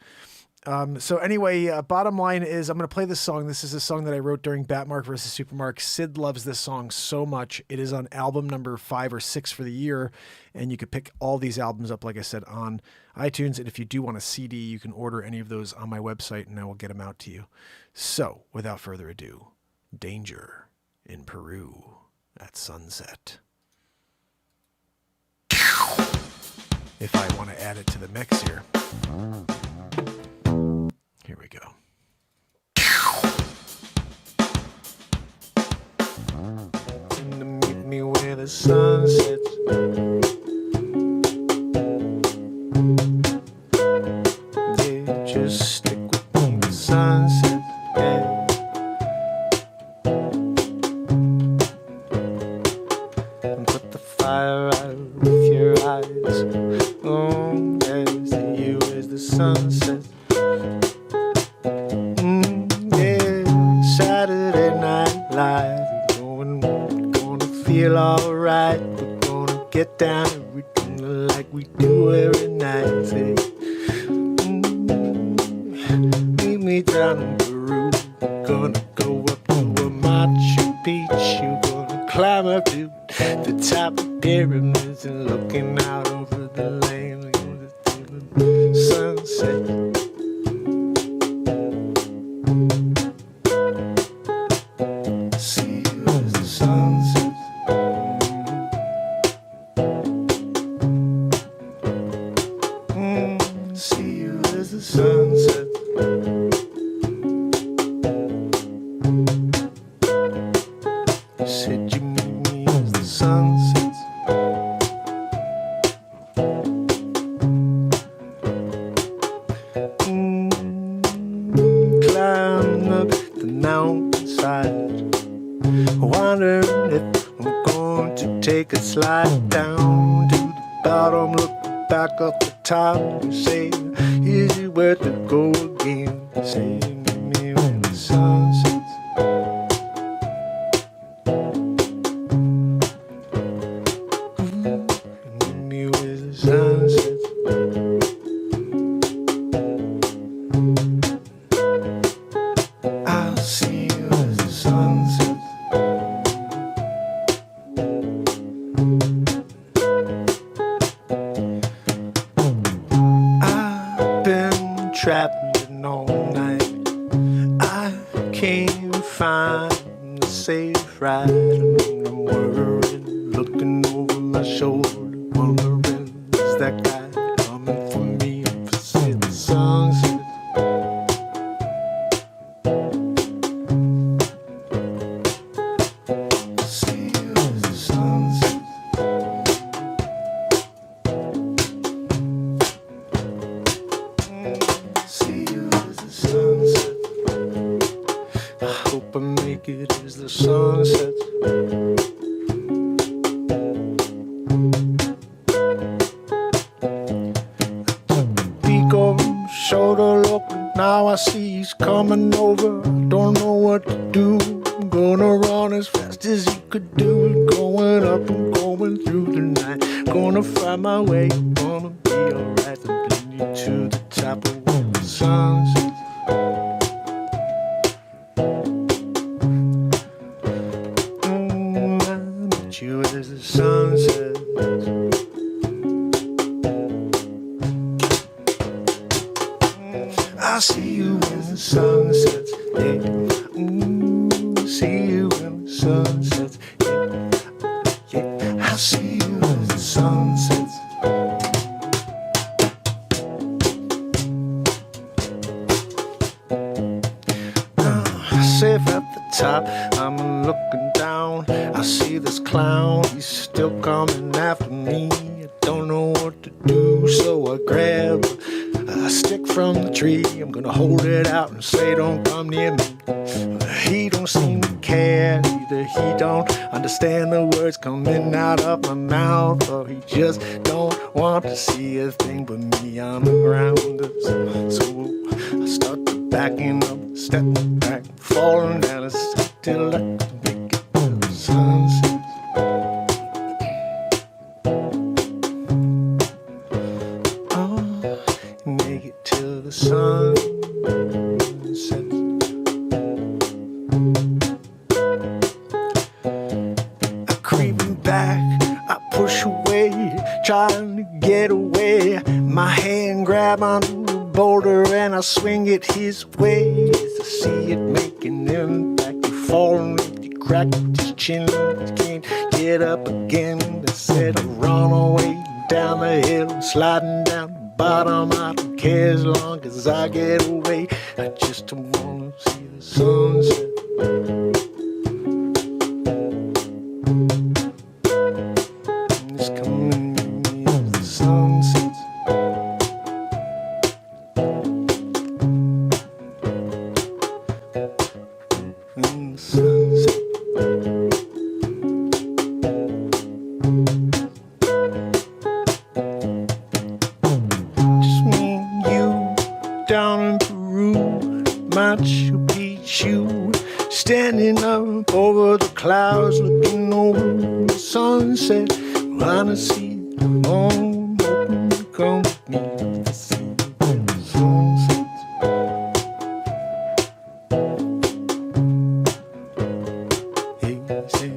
So anyway, bottom line is I'm gonna play this song. This is a song that I wrote during Batmark vs. Supermark. Sid loves this song so much. It is on album number 5 or 6 for the year, and you could pick all these albums up, like I said, on iTunes. And if you do want a CD, you can order any of those on my website, and I will get them out to you. So without further ado, Danger in Peru at sunset. If I want to add it to the mix here. Here we go.
Meet me where the sun sets. Yeah, just stick with me, the sun sets. Yeah. Fire out with your eyes. Oh, as the you as the sun sets. Yeah, Saturday Night Live. We're gonna feel alright. We're gonna get down everything like we do every night. Say, meet me down in Peru. We're gonna go up to a Machu Picchu. Gonna climb up to the top of pyramids and looking out over the land of the sunset. See you as the sunset. See you as the sunset. Said you meet me as the sun sets. down to the bottom, look back up the top, and say, is it worth to go again? Say to me when the sun sets. Sunset. I'll see you as the sun sets. I've been traveling all night. I can't find a safe ride. I'm worried, looking over my shoulder, wondering, is that guy coming for me? For say the sunset. See you as the sunset. See you as the sunset. I hope I make it as the sun sets. Shoulder look, now I see he's coming over. Don't know what to do. I'm gonna run as fast as he could do. Going up and going through the night. Gonna find my way, gonna be alright. And bring you to the top of where the sun sets. I met you as the sun sets. I see you when the sun sets, yeah. See you when the sun sets, yeah. Yeah. I see you when the sun sets. Safe at the top, I'm looking down. I see this clown, he's still coming after me. I don't know what to do, so I grab a stick from the tree. I'm gonna hold it out and say, don't come near me. He don't seem to care, either he don't understand the words coming out of my mouth, or he just don't want to see a thing but me on the ground. So I start backing up, stepping back, falling down a step till I can make it to the sunset. Make it till the sun sets. I creeping back, I push away, trying to get away. My hand grab onto the boulder and I swing it his way. As I see it making impact, you falling with you crack his chin. Can't get up again. They said I run away down the hill, sliding down the bottom. I don't care as long as I get away. I just wanna see the sunset. It's coming to me as the sun sets. And the sunset. Just me and you down in Peru, Machu Picchu, standing up over the clouds, looking over the sunset. Wanna see the moon, hoping to come with me to see when the sun sets. Hey, see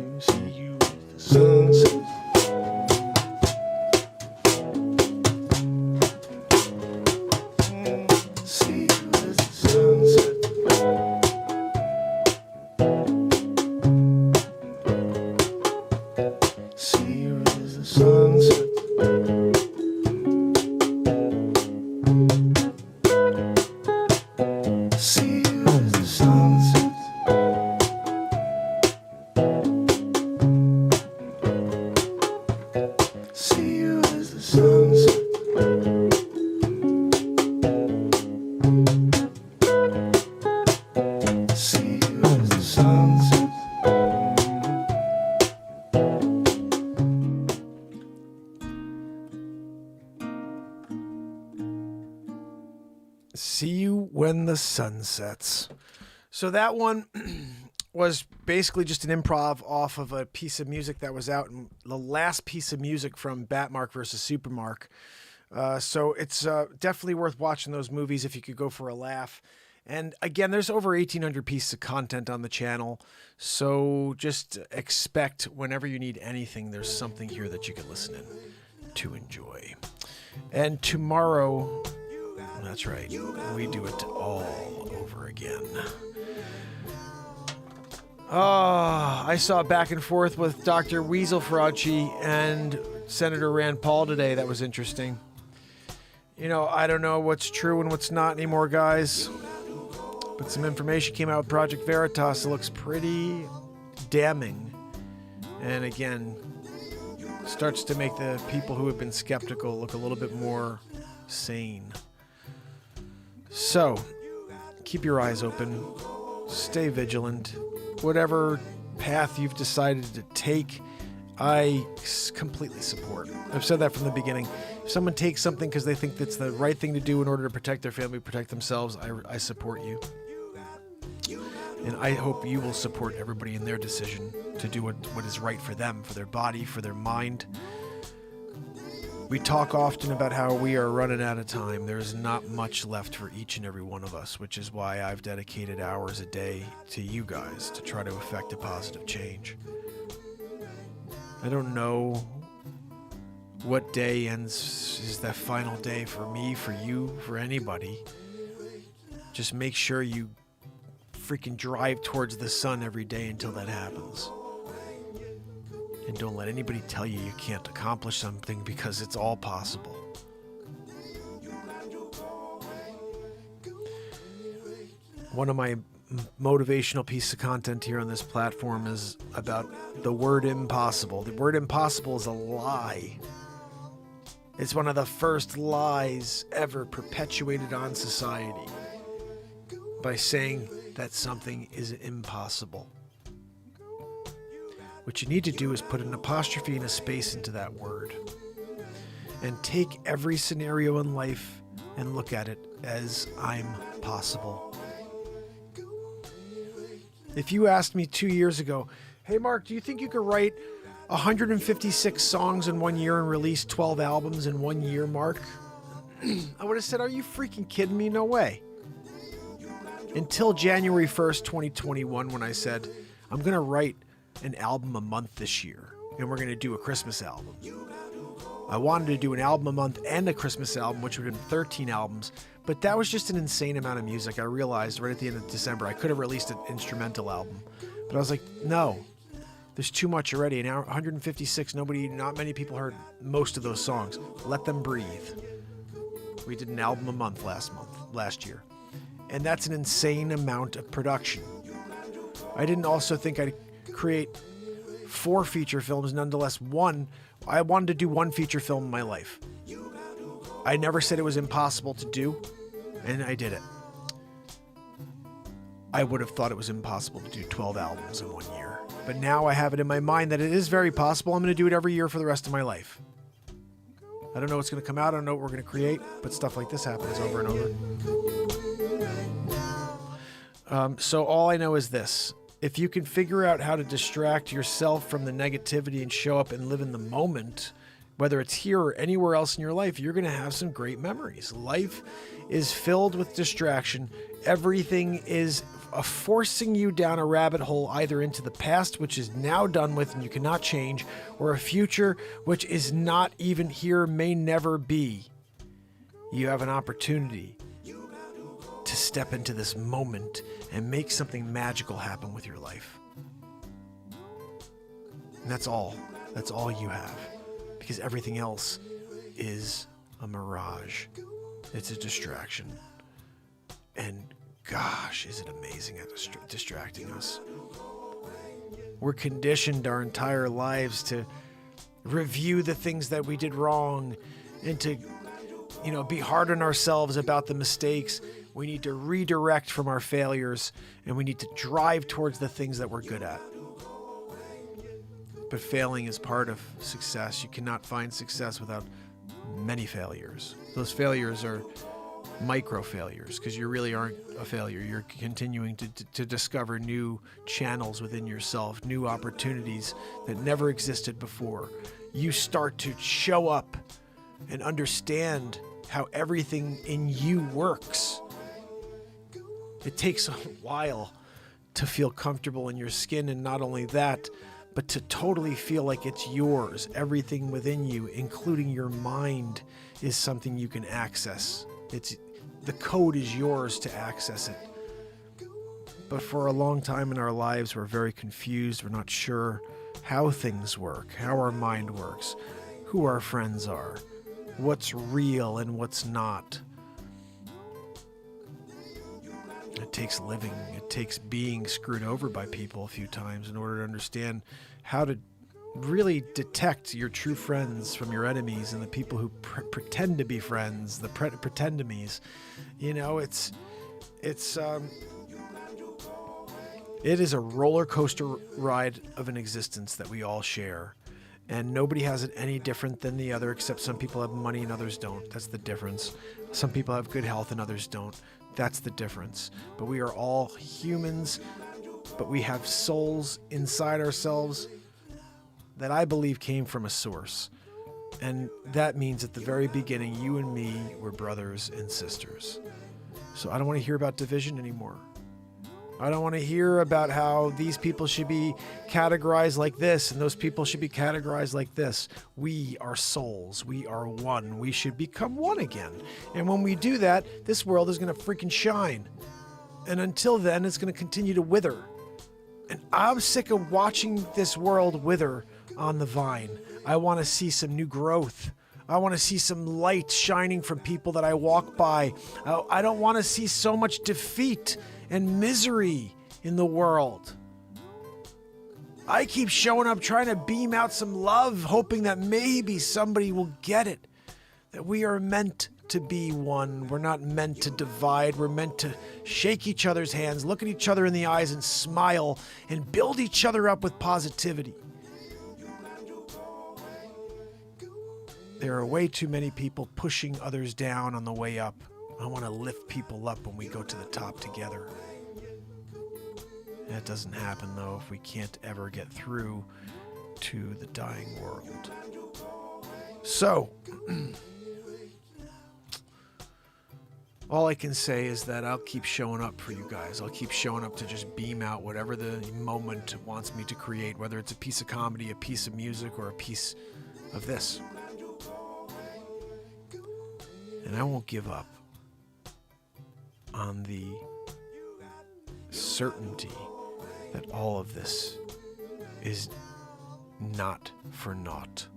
you as the sun sets. See you as the sun sets. See you as the sun sets. See you as the sun sets. See you as the sun sets. See you as the sun sets.
See you when the sun sets. So that one was basically just an improv off of a piece of music that was out, in the last piece of music from Batmark versus Supermark. So it's definitely worth watching those movies if you could go for a laugh. And again, there's over 1,800 pieces of content on the channel. So just expect whenever you need anything, there's something here that you can listen in to enjoy. And tomorrow, that's right, we do it all over again. I saw back and forth with Dr. Weasel Fauci and Senator Rand Paul today. That was interesting. You know, I don't know what's true and what's not anymore, guys. But some information came out with Project Veritas that looks pretty damning. And again, starts to make the people who have been skeptical look a little bit more sane. So, keep your eyes open. Stay vigilant. Whatever path you've decided to take, I completely support. I've said that from the beginning. If someone takes something because they think that's the right thing to do in order to protect their family, protect themselves, I support you. And I hope you will support everybody in their decision to do what is right for them, for their body, for their mind. We talk often about how we are running out of time. There's not much left for each and every one of us, which is why I've dedicated hours a day to you guys to try to effect a positive change. I don't know what day is that final day for me, for you, for anybody. Just make sure you freaking drive towards the sun every day until that happens. And don't let anybody tell you you can't accomplish something, because it's all possible. One of my motivational pieces of content here on this platform is about the word impossible. The word impossible is a lie. It's one of the first lies ever perpetuated on society by saying that something is impossible. What you need to do is put an apostrophe and a space into that word and take every scenario in life and look at it as I'm possible. If you asked me 2 years ago, hey Mark, do you think you could write 156 songs in 1 year and release 12 albums in 1 year, Mark? I would have said, are you freaking kidding me? No way. Until January 1st, 2021, when I said, I'm going to write an album a month this year, and we're going to do a Christmas album. I wanted to do an album a month and a Christmas album, which would have been 13 albums, but that was just an insane amount of music. I realized right at the end of December, I could have released an instrumental album, but I was like, no, there's too much already. And now 156, not many people heard most of those songs. Let them breathe. We did an album a month last year. And that's an insane amount of production. I didn't also think I'd create 4 feature films, nonetheless one. I wanted to do 1 feature film in my life. I never said it was impossible to do, and I did it. I would have thought it was impossible to do 12 albums in 1 year. But now I have it in my mind that it is very possible. I'm going to do it every year for the rest of my life. I don't know what's going to come out. I don't know what we're going to create, but stuff like this happens over and over. So all I know is this. If you can figure out how to distract yourself from the negativity and show up and live in the moment, whether it's here or anywhere else in your life, you're going to have some great memories. Life is filled with distraction. Everything is forcing you down a rabbit hole, either into the past, which is now done with and you cannot change, or a future which is not even here, may never be. You have an opportunity to step into this moment and make something magical happen with your life. And that's all. That's all you have. Because everything else is a mirage. It's a distraction. And gosh, is it amazing at distracting us. We're conditioned our entire lives to review the things that we did wrong and to, be hard on ourselves about the mistakes. We need to redirect from our failures, and we need to drive towards the things that we're good at. But failing is part of success. You cannot find success without many failures. Those failures are micro failures, because you really aren't a failure. You're continuing to discover new channels within yourself, new opportunities that never existed before. You start to show up and understand how everything in you works. It takes a while to feel comfortable in your skin, and not only that, but to totally feel like it's yours. Everything within you, including your mind, is something you can access. The code is yours to access it. But for a long time in our lives, we're very confused. We're not sure how things work, how our mind works, who our friends are, what's real and what's not. It takes living. It takes being screwed over by people a few times in order to understand how to really detect your true friends from your enemies and the people who pretend to be friends, the pretendemies. You know, it is a roller coaster ride of an existence that we all share. And nobody has it any different than the other, except some people have money and others don't. That's the difference. Some people have good health and others don't. That's the difference. But we are all humans, but we have souls inside ourselves that I believe came from a source. And that means at the very beginning, you and me were brothers and sisters. So I don't want to hear about division anymore. I don't want to hear about how these people should be categorized like this and those people should be categorized like this. We are souls. We are one. We should become one again. And when we do that, this world is going to freaking shine. And until then, it's going to continue to wither. And I'm sick of watching this world wither on the vine. I want to see some new growth. I want to see some light shining from people that I walk by. I don't want to see so much defeat and misery in the world. I keep showing up trying to beam out some love, hoping that maybe somebody will get it. That we are meant to be one. We're not meant to divide. We're meant to shake each other's hands, look at each other in the eyes and smile and build each other up with positivity. There are way too many people pushing others down on the way up. I want to lift people up when we go to the top together. That doesn't happen, though, if we can't ever get through to the dying world. So, all I can say is that I'll keep showing up for you guys. I'll keep showing up to just beam out whatever the moment wants me to create, whether it's a piece of comedy, a piece of music, or a piece of this. And I won't give up on the certainty that all of this is not for naught.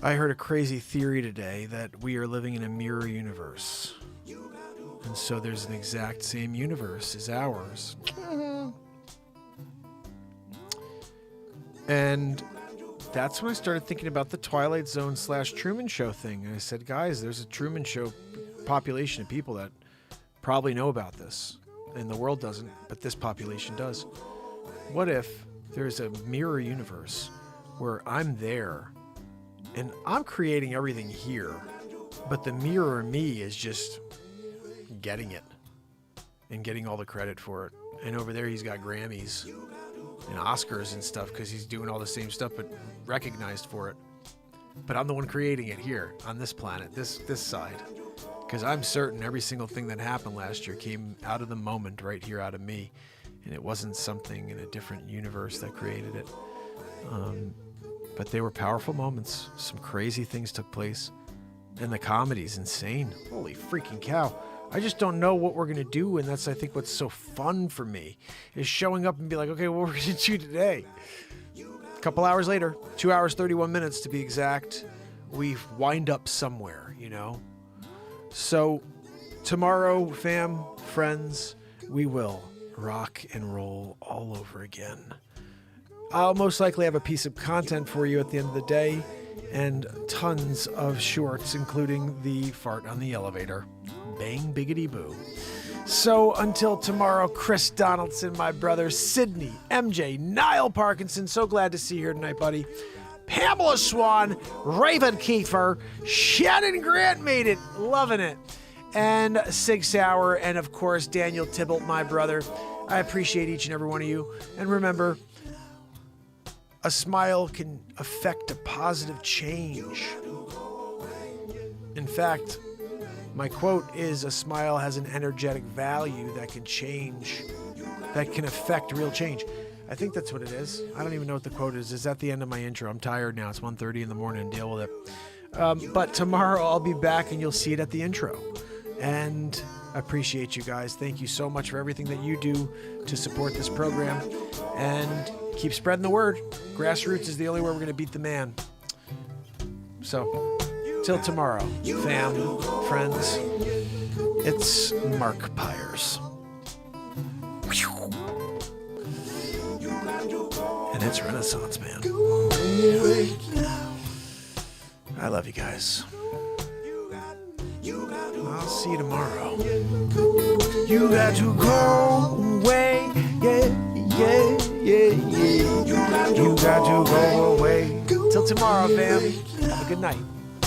I heard a crazy theory today that we are living in a mirror universe. And so there's an exact same universe as ours. And that's when I started thinking about the Twilight Zone / Truman Show thing. And I said, guys, there's a Truman Show population of people that probably know about this. And the world doesn't, but this population does. What if there's a mirror universe where I'm there and I'm creating everything here, but the mirror me is just getting it and getting all the credit for it. And over there he's got Grammys and Oscars and stuff because he's doing all the same stuff but recognized for it. But I'm the one creating it here on this planet, this side. Because I'm certain every single thing that happened last year came out of the moment right here out of me. And it wasn't something in a different universe that created it. But they were powerful moments. Some crazy things took place. And the comedy's insane. Holy freaking cow. I just don't know what we're going to do, and that's, I think, what's so fun for me, is showing up and be like, okay, what we're going to do today. A couple hours later, 2 hours, 31 minutes to be exact, we wind up somewhere, you know? So, tomorrow, fam, friends, we will rock and roll all over again. I'll most likely have a piece of content for you at the end of the day, and tons of shorts, including the fart on the elevator. Bang biggity boo. So until tomorrow, Chris Donaldson, my brother, Sydney, MJ, Niall Parkinson, so glad to see you here tonight, buddy. Pamela Swan, Raven Kiefer, Shannon Grant made it. Loving it. And Sig Sauer, and of course, Daniel Tybalt, my brother. I appreciate each and every one of you. And remember, a smile can affect a positive change. In fact, my quote is, a smile has an energetic value that can change, that can affect real change. I think that's what it is. I don't even know what the quote is. It's at the end of my intro. I'm tired now. It's 1:30 in the morning. Deal with it. But tomorrow I'll be back and you'll see it at the intro. And I appreciate you guys. Thank you so much for everything that you do to support this program. And keep spreading the word. Grassroots is the only way we're going to beat the man. So, till tomorrow, fam, friends, it's Mark Pires. And it's Renaissance Man. I love you guys. I'll see you tomorrow. You got to go away. Yeah, yeah, yeah, yeah. You got to go away. Till tomorrow, fam. Have a good night.